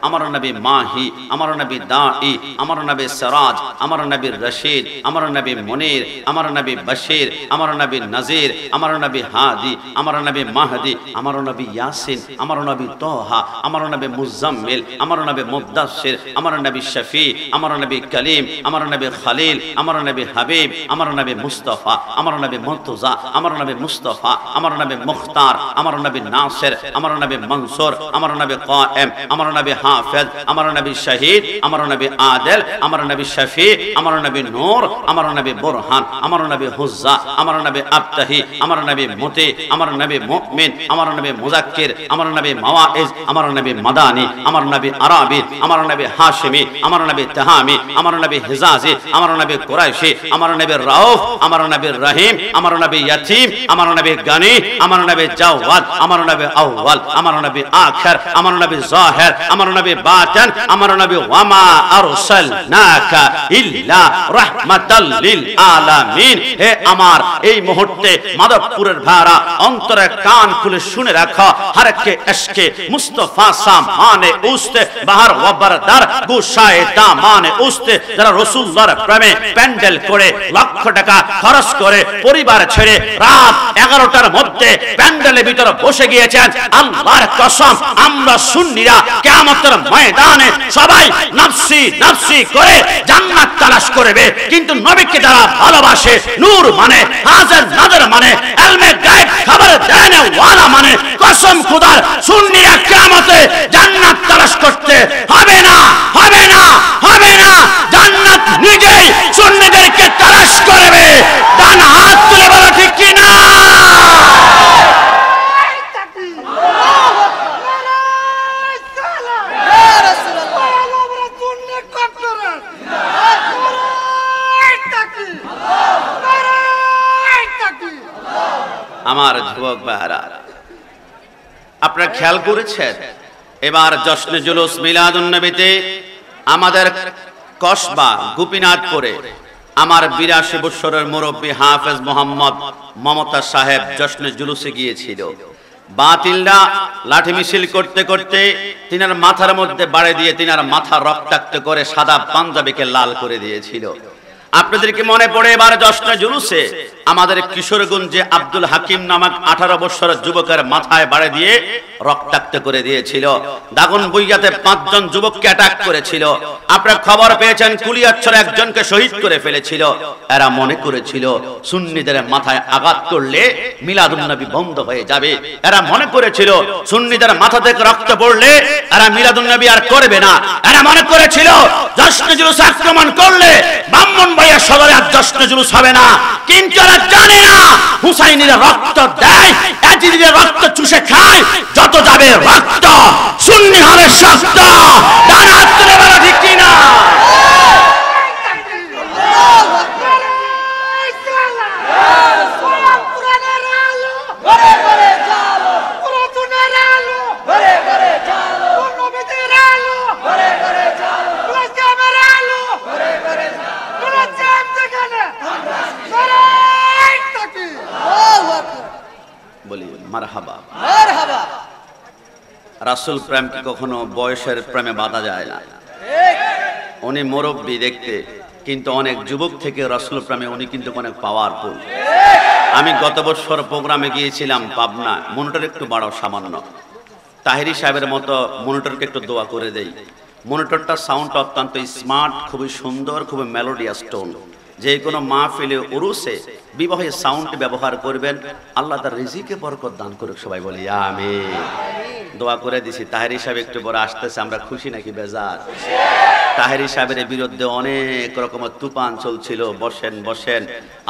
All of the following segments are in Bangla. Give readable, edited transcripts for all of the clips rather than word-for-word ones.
আমার নবী মাহি, আমার নবী দাঈ, আমার নবী সিরাজ, আমার নবী রশিদ, আমার নবী মুনির, আমার নবী বশির, আমার নবী নজির, আমার নবী হাদি, আমার নবী মাহদি, আমার নবী ইয়াসিন, আমার নবী তোহা, আমার নবী মুজাম্মিল, আমার নবী মুদাসসির, আমার নবী শফি, আমার নবী কলিম, আমার নবী খলিল, আমার নবী হাবিব, আমার নবী মুস্তাফা, আমার নবী মুর্তজা, আমার নবী মুস্তাফা, আমার নবী মুখতার, আমার নবী নাসির, আমার নবী মনসুর, আমার নবী কায়েম, আমার নবী হাফেজ, আমার নবী শহীদ, আমার নবী আদিল, আমার নবী শফি, আমার নবী নূর, আমার নবী বুরহান, আমার নবী হুজ্জা, আমার নবী আবতাহি, আমার নবী মুতি, আমার নবী মুমিন, আমার নবী মুজাক্কির, আমার নবী মাওয়াইজ, আমার নবী মাদানী, আমার নবী আরাবি, আমার নবী হাশিমি, আমার নবী তাহামি, আমার নবী হিজাজি, আমার নবী কুরাইশি, আমার নবী রাউফ, আমার নবী রহিম, আমার নবী ইয়াতীম, আমার নবী গানি, আমার নবী জাওয়াদ, আমার নবী আউয়াল, আমার নবী আখির, আমার নবী জাহির, আমার নবী বাতিন, আমার নবী ওয়ামা আরসালনাকা ইল্লা রাহমাতাল লিল আলামিন। হে আমার এই মুহূর্তে মাধবপুরের ভাড়া অন্তরে কান খুলে শুনে রাখো, হরকে ইশকে মুস্তাফা সামানে উস্তে বাহার ওয়া বরদার গুশায়ে দামানে উস্তে, যারা রাসূলুল্লাহর প্রেমে প্যান্ডেল করে লক্ষ টাকা খরচ করে পরিবার ছেড়ে রাত 11টার মধ্যে প্যান্ডেলের ভিতরে বসে গিয়েছেন, আল্লাহর কসম আমরা সুন্নিরা কিয়ামতের ময়দানে সবাই নফসি নফসি করে জান্নাত তালাশ করবে, কিন্তু নবীকে যারা ভালোবাসে, নূর মানে, হাজার নাজার মানে, ইলমে গায়ব খবর দেনে ওয়ালা মানে, কসম খোদার সুন্নিরা কিয়ামতে জান্নাত তালাশ করতে হবে না, হবে না, হবে না। জান্নাত নিজেই সুন্নিদেরকে তালাশ করবে। ডান হাত তুলে বলো ঠিক কি না? আমার যুবক ভাইরা, আপনারা খেয়াল করেছেন এবার জশ্নে জুলুস মিলাদুন নবীতে আমাদের কসবা গোপীনাথপুরে আমার 82 বছরের মুরব্বী হাফেজ মোহাম্মদ মমতা সাহেব জশ্নে জুলুসে গিয়েছিল। বাতিলরা লাঠি মিছিল করতে করতে তিনার মাথার মধ্যে বাড়ি দিয়ে তিনার মাথা রক্তাক্ত করে সাদা পাঞ্জাবিকে লাল করে দিয়েছিল। আপনাদেরকে মনে পড়ে এবার জশ্নে জুলুসে আমাদের কিশোরগঞ্জে আব্দুল হাকিম নামক 18 বছরের যুবকের মাথায় বাড়ি দিয়ে রক্তাক্ত করে দিয়েছিল। দাগনভূঞাতে 5 জন যুবককে অ্যাটাক করেছিল। আপনারা খবর পেয়েছেন কুলিয়াচ্ছরে একজনকে শহীদ করে ফেলেছিল। এরা মনে করেছিল সুন্নিদের মাথায় আঘাত করলে মিলাদুন নবী বন্ধ হয়ে যাবে। এরা মনে করেছিল সুন্নিদের মাথা থেকে রক্ত পড়লে এরা মিলাদুন নবী আর করবে না। এরা মনে করেছিল জশ্নে জুলুস আক্রমণ করলে ব্রাহ্মণবাড়িয়া সদরে আর জশ্নে জুলুস হবে না। কিন্তু এরা জানে না হুসাইনিরা রক্ত দেয়, ইয়াজিদিরা রক্ত চুষে খায়, যত যাবে রক্ত সুন্নি হবে শক্ত। ডান হাত তুলে বলো ঠিক কি না? বলি মারহাবা, মারহাবা। রাসূল প্রেম কি কখনো বয়সের প্রেমে বাধা যায় না? উনি মুরব্বী দেখতে, কিন্তু অনেক যুবক থেকে রাসূল প্রেমে উনি কিন্তু অনেক পাওয়ারফুল। আমি গত বছর প্রোগ্রামে গিয়েছিলাম পাবনা, মনিটর একটু বাড়াও সামান্য। তাহেরি সাহেবের মতো মনিটরকে একটু দোয়া করে দেই। মনিটরটা সাউন্ড অত্যন্ত স্মার্ট, খুবই সুন্দর, খুবই মেলোডিয়াস টোন। যে কোনো মাহফিলে উরুসে বিবাহে সাউন্ড ব্যবহার করবেন, আল্লাহ তার রিজিকে বরকত দান করুক। সবাই বলি আমিন। দোয়া করে দিছি। তাহেরি সাহেব একটু পরে আসতেছে, আমরা খুশি নাকি বেজার? তাহেরি সাহেবের বিরুদ্ধে অনেক রকমের তুফান চলছিল। বসেন বসেন,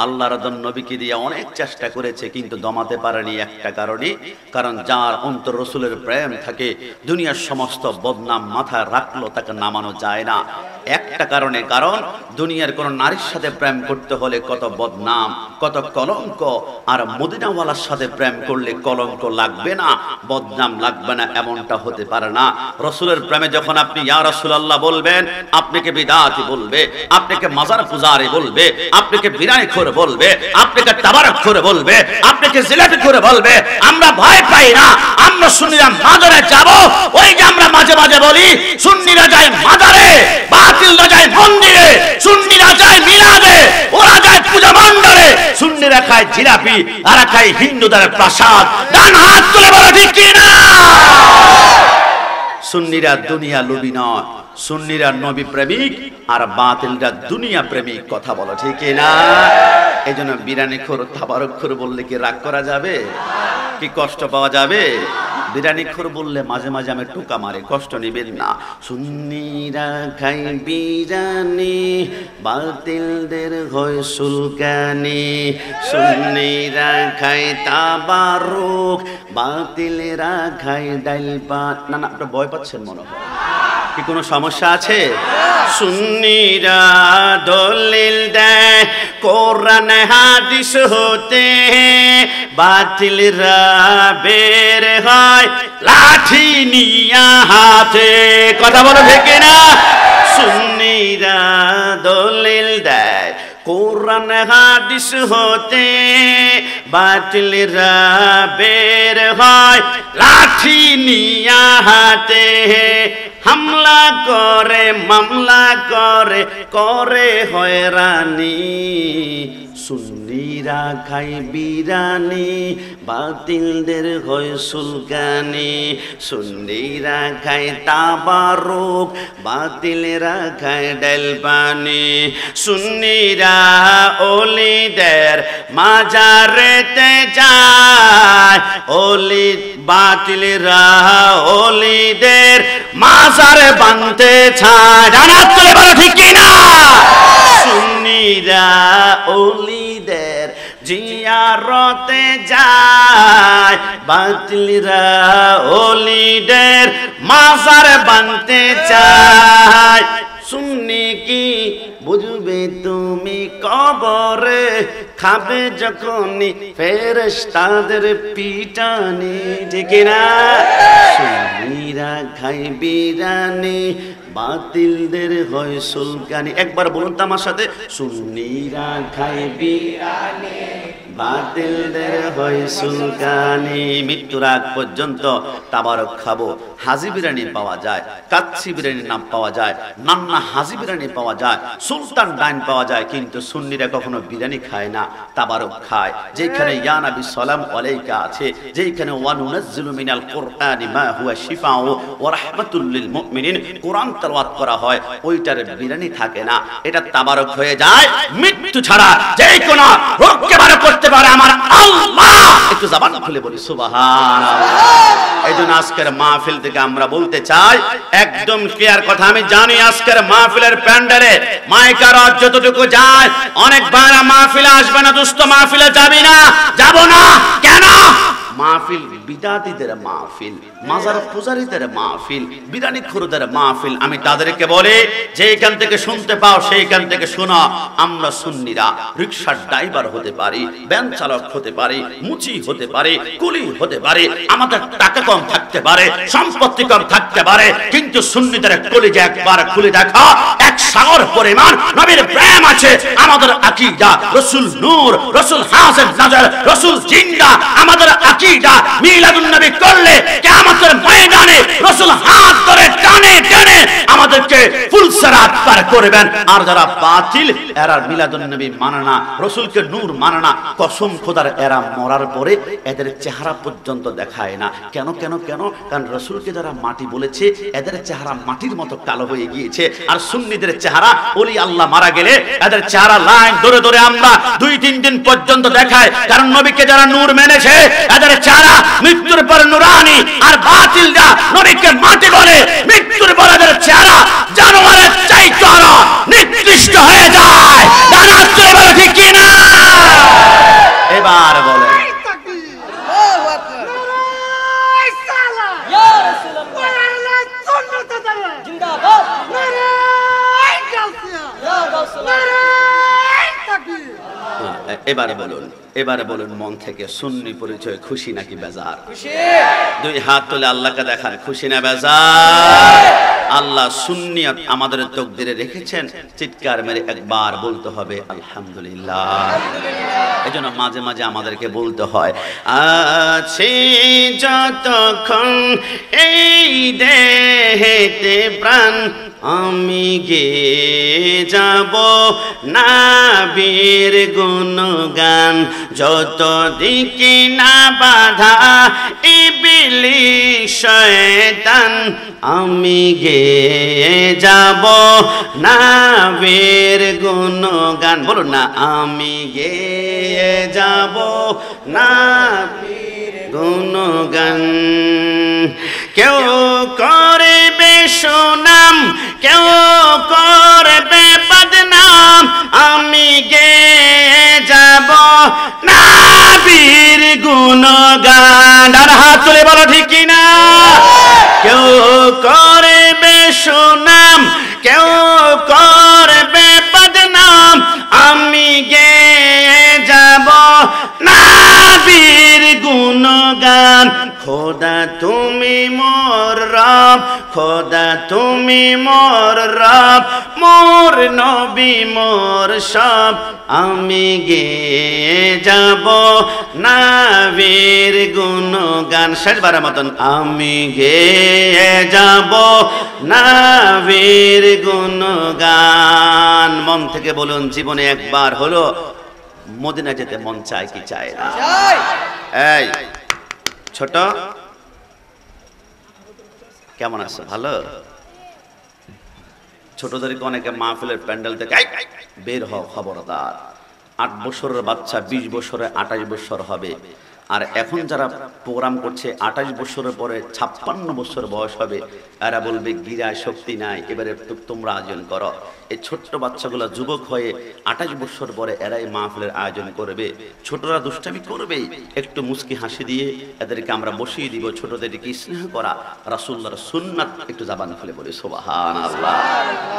আল্লাহর নবীকে দিয়ে অনেক চেষ্টা করেছে, কিন্তু দমাতে পারেনি একটা কারণে, কারণ যার অন্তর রসুলের প্রেম থাকে দুনিয়ার সমস্ত বদনাম মাথায় রাখলো তাকে নামানো যায় না। একটা কারণে, কারণ দুনিয়ার কোন নারীর সাথে প্রেম করতে হলে কত বদনাম, কত কলঙ্ক, আর মদিনাওয়ালার সাথে প্রেম করলে কলঙ্ক লাগবে না, বদনাম লাগবে না, এমনটা হতে পারে না। রসুলের প্রেমে যখন আপনি ইয়া রাসূলুল্লাহ বলবেন, আপনাকে বিদআতি বলবে, আপনাকে মাজার পূজারি বলবে, আপনাকে বিরানি খোর বলবে, আপনাকে তাবারক খোর বলবে, আপনি আপনাকে জিলাপি করে বলবে আমরা ভয় পাই না, আমরা সুন্নিরা মাজারে যাব। ওই যে আমরা মাঝে মাঝে বলি সুন্নিরা যায় মাজারে, বাতিলরা যায় মন্দিরে, সুন্নিরা যায় মিলাদে, ওরা যায় পূজা মণ্ডলে, সুন্নিরা খায় জিলাপি আর খায় হিন্দুদের প্রসাদ। ডান হাত তুলে বলো ঠিক কি না? সুন্নিরা দুনিয়া লোভী নয়, সুন্নিরা নবী প্রেমিক আর বাতিলরা দুনিয়া প্রেমিক। কথা বলো ঠিক না? এই জন্য বিরানি খোর তাবারক খোর বললে কি রাগ করা যাবে? কি কষ্ট পাওয়া যাবে? বিরানি খোর বললে মাঝে মাঝে আমি টোকা মারে, কষ্ট নিবেন না। সুন্নিরা খাই বিরানি, বাতিলদের হয় সুলকানি। সুন্নিরা খাই তাবারক, বাতিলেরা খাই ডাইল ভাত। না না, আপনারা ভয় পাচ্ছেন মনে হয়, কি কোনো সমস্যা আছে? সুন্নিরা দলিল দেয় কোরআন হাদিস হতে, বাতিলরা বের হয় লাঠি নিয়া হাতে। কথা বলো ঠিক না? সুন্নিরা দলিল দেয় কোরআন হাদিস হতে, বাতিলরা বের হয় লাঠি নিয়া হাতে। হামলা করে মামলা করে, করে হয়রানি। সুন্নিরা খাই বিরানি, বাতিলদের হয় সুলকানি। সুন্নিরা খায় তাবারক, বাতিলেরা খায় ডাল পানি। সুন্নিরা ওলিদের মাজারেতে যায়, ওলি বাতিলেরা ওলিদের মাজারে বানতে চায়। জানাত করে বলো ঠিক কি না? সুন্নিরা ওলিদের জিয়ারতে যায়, বাতিলরা ওলিদের মাজার বানতে চায়। সুন্নি কি বুঝবে তুমি কবরে, খাবে যখনই ফেরেশতাদের পিটানি। ঠিক না? সুন্নিরা খাই বিরানি, বাতিলদের হয় সুলকানি। একবার বলুন তো আমার সাথে, সুন্নিরা খাই বিরানি, বাতিলদের হয় সুলকানি। মৃত্যুর আগ পর্যন্ত তাবারক খাবো। হাজি বিরিয়ানি পাওয়া যায়, কাচ্চি বিরিয়ানি নাম পাওয়া যায়, নান্না হাজি বিরিয়ানি পাওয়া যায়, সুলতান ডাইন পাওয়া যায়, কিন্তু সুন্নিরা কখনো বিরিয়ানি খায় না, তাবারক খায়। যেখানে ইয়া নবী সালাম আলাইকা আছে, যেখানে ওয়া নুনাজ্জিলু মিনাল কুরআনি মা হুয়া শিফাউ ওয়া রাহমাতুল লিল মুমিনিন, কোরআন তেলাওয়াত করা হয়, ওইটার বিরিয়ানি থাকে না, এটা তাবারক হয়ে যায়। মৃত্যু ছাড়া যে কোনো রোগকে ভালো করতে পারে আমার আল্লাহ। একটু জবান খুলে বলি সুবহানাল্লাহ। এই জন্য আজকের মাহফিল থেকে আমরা বলতে চাই একদম ক্লিয়ার কথা। আমি জানি আজকের মাহফিলের প্যান্ডেলে মাইকার যতটুকু যায়, অনেক ভাইরা মাহফিলে আসবে না, দুস্থ মাহফিলে যাবি না, যাব না কেন? মাহফিল বিদাতীদের মাহফিল, মাজার পূজারীদের মাহফিল, বিরানি খোরদের মাহফিল। আমি তাদেরকে বলি যে এখান থেকে শুনতে পাও সেইখান থেকে শোনো। আমরা সুন্নিরা রিকশার ড্রাইভার হতে পারি, ভ্যান চালক হতে পারি, মুচি হতে পারি, কুলি হতে পারি, আমাদের টাকা কম থাকতে পারে, সম্পত্তি কম থাকতে পারে, কিন্তু সুন্নিদের কলিজা একবার খুলে দেখা, এক সাগর পরিমাণ নবীর প্রেম আছে। আমাদের আকীদা রাসূল নূর, রাসূল হাসিব নজর, রাসূল জিন্দা। আমাদের আকীদা মিলাদুন নবী করলে কিয়ামতের ময়দানে রাসূল হাত ধরে টানে টানে আমাদেরকে ফুল সিরাত পার করবেন। আর যারা বাতিল, এরা মিলাদুন নবী মানে না, রাসূলকে নূর মানে না, কসম খোদার এরা মরার পরে এদের চেহারা পর্যন্ত দেখায় না। কেন কেন কেন? কারণ রাসূলকে যারা মাটি বলেছে, এদের চেহারা মাটির মতো কালো হয়ে গিয়েছে। আর সুন্নিদের চেহারা, ওলি আল্লাহ মারা গেলে এদের চেহারা লাইন ধরে ধরে আমরা 2-3 দিন পর্যন্ত দেখায়। কারণ নবীকে যারা নূর মেনেছে, এদের চেহারা মৃত্যুর পর নুরানি। আর বাতিলরা নবীকে মাটি বলে, মৃত্যুর পর এদের চেহারা জানোয়ারের চাইতে আরো নিকৃষ্ট হয়ে যায়। দাঁড়াতে বলে ঠিক কি না? এবার বলে এবারে বলুন মন থেকে, সুন্নি পরিচয় খুশি নাকি বেজার? খুশি। 2 হাত তুলে আল্লাহকে দেখান, খুশি না বেজার? আল্লাহ সুন্নিয়ত আমাদের তকদিরে রেখেছেন, চিৎকার মেরে একবার বলতে হবে আলহামদুলিল্লাহ। এজন্য মাঝে মাঝে আমাদেরকে বলতে হয়, আছে যতক্ষণ এই দেহেতে প্রাণ, আমি গেয়ে যাব নবীর গুণগান। যত দিকে না বাধা ইবলিস শয়তান, আমি গেয়ে যাব নবীর গুণগান। বলুন না, আমি গেয়ে যাব নবীর গুণগান। কেউ করবে সুনাম, কেউ করবে বদনাম, আমি গেয়ে যাব নবীর গুণগান। আর হাত তুলে বলো ঠিক কিনা? কেউ করবে সুনাম, কেউ করবে বদনাম, আমি গেয়ে যাব নবীর গুণগান। খোদা তুমি মোর রব, খোদা তুমি মোর রব, মোর নবী মোর সব, আমি গেয়ে যাব নবীর গুণগান। শেষবারের মতন, আমি গেয়ে যাব নবীর গুণগান। মন থেকে বলুন, জীবনে একবার হলো মদিনা যেতে মন চায় কি চায় না? এই ছোট, কেমন আছো? ভালো? ছোটদেরকে অনেকে মাহফিলের প্যান্ডেল থেকে বের হও, খবরদার। 8 বছরের বাচ্চা 20 বছরে 28 বছর হবে। আর এখন যারা প্রোগ্রাম করছে 28 বছরের পরে 56 বছর বয়স হবে, এরা বলবে গিরায় শক্তি নাই, এবারে তোমরা আয়োজন করো। এই ছোট্ট বাচ্চাগুলো যুবক হয়ে 28 বছর পরে এরাই মাহফিলের আয়োজন করবে। ছোটরা দুষ্টামি করবেই, একটু মুস্কি হাসি দিয়ে এদেরকে আমরা বসিয়ে দিব। ছোটদেরকে স্নেহ করা, রাসূলুল্লাহর সুন্নাত একটু জবান খুলে বলি সুবহানাল্লাহ।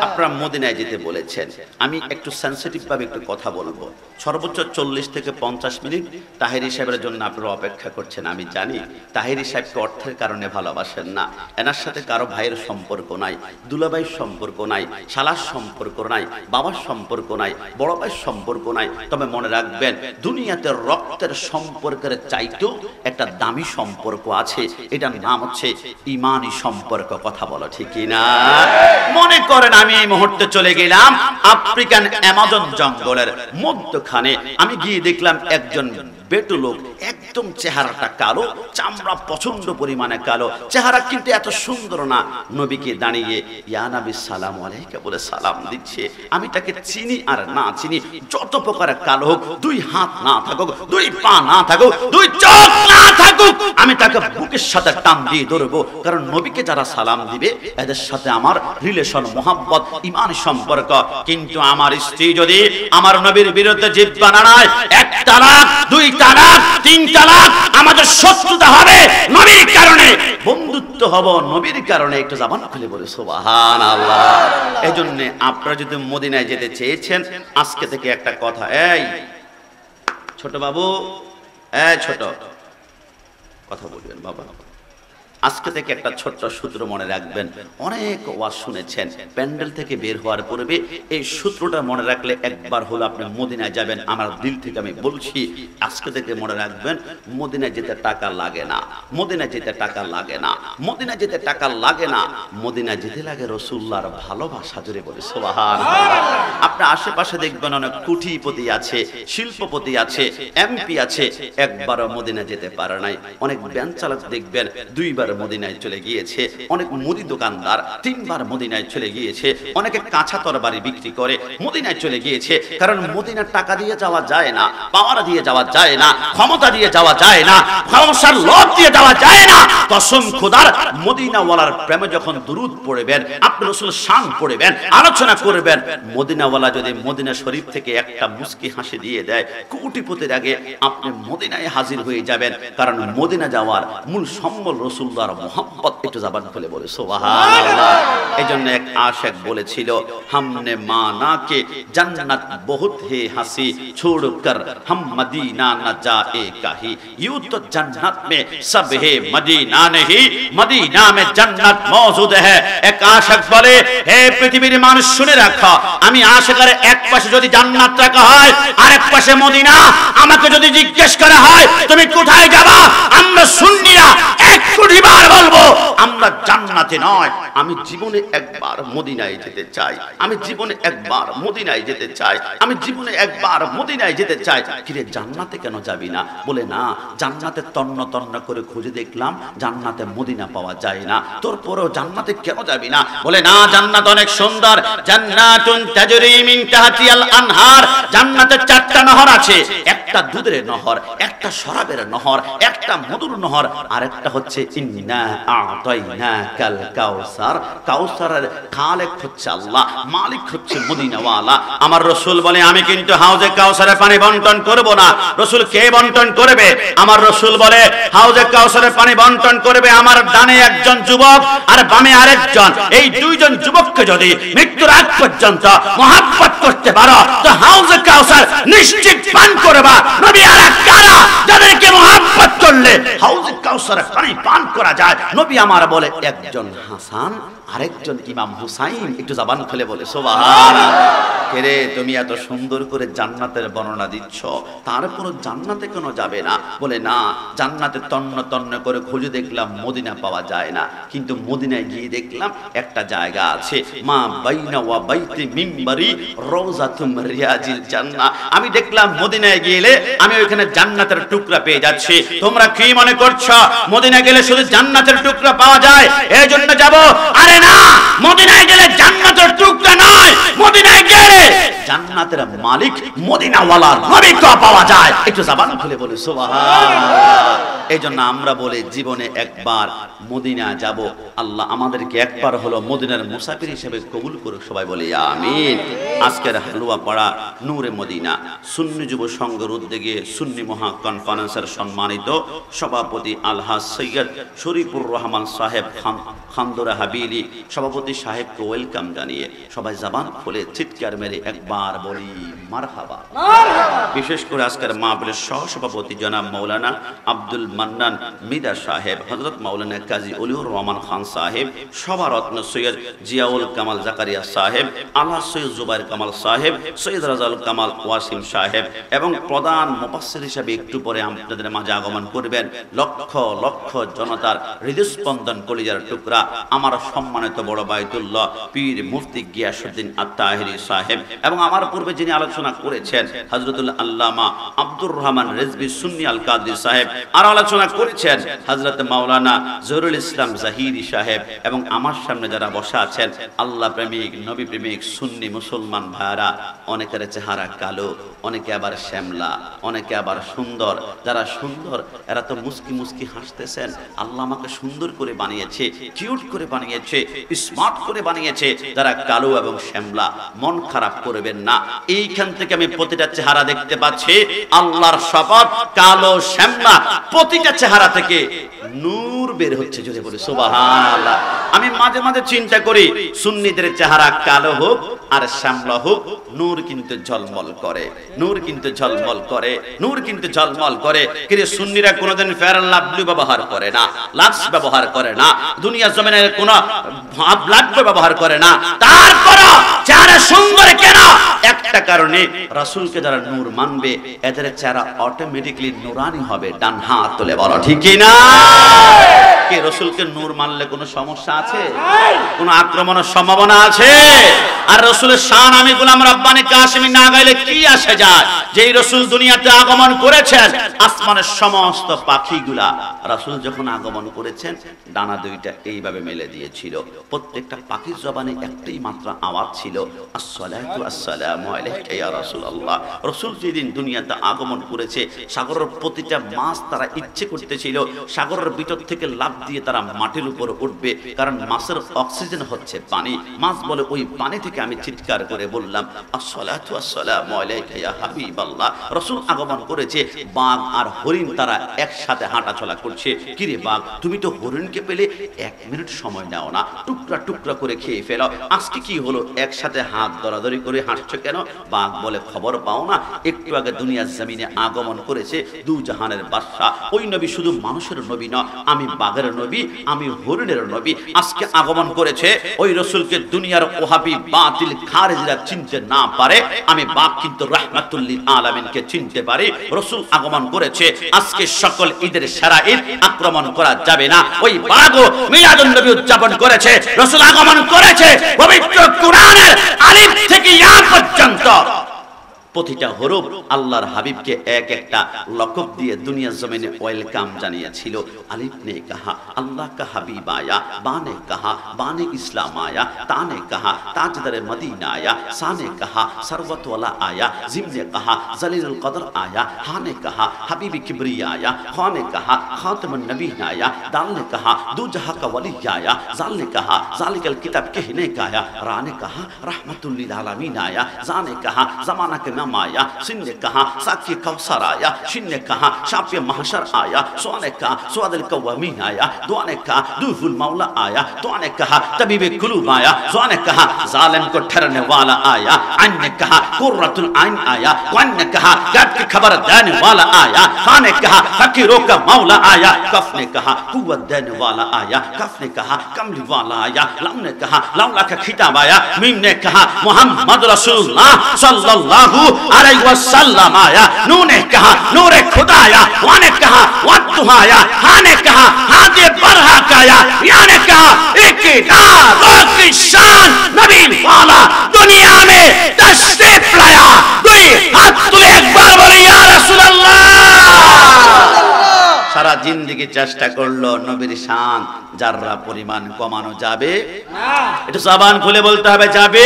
আপনারা মদিনায় যেতে বলেছেন, আমি একটু সেনসিটিভ ভাবে একটু কথা বলবো। সর্বোচ্চ 40 থেকে 50 মিনিট তাহেরি সাহেবের জন্য আপনারা অপেক্ষা করছেন। আমি জানি তাহেরি সাহেবকে অর্থের কারণে ভালোবাসেন না, এনার সাথে কারো ভাইয়ের সম্পর্ক নাই, দুলাভাইয়ের সম্পর্ক নাই, শালার সম্পর্ক নাই, বাবার সম্পর্ক নাই, বড় ভাইয়ের সম্পর্ক নাই। তবে মনে রাখবেন, দুনিয়াতে রক্তের সম্পর্কের চাইতেও একটা দামি সম্পর্ক আছে, এটার নাম হচ্ছে ঈমানি সম্পর্ক। কথা বলো ঠিক কিনা? মনে করেন আমি এই মুহূর্তে চলে গেলাম আফ্রিকান অ্যামাজন জঙ্গলের মধ্যখানে, আমি গিয়ে দেখলাম একজন বেটু লোক, একদম চেহারাটা কালো, চামড়া প্রচন্ড পরিমাণে কালো, চেহারা কিন্তু এত সুন্দর না। নবীকে দাঁড়িয়ে ইয়া নবী সালামু আলাইকা বলে সালাম দিচ্ছে। আমি তাকে চিনি আর না চিনি, যত প্রকার কালো হোক, 2 হাত না থাকুক, 2 পা না থাকুক, 2 চোখ না থাকুক, আমি তাকে বুকের সাথে টান দিয়ে ধরবো। কারণ নবীকে যারা সালাম দিবে এদের সাথে আমার রিলেশন, মোহাব্বত, ঈমান সম্পর্ক। কিন্তু আমার স্ত্রী যদি আমার নবীর বিরুদ্ধে জিহ্বা নাড়ায়, 1 তালাক, 2 তালাক, 3 তালাক, আমাদের শত্রুতা হবে নবীর কারণে, বন্ধুত্ব হব নবীর কারণে। একটু জবান খুলে বলে সুবহানাল্লাহ। এজন্য আপনারা যদি মদিনায় যেতে চেয়েছেন, আজকে থেকে একটা কথা, এই ছোট বাবু, এই ছোট, কথা বলবেন বাবা। আজকে থেকে একটা ছোট্ট সূত্র মনে রাখবেন। অনেক ওয়াজ শুনেছেন, প্যান্ডেল থেকে বের হওয়ার পূর্বে এই সূত্রটা মনে রাখলে একবার হলো আপনি মদিনায় যাবেন। আমার দিল থেকে আমি বলছি, আজকে থেকে মনে রাখবেন, মদিনায় যেতে টাকা লাগে না, মদিনায় যেতে টাকা লাগে না, মদিনায় যেতে টাকা লাগে না, মদিনায় যেতে লাগে রাসূলুল্লাহর ভালোবাসা। জুড়ে বলি সুবহানাল্লাহ। আপনার আশেপাশে দেখবেন অনেক কোটিপতি আছে, শিল্পপতি আছে, এমপি আছে, একবারও মদিনায় যেতে পারে নাই। অনেক ভ্যান চালক দেখবেন 2 বার মদিনায় চলে গিয়েছে, অনেক মুদি দোকানদার 3 বার মদিনায় চলে গিয়েছে, অনেকে কাঁচা তরবারি বিক্রি করে মদিনায় চলে গিয়েছে। কারণ মদিনার টাকা দিয়ে যাওয়া যায় না, পাওয়ার দিয়ে যাওয়া যায় না, ক্ষমতা দিয়ে যাওয়া যায় না, ক্ষমতার লোভ দিয়ে যাওয়া যায় না। কসম খোদার, মদিনাওয়ালার প্রেমে যখন দুরূদ পড়বেন, আপনি রাসূল শান পড়বেন, আলোচনা করবেন, মদিনাওয়ালা যদি মদিনা শরীফ থেকে একটা মুস্কি হাসি দিয়ে দেয়, কোটিপতির আগে আপনি মদিনায় হাজির হয়ে যাবেন। কারণ মদিনা যাওয়ার মূল সম্বল রাসূলুল্লাহর মুহাব্বত। একটু জবান খুলে বলে সুবহানাল্লাহ। এজন্য এক আশিক বলেছিল, हमने माना के जन्नत बहुत है हंसी छोड़कर हम मदीना न जाए कहीं यूं तो जन्नत में सब है मदीना नहीं मदीना में जन्नत मौजूद है। एक आशिक বলে, হে পৃথিবীর মানুষ শুনে রাখো, আমি আশিকের এক পাশে যদি জান্নাত রাখা হয় আরেক পাশে মদিনা, আমাকে যদি জিজ্ঞেস করা হয় তুমি কোথায় যাবা, আমরা সুন্নিরা 1 কোটি বার বলবো আমরা জান্নাতে নয়, আমি জীবনে একবার মদিনায় যেতে চাই, আমি জীবনে একবার মদিনায় যেতে চাই, আমি জীবনে একবার মদিনায় যেতে চাই। কিরে জান্নাতে কেন যাবি না? বলে না, জান্নাতে তন্ন তন্ন করে খুঁজে দেখলাম জান্নাতে মদিনা পাওয়া যায় না, তোর পরেও জান্নাতে কেন যাবি না? বলে না, জান্নাত অনেক সুন্দর, জান্নাতুন তাজরি মিন তাহতিহাল আনহার, জান্নাতে 4টা নহর আছে, একটা দুধের নহর, একটা শরাবের নহর, একটা মধুর নহর, আর একটা হচ্ছে ইন্না আতাইনাকাল কাউসার, কাউসারের খালেক হচ্ছে আল্লাহ, মালিক হচ্ছে মদিনাওয়ালা। আমার রাসূল বলে, আমি কিন্তু হাউজে কাউসারের পানি বন্টন করব না। রাসূল কে বন্টন করবে? আমার রাসূল বলে, হাউজে কাউসারের পানি বন্টন করবে আমার ডানে একজন যুবক আর বামে আরেকজন, এই 2 জন যুবককে যদি মৃত্যুর আগ পর্যন্ত মহব্বত করতে পারো তো হাউজে কাউসার নিশ্চিত পান করবা। নবী আর কারা যাদেরকে মহব্বত করলে হাউজে কাউসারের পানি পান করা যায়? নবী আমার বলে, একজন হাসান আরেকজন ইমাম হুসাইন। একটু জবান খুলে বলে সুবহানাল্লাহ। কেরে তুমি এত সুন্দর করে জান্নাতের বর্ণনা দিচ্ছ, তারপর জান্নাতে কেন যাবে না? বলে না, জান্নাতে তন্ন তন্ন করে খুঁজে দেখলাম মদিনা পাওয়া যায় না, কিন্তু মদিনায় গিয়ে দেখলাম একটা জায়গা আছে, মা বাইনা ওয়া বাইতি মিম্বারি রওজাতুম রিয়াজিল জান্নাহ। আমি দেখলাম মদিনায় গেলে আমি ওইখানে জান্নাতের টুকরা পেয়ে যাচ্ছি। তোমরা কি মনে করছো মদিনা গেলে শুধু জান্নাতের টুকরা পাওয়া যায় এই জন্য যাব? আরে না, মদিনায় গেলে জান্নাতের টুকরা নয়, মদিনায় গেলে জান্নাতের মালিক মদিনাওয়ালা নবীকে পাওয়া যায়। একটু জবান খুলে বলি সুবহানাল্লাহ। এইজন্য আমরা বলি জীবনে একবার মদিনা যাব, আল্লাহ আমাদেরকে একবার হলো মদিনার মুসাফির হিসেবে কবুল করুক। সবাই বলি আমিন। আজকের হালুয়া পাড়া নূরে মদিনা সুন্নি যুব সংঘের উদ্যোগে সুন্নি মহা কনফারেন্সের সম্মানিত সভাপতি আলহাজ সৈয়দ শরীফুর রহমান সাহেব খান্দরা হাবিলি সভাপতি সাহেবকে ওয়েলকাম জানিয়ে সবাই জবান খুলে চিৎকার মেরে একবার বলি মারহাবা। বিশেষ করে আজকের মাহফিলের সহসভাপতি জনাব মাওলানা আব্দুল মান্নান মিদা সাহেব, হযরত মাওলানা কাজী অলিউর রহমান খান সাহেব, সভারত্ন সৈয়দ জিয়াউল কামাল জাকারিয়া সাহেব, আল্লাহ সৈয়দ জুবাইর কামাল সাহেব, সৈয়দ রাজাউল কামাল ওয়াসিম সাহেব এবং প্রধান মুফাসসির হিসেবে একটু পরে আপনাদের মাঝে আগমন করবেন লক্ষ লক্ষ জনতার হৃদস্পন্দন কলিজার টুকরা আমার সম্মানিত বড় বাইতুল্লাহ পীর মুফতি গিয়াসউদ্দিন আত-তাহিরি সাহেব এবং আমার পূর্বে যিনি আলোচনা করেছেন হযরতুল আল্লামা আব্দুর রহমান রিজভী সুন্নি আল কাদরি সাহেব, আর আলোচনা করেছেন হযরত মাওলানা জহুরুল ইসলাম জাহিরি সাহেব এবং আমার সামনে যারা বসা আছেন আল্লাহ প্রেমিক নবী প্রেমিক সুন্নি মুসলমান ভাইরা, অনেকের চেহারা কালো, অনেকে আবার শ্যামলা, অনেকে আবার সুন্দর। যারা সুন্দর এরা তো মুস্কি মুস্কি হাসতেছেন, আল্লাহ আমাকে সুন্দর করে বানিয়েছে, কিউট করে বানিয়েছে, স্মার্ট করে বানিয়েছে। যারা কালো এবং শ্যামলা মন খারাপ করবেন না, এইখান থেকে আমি প্রতিটা চেহারা দেখতে পাচ্ছি, আল্লাহর শপথ কালো শ্যামলা প্রতিটা চেহারা থেকে নূর বের হচ্ছে। যদি বলি সুবহানাল্লাহ। আমি মাঝে মাঝে চিন্তা করি সুন্নিদের চেহারা কালো হোক আর শ্যামলা হোক, নূর কিন্তু ঝলমল করে, নূর কিন্তু ঝলমল করে, নূর কিন্তু ঝলমল করে। কিন্তু সুন্নিরা কোনোদিন ফেয়ার এন্ড লাভলি ব্যবহার করে না, লাক্স ব্যবহার করে না, দুনিয়া জমিনের কোনো লাগবে ব্যবহার করে না। তারপরও চেহারা সুন্দর কেন? একটা কারণে, রাসূলকে যারা নূর মানবে এদের চেহারা অটোমেটিক্যালি নূরানি হবে। ডান হাত তুলে বলো ঠিক কি না? কে রাসূলকে নূর মানলে কোনো সমস্যা আছে? কোনো আক্রমণের সম্ভাবনা আছে? আর রাসূলের শান আমি গোলাম রব্বানী কাসেমী না গাইলে কি আসে যায়? যেই রাসূল দুনিয়াতে আগমন করেছেন, আসমানের সমস্ত পাখিগুলা রাসূল যখন আগমন করেছেন ডানা দুইটা এইভাবে মেলে দিয়েছিল। প্রত্যেকটা পাখির জবানে একটাই মাত্র আওয়াজ ছিল, আসসালাতু আসসালামু আলাইকা ইয়া রাসূলুল্লাহ। রাসূল যেদিন দুনিয়াতে আগমন করেছে সাগরের প্রতিটা মাছ তারা ইচ্ছে করতেছিল সাগরের ভিতর থেকে লাফ দিয়ে তারা মাটির উপর উঠবে, কারণ মাছের অক্সিজেন হচ্ছে পানি। মাছ বলে ওই পানি থেকে থেকে আমি চিৎকার করে বললাম, আসসালাতু ওয়াসসালামু আলাইকা ইয়া হাবিবাল্লাহ। রাসূল আগমন করেছে। বাঘ আর হরিণ তারা একসাথে হাঁটাচলা করছে। কিরে বাঘ, তুমি তো হরিণকে পেলে 1 মিনিট সময় নাও না, টুকরা টুকরা করে খেয়ে ফেলো, আজকে কি হলো একসাথে হাত ধরাধরি করে হাঁটছো কেন? বাঘ বলে, খবর পাও না, একটু আগে দুনিয়ার জমিনে আগমন করেছে দু জাহানের বাদশা। ওই নবী শুধু মানুষের নবী না, আমি বাঘের নবী, আমি হরিণের নবী। আজকে আগমন করেছে। ওই রাসূলকে দুনিয়ার ওহাবি বাতিল খারিজরা চিনতে না পারে, আমি বাঘ কিন্তু রাহমাতুল লিল আলামিনকে চিনতে পারি। রাসূল আগমন করেছে। আজকে সকল ঈদের সেরা ঈদ আক্রমণ করা যাবে না। ওই বাঘও মিলাদুন নবী উদযাপন করেছে। রাসূল আগমন করেছে। পবিত্র কোরআনের আলিফ থেকে ইয়া পর্যন্ত প্রতিটা হরফ আল্লাহর হাবিবকে এক একটা লকব দিয়ে দুনিয়ার জমিনে ওয়েলকাম জানিয়েছিল। আলিফ নে কাহা আল্লাহ কা হাবিব আয়া, বানে কাহা বানে ইসলাম আয়া, তানে কাহা তাজদারে মদিনা আয়া, সানে কাহা সরবত ওয়ালা আয়া, জিমনে কাহা জলিলুল কদর আয়া, হানে কাহা হাবিবি কিবরিয়া আয়া, খানে কাহা খাতমুন নবীন आया, दाल ने कहा दो जहां का वली आया, जाल ने कहा जालिकल किताब कहने का आया, रा ने कहा रहमतुल लिल आलमीन आया, जा ने कहा जमाना के नाम आया, सिन ने कहा साकी कौसर आया, शिन ने कहा शाफिय महशर आया, सो ने कहा सुअदल कवामीन आया, दुआ ने कहा दुफुल मौला आया, तो ने कहा तबीब कुलूब आया, जो ने कहा जालिम को ठहरने वाला आया, अन ने कहा कुर्रतुल आइन आया, वन ने कहा गैब की खबर देने वाला आया, फा ने कहा फकीरों का मौला आया, कफ ने कहा कुव्वत देने वाला आया, कफ ने कहा कमली वाला आया, लम ने कहा लौला का खिताब आया, मीम ने कहा मोहम्मद रसूलुल्लाह सल्लल्लाहु अलैहि वसल्लम आया, नून ने कहा नूरे खुदा आया, वा ने कहा वद्दुहा आया, हा ने कहा हादे बरहा का आया, या ने कहा इक़रार की शान नबी वाला दुनिया में तशरीफ लाया। दुई हाथ तुले एक बार बोले या रसूलल्लाह। সারা জিন্দেগি চেষ্টা করলো নবীর শান যাররা পরিমাণ কমানো যাবে না। একটু জবান খুলে বলতে হবে যাবে।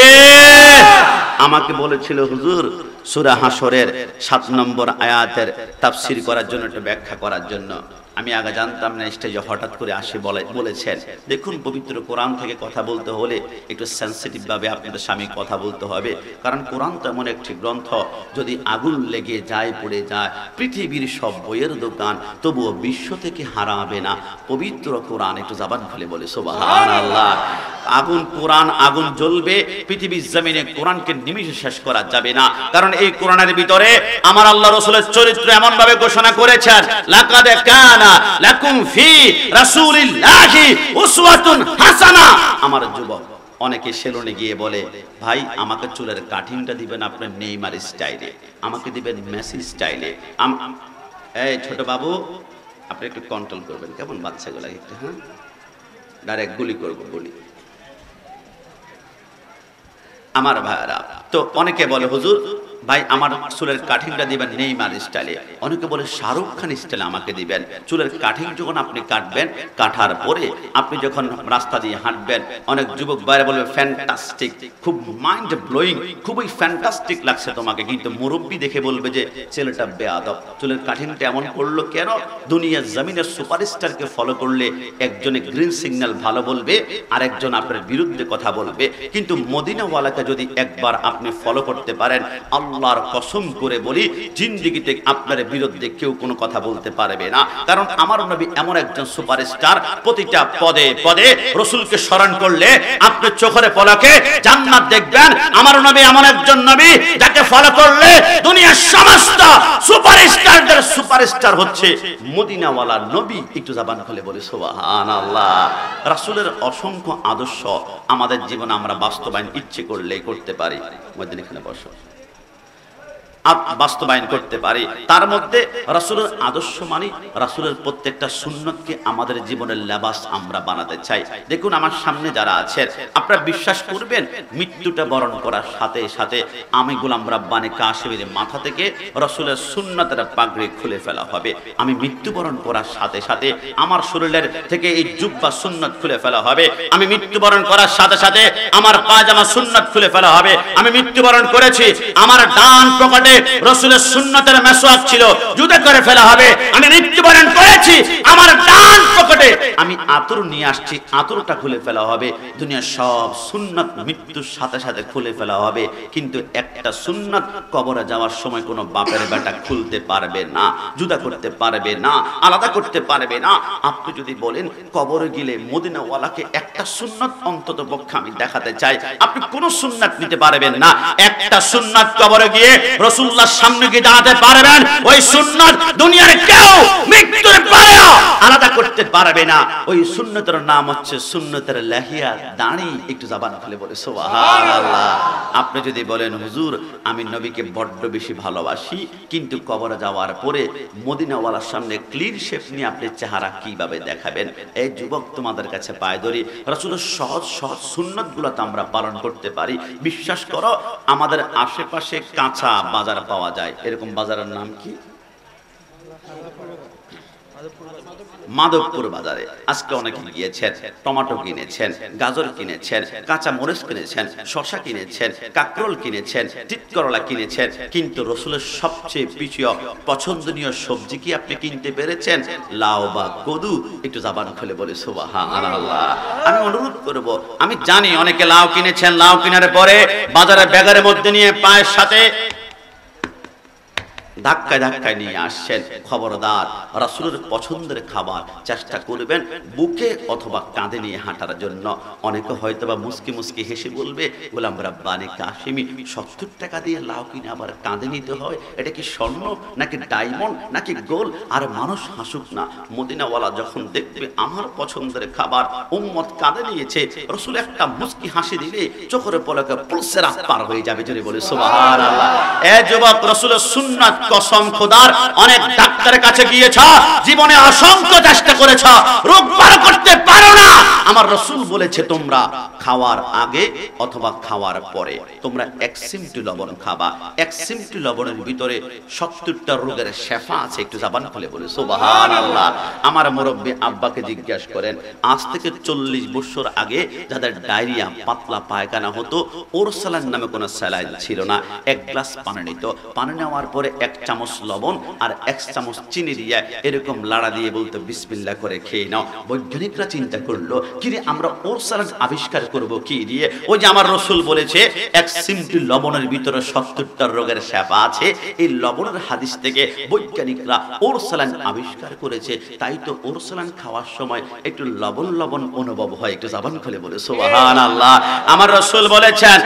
আমাকে বলেছিল হুজুর সূরা হাশরের 7 নম্বর আয়াতের তাফসীর করার জন্য, একটু ব্যাখ্যা করার জন্য। আমি আগে জানতাম না, স্টেজে হঠাৎ করে আসে বলেছেন। দেখুন, পবিত্র কোরআন থেকে কথা বলতে হলে একটু সেনসিটিভ ভাবে আপনাদের সামনে কথা বলতে হবে, কারণ কোরআন তো এমন একটি গ্রন্থ, যদি আগুন লেগে যায় পড়ে যায় পৃথিবীর সব বইয়ের দোকান, তবুও বিশ্ব থেকে হারাবে না পবিত্র কোরআন। একটু জবান খুলে বলে সুবহানাল্লাহ। আগুন কোরআন, আগুন জ্বলবে পৃথিবীর জমিনে, কোরআনকে নিমিষে শেষ করা যাবে না, কারণ এই কোরআনের ভিতরে আমার আল্লাহ রাসূলের চরিত্র এমন ভাবে ঘোষণা করেছেন, লাকাদ কানা লাকুম ফি রাসূলিল্লাহি উসওয়াতুন হাসানা। আমার যুবক অনেকে সেলুনে গিয়ে বলে, ভাই আমাকে চুলের কাটিংটা দিবেন আপনার নেইমার স্টাইলে, আমাকে দিবেন মেসি স্টাইলে। এই ছোট বাবু, আপনি একটু কন্ট্রোল করবেন, কেমন বাচ্চাগুলো একটু, হ্যাঁ ডাইরেক্ট গুলি করবো, গুলি। আমার ভাইরা তো অনেকে বলে, হুজুর ভাই আমার চুলের কাটিংটা দিবেন নেইমার স্টাইলে, অনেকে বলে শাহরুখ খান স্টাইলে আমাকে দিবেন। চুলের কাটিং যখন আপনি কাটবেন, কাটার পরে আপনি যখন রাস্তা দিয়ে হাঁটবেন, অনেক যুবক বাইরে বলবে ফ্যান্টাস্টিক, খুব মাইন্ড ব্লোয়িং, খুবই ফ্যান্টাস্টিক লাগছে তোমাকে, কিন্তু মুরব্বী দেখে বলবে যে ছেলেটা বেয়াদব, চুলের কাটিংটা এমন করলো কেন? দুনিয়ার জমিনের সুপারস্টারকে ফলো করলে একজনে গ্রিন সিগন্যাল ভালো বলবে, আরেকজন আপনার বিরুদ্ধে কথা বলবে, কিন্তু মদিনাওয়ালাকে যদি একবার আপনি ফলো করতে পারেন, আল্লাহর কসম করে বলি জিন্দেগিতে আপনার বিরুদ্ধে কেউ কোনো কথা বলতে পারবে না। কারণ আমার নবী এমন একজন সুপারস্টার, প্রতিটা পদে পদে রাসূলকে স্মরণ করলে আপনি চোখের পলকে জান্নাত দেখবেন। আমার নবী এমন একজন নবী যাকে ফলো করলে দুনিয়ার সমস্ত সুপারস্টারদের সুপারস্টার হচ্ছে মদিনাওয়ালা নবী। একটু জবান খুলে বলি সুবহানাল্লাহ। রাসূলের অসংখ্য আদর্শ আমাদের জীবনে আমরা বাস্তবায়ন ইচ্ছে করলেই করতে পারি। মদিনা এখানে বসো, বাস্তবায়ন করতে পারি। তার মধ্যে রাসূলের আদর্শ মানি রাসূলের প্রত্যেকটা সুন্নতকে আমাদের জীবনের লেবাস আমরা বানাতে চাই। দেখুন আমার সামনে যারা আছেন, আপনারা বিশ্বাস করবেন মৃত্যুটা বরণ করার সাথে সাথে আমি গোলাম রাব্বানী কাশিমের মাথা থেকে রাসূলের সুন্নতের পাগড়ি খুলে ফেলা হবে। আমি মৃত্যুবরণ করার সাথে সাথে আমার শরীরের থেকে এই জুব্বা সুন্নত খুলে ফেলা হবে। আমি মৃত্যুবরণ করার সাথে সাথে আমার পায়জামা সুন্নত খুলে ফেলা হবে। আমি মৃত্যুবরণ করেছি, আমার ডান পকেটে পকেটে রাসূলের সুন্নতের মেসওয়াক ছিল, জুতা করে ফেলা হবে। আমি মৃত্যুবরণ করেছি, আমার ডান পকেটে আমি আতর নিয়ে আসছি, আতরটা খুলে ফেলা হবে। দুনিয়ার সব সুন্নাত মৃত্যুর সাথে সাথে খুলে ফেলা হবে, কিন্তু একটা সুন্নাত কবরে যাওয়ার সময় কোনো বাপের বেটা খুলতে পারবে না, জুদা করতে পারবে না, আলাদা করতে পারবে না। আপনি যদি বলেন কবরে গেলে মদিনাওয়ালাকে একটা সুন্নাত অন্তত পক্ষে আমি দেখাতে চাই, আপনি কোন সুন্নাত নিতে পারবেন না। একটা সুন্নাত কবরে গিয়ে রাসূলুল্লাহর সামনে গিয়ে দাঁড়াতে পারবেন, ওই সুন্নাত দুনিয়ার কেউ মৃত্যুর পরে আলাদা করতে পারবে না। ওই সুন্নতের নাম হচ্ছে সুন্নতের লাহিয়া, দাড়ি। একটু জবান খুলে বলে সুবহানাল্লাহ। আপনি যদি বলেন হুজুর আমি নবীকে বড্ড বেশি ভালোবাসি, কিন্তু কবরে যাওয়ার পরে মদিনাওয়ালার সামনে ক্লিন শেপ নিয়ে আপনি চেহারা কিভাবে দেখাবেন? এই যুবক তোমাদের কাছে পায় ধরি, রাসূলের সহজ সহজ সুন্নাতগুলো তো আমরা পালন করতে পারি। বিশ্বাস করো আমাদের আশেপাশে কাঁচা বাজার পাওয়া যায়, এরকম বাজারের নাম কি? মাধবপুর বাজারে আজকে অনেকে গিয়েছেন, টমেটো কিনেছেন, গাজর কিনেছেন, কাঁচা মরিচ কিনেছেন, শসা কিনেছেন, কাকরোল কিনেছেন, তিতকরলা কিনেছেন, কিন্তু রাসূলের সবচেয়ে প্রিয় পছন্দনীয় সবজি কি আপনি কিনতে পেরেছেন? লাউ বা কদু। একটু জবান খুলে বলে সুবহানাল্লাহ। আমি অনুরোধ করব, আমি জানি অনেকে লাউ কিনেছেন, লাউ কেনার পরে বাজারে ব্যাগের মধ্যে নিয়ে পায়ের সাথে ধাক্কায় ধাক্কায় নিয়ে আসছেন। খবরদার, রাসূলের পছন্দের খাবার চেষ্টা করবেন বুকে অথবা কাঁধে নিয়ে হাঁটার জন্য। অনেকে হয়তো বা মুস্কি মুস্কি হেসে বলবে, গোলাম রাব্বানি কাশিমি 70 টাকা দিয়ে লাউ কিনে আবার কাঁধে নিতে হয়, এটা কি স্বর্ণ নাকি ডায়মন্ড নাকি গোল? আর মানুষ হাসুক না, মদিনাওয়ালা যখন দেখবে আমার পছন্দের খাবার উম্মত কাঁধে নিয়েছে, রাসূল একটা মুস্কি হাসি দিলে চোখের পলকে পুলসের পার হয়ে যাবে। জোরে বলে সুবহানাল্লাহ। এ যুবক, রাসূলের সুন্নাত কসম খোদার, অনেক ডাক্তারের কাছে গিয়েছ, জীবনে অসংখ্য চেষ্টা করেছ, রোগ ভালো করতে পারো না। আমার রাসূল বলেছে তোমরা খাওয়ার আগে অথবা খাওয়ার পরে তোমরা 1 চিমটি লবণ খাবা। 1 চিমটি লবণের ভিতরে 70টা রোগের শেফা আছে। একটু জবান খুলে বলে সুবহানাল্লাহ। আমার মুরব্বি আব্বাকে জিজ্ঞাসা করেন, আজ থেকে 40 বছর আগে যাদের ডায়রিয়া, পাতলা পায়খানা হতো, ওরসালান নামে কোনো স্যালাইন ছিল না। 1 গ্লাস পানি নিত, পানি নেওয়ার পরে 1 চামচ লবণ আর 1 চামচ চিনি দিয়ে এরকম লাড়া দিয়ে বলতো বিসমিল্লাহ করে খেয়ে নাও। বৈজ্ঞানিকরা চিন্তা করলো, কিরে আমরা ওরসালান আবিষ্কার করব কি দিয়ে? ওই যে আমার রাসূল বলেছে 1 চিমটি লবণের ভিতরে 70টা রোগের শেফা আছে। এই লবণের হাদিস থেকে বৈজ্ঞানিকরা ওরসালান আবিষ্কার করেছে। তাই তো ওরসালান খাওয়ার সময় একটু লবণ লবণ অনুভব হয়। একটু জবান খুলে বলে সুবহানাল্লাহ। আমার রাসূল বলেছেন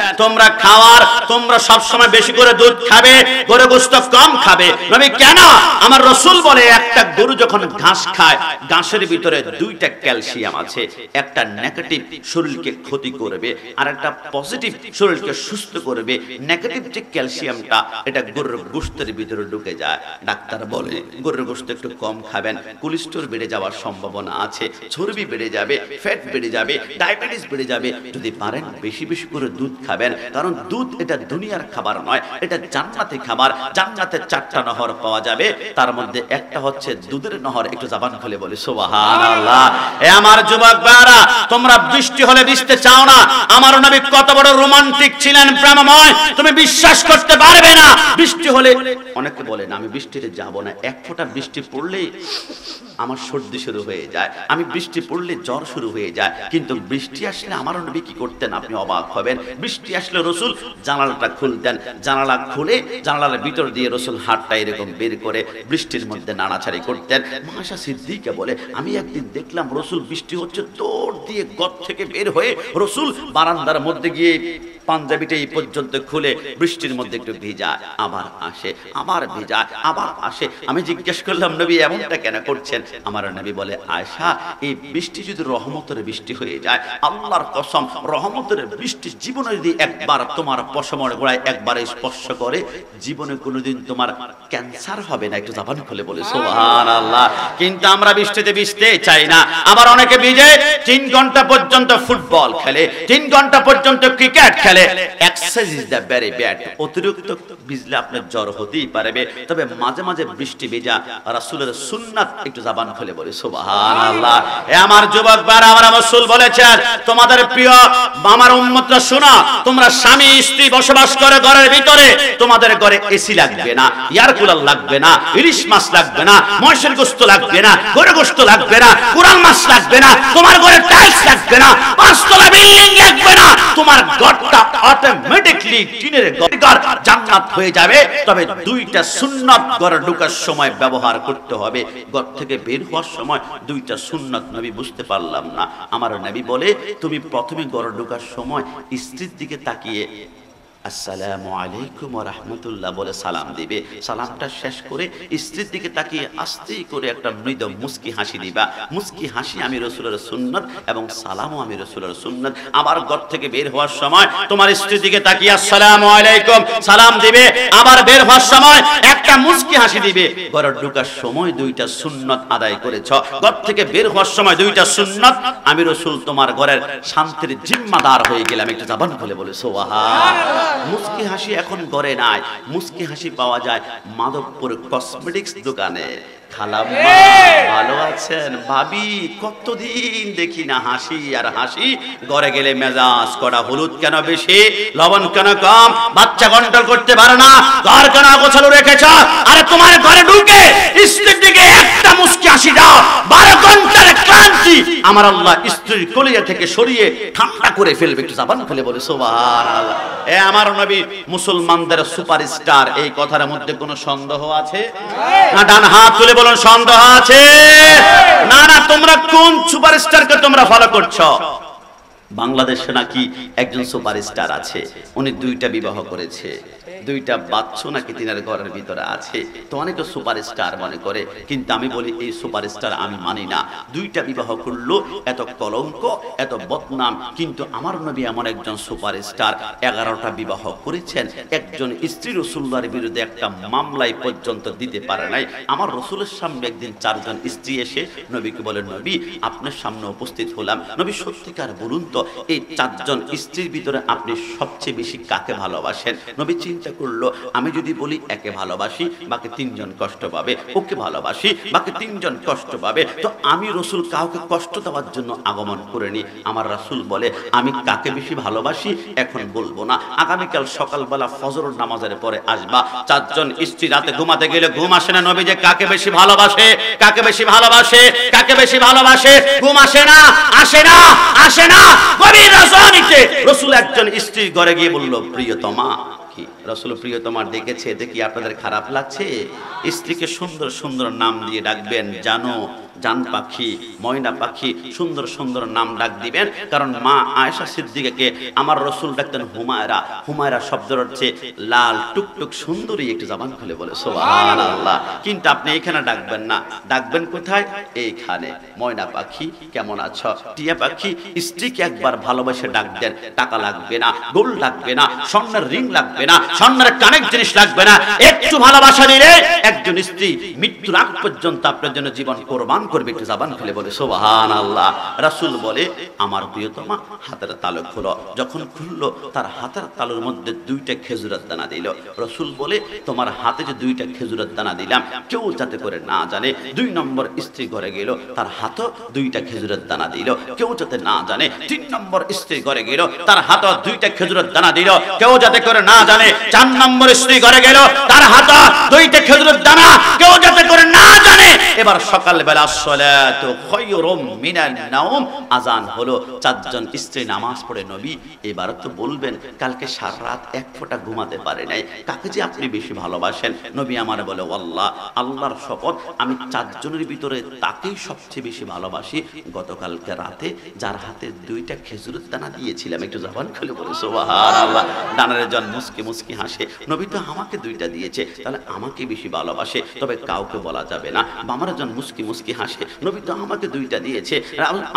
তোমরা সব সময় বেশি করে দুধ খাবে, গরু গোশত কম খাবে। নবী কেন? আমার রাসূল বলে একটা গরু যখন ঘাস খায়, ঘাসের ভিতরে 2টা ক্যালসিয়াম আছে, একটা নেগেটিভ শরীরকে ক্ষতি করবে আর একটা পজিটিভ শরীরকে সুস্থ করবে। নেগেটিভ যে ক্যালসিয়ামটা এটা গরুর গোশতের ভিতরে ঢুকে যায়। ডাক্তার বলে গরুর গোশত একটু কম খাবেন, কোলেস্টেরল বেড়ে যাওয়ার সম্ভাবনা আছে, চর্বি বেড়ে যাবে, ফ্যাট বেড়ে যাবে, ডায়াবেটিস বেড়ে যাবে। যদি পারেন বেশি বেশি করে দুধ খাবেন, কারণ দুধ এটা দুনিয়ার খাবার নয়, এটা জান্নাতি খাবার। জান্নাতে 4টা নহর পাওয়া যাবে, তার মধ্যে একটা হচ্ছে দুধের নহর। একটু জবান খুলে বলি সুবহানাল্লাহ। এ আমার যুবক ভাইরা, তোমরা বৃষ্টি হলে ভিজতে চাও না। আমার নবী কত বড় রোমান্টিক ছিলেন, প্রেমময়, তুমি বিশ্বাস করতে পারবে না। বৃষ্টি হলে অনেকে বলেন আমি বৃষ্টিতে যাব না, 1 ফোঁটা বৃষ্টি পড়লেই আমার সর্দি শুরু হয়ে যায়, আমি বৃষ্টি পড়লে জ্বর শুরু হয়ে যায়। কিন্তু বৃষ্টি আসলে আমার নবী কি করতেন আপনি অবাক হবেন। বৃষ্টি আসলে রাসূল জানালাটা খুলতেন, জানালা খুলে জানালার ভিতর দিয়ে রাসূল হাতটা এরকম বের করে বৃষ্টির মধ্যে নাড়াচাড়ি করতেন। মাশা সিদ্দিকা বলে আমি একদিন দেখলাম রাসূল বৃষ্টি হচ্ছে, দৌড় দিয়ে ঘর থেকে বের হয়ে রাসূল বারান্দার মধ্যে গিয়ে পাঞ্জাবিটা এই পর্যন্ত খুলে বৃষ্টির মধ্যে একটু ভিজা, আবার আসে, আবার ভিজা, আবার আসে। আমি জিজ্ঞেস করলাম নবী এমনটা কেন করছেন? আমার নবী বলে আয়েশা, এই বৃষ্টি যদি রহমতের বৃষ্টি হয়ে যায়, আল্লাহর কসম রহমতের বৃষ্টি জীবনে যদি একবার তোমার পশমের গোড়ায় একবার স্পর্শ করে, জীবনে কোনোদিন তোমার ক্যান্সার হবে না। একটু জবান খুলে বলে সুবহানাল্লাহ। কিন্তু আমরা বৃষ্টিতে ভিজতে চাই না। আবার অনেকে ভিজে 3 ঘন্টা পর্যন্ত ফুটবল খেলে, 3 ঘন্টা পর্যন্ত ক্রিকেট খেলে, তাহলে exercise is the very bad. অতিরিক্ত ভিজলে আপনার জ্বর হতেই পারবে, তবে মাঝে মাঝে বৃষ্টি ভেজা রাসূলের সুন্নাত একটু জবান খুলে বলে সুবহানাল্লাহ। এ আমার যুবক ভাইরা, আমার রাসূল বলেছেন তোমাদের প্রিয় আমার উম্মতরা শোনো, তোমরা স্বামী স্ত্রী বসবাস করে ঘরের ভিতরে, তোমাদের ঘরে এসি লাগবে না, এয়ার কুলার লাগবে না, ইলিশ মাছ লাগবে না, মহিষের গোশত লাগবে না, গরুর গোশত লাগবে না, কোরাল মাছ লাগবে না, তোমার ঘরে টাইলস লাগবে না, পাঁচতলা বিল্ডিং লাগবে না, তোমার ঘরটা অটোমেটিক্যালি টিনের ঘর জান্নাত হয়ে যাবে। তবে দুইটা সুন্নাত ঘরে ঢোকার সময় ব্যবহার করতে হবে, ঘর থেকে বের হওয়ার সময় দুইটা সুন্নাত। নবী বুঝতে পারলাম না, আমার নবী বলে তুমি প্রথমে ঘরে ঢোকার সময় স্ত্রীর দিকে তাকিয়ে আসসালামু আলাইকুম ওয়া রাহমাতুল্লাহ বলে সালাম দিবে, সালামটা শেষ করে স্ত্রীর দিকে তাকিয়ে আস্তে করে একটা মৃদু মুস্কি হাসি দিবা। মুস্কি হাসি আমি রাসূলের সুন্নাত এবং সালামও আমি রাসূলের সুন্নাত। আবার ঘর থেকে বের হওয়ার সময় তোমার স্ত্রীর দিকে তাকিয়ে আসসালামু আলাইকুম সালাম দিবে, আবার বের হওয়ার সময় একটা মুস্কি হাসি দিবে। ঘরে ঢোকার সময় দুইটা সুন্নাত আদায় করেছ, ঘর থেকে বের হওয়ার সময় দুইটা সুন্নাত। আমি রাসূল তোমার ঘরের শান্তির জিম্মাদার হয়ে গেলাম। একটু জবান খুলে বলে সুবহানাল্লাহ। মুস্কি হাসি এখন ঘরে নাই, মুস্কি হাসি পাওয়া যায় মাধবপুর কসমেটিক্স দোকানে। খালাম্মা ভালো আছেন? ভাবি কতদিন দেখি না হাসি আর হাসি। ঘরে গেলে মেজাজ করা, হলুদ কেন বেশি, লবণ কেন কম, বাচ্চা কন্ট্রোল করতে পারে না, ঘর কেন গোছালো রেখেছ? আরে তোমার ঘরে ঢুকে স্ত্রীর দিকে একটা মুস্কি হাসি দাও, 12 ঘন্টার ক্লান্তি আমার আল্লাহ স্ত্রীর কলিজা থেকে সরিয়ে ঠান্ডা করে ফেলবে। একটু জবান খুলে বলে সুবহানাল্লাহ। এ আমার নবী মুসলমানদের সুপারস্টার, এই কথার মধ্যে কোনো সন্দেহ আছে? না ডান হাত তুলে বলুন সন্দেহ আছে? না না, তোমরা কোন সুপারস্টারকে তোমরা ফলো করছো? বাংলাদেশে নাকি একজন সুপারস্টার আছে, উনি 2টা বিবাহ করেছে, 2টা বাচ্চা নাকি তিনার ঘরের ভিতরে আছে। তো অনেকে সুপারস্টার মনে করে, কিন্তু আমি বলি এই সুপারস্টার আমি মানি না। 2টা বিবাহ করলো, এত কলঙ্ক এত বদনাম। কিন্তু আমার নবী এমন একজন সুপারস্টার, 11টা বিবাহ করেছেন। একজন স্ত্রী রাসূলুল্লাহর বিরুদ্ধে একটা মামলাই পর্যন্ত দিতে পারে নাই। আমার রাসূলের সামনে একদিন 4 জন স্ত্রী এসে নবীকে বলে, নবী আপনার সামনে উপস্থিত হলাম, নবী সত্যিকার বলুন তো এই 4 জন স্ত্রীর ভিতরে আপনি সবচেয়ে বেশি কাকে ভালোবাসেন? নবী চিন্তা করলো, আমি যদি বলি একে ভালোবাসি বাকি 3 জন কষ্ট পাবে, ওকে ভালোবাসি বাকি 3 জন কষ্ট পাবে, তো আমি রাসূল কাউকে কষ্ট দেওয়ার জন্য আগমন করিনি। আমার রাসূল বলে আমি কাকে বেশি ভালোবাসি এখন বলবো না, আগামীকাল সকালবেলা ফজর নামাজের পরে আসবা। 4 জন স্ত্রী রাতে ঘুমাতে গেলে ঘুম আসে না, নবী যে কাকে বেশি ভালোবাসে, কাকে বেশি ভালোবাসে, কাকে বেশি ভালোবাসে, ঘুম আসে না, আসে না, আসে না। গভীর রজনীতে রাসূল একজন স্ত্রীর ঘরে গিয়ে বলল, প্রিয়তমা। কি রাসূল প্রিয়তমার ডেকেছে, এতে কি আপনাদের খারাপ লাগছে? স্ত্রীকে সুন্দর সুন্দর নাম দিয়ে ডাকবেন, জানো, জান পাখি, ময়না পাখি, সুন্দর সুন্দর নাম ডাক দিবেন। কারণ মা আয়েশা সিদ্দিকাকে আমার রাসূল ডাকতেন হুমায়রা। হুমায়রা শব্দের হচ্ছে লাল টুকটুক সুন্দরী। একটু জবান খুলে বলে সুবহানাল্লাহ। কিন্তু আপনি এখানে ডাকবেন না, ডাকবেন কোথায়? এইখানে। ময়না পাখি কেমন আছো, টিয়া পাখি। স্ত্রীকে একবার ভালোবাসে ডাক দেন, টাকা লাগবে না, গোল্ড লাগবে না, স্বর্ণের রিং লাগবে না, স্বর্ণের কানের জিনিস লাগবে না, একটু ভালোবাসা দিলে একজন স্ত্রী মৃত্যুর আগ পর্যন্ত আপনার জন্য জীবন কোরবান করবে। একটু জবান খুলে বলে সুবহানাল্লাহ। রাসূল বলে আমার প্রিয়তমা হাতের তালু খুলো। যখন খুললো তার হাতের তালুর মধ্যে 2টা খেজুরের দানা দিল। রাসূল বলে তোমার হাতে যে 2টা খেজুরের দানা দিলাম কেউ যাতে করে না জানে। 2 নম্বর স্ত্রী ঘরে গেল, তার হাতও 2টা খেজুরের দানা দিল, কেউ যাতে না জানে। 3 নম্বর স্ত্রী ঘরে গেল, তার হাতও 2টা খেজুরের দানা দিল, কেউ যাতে করে না জানে। 4 নম্বর স্ত্রী ঘরে গেল, তার হাতও 2টা খেজুরের দানা, কেউ যাতে করে না জানে। এবার সকালবেলা সালাতু খায়রুম মিনান নাওম আযান হলো। 4 জন স্ত্রী নামাজ পড়ে নবী এবার তো বলবেন কালকে সারা রাত এক ফোঁটা ঘুমাতে পারে নাই, কাকে যে আপনি বেশি ভালোবাসেন? নবী আমার বলে আল্লাহ, আল্লাহর শপথ আমি 4 জনের ভিতরে তাকেই সবচেয়ে বেশি ভালোবাসি গতকালকে রাতে যার হাতে 2টা খেজুরের দানা দিয়েছিলাম। একটু জবান খুলে বলে সুবহানাল্লাহ। ডানারে জন মুস্কি মুস্কি হাসে, নবী তো আমাকে 2টা দিয়েছে, তাহলে আমাকে বেশি ভালোবাসে, তবে কাউকে বলা যাবে না। বামারে জন মুস্কি মুস্কি হাসে, হাসে, নবী তো আমাকে দুইটা দিয়েছে,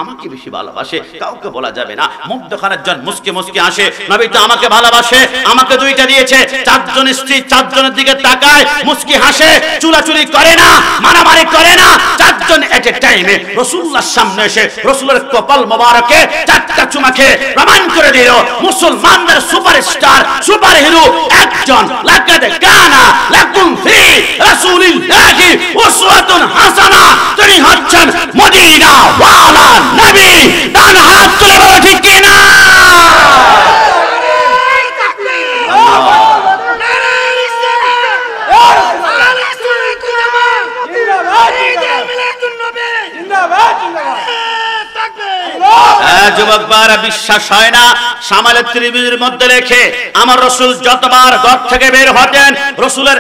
আমাকে বেশি ভালোবাসে, কাউকে বলা যাবে না। মধ্যখানের জন মুস্কি মুস্কি হাসে, নবী তো আমাকে ভালোবাসে, আমাকে দুইটা দিয়েছে। চারজন স্ত্রী চারজনের দিকে তাকায়, মুস্কি হাসে, চুলাচুলি করে না, মারামারি করে না। চারজন এট এ টাইমে রাসূলুল্লাহর সামনে এসে রাসূলের কপাল মোবারকে চারটা চুমা খেয়ে প্রমাণ করে দিল মুসলমানদের সুপারস্টার, সুপার হিরো একজন। লাকাদ কানা লাকুম ফি রাসূলিল্লাহি উসওয়াতুন হাসানা। তিনি হচ্ছেন মদিনা ওয়ালা নবী। ডান হাত তুলে বলো ঠিক কি না? যুবক বারা বিশ্বাস হয় না, শামালে তিরমিজির মধ্যে লেখে আমার রাসূল যতবার ঘর থেকে বের হতেন রাসূলের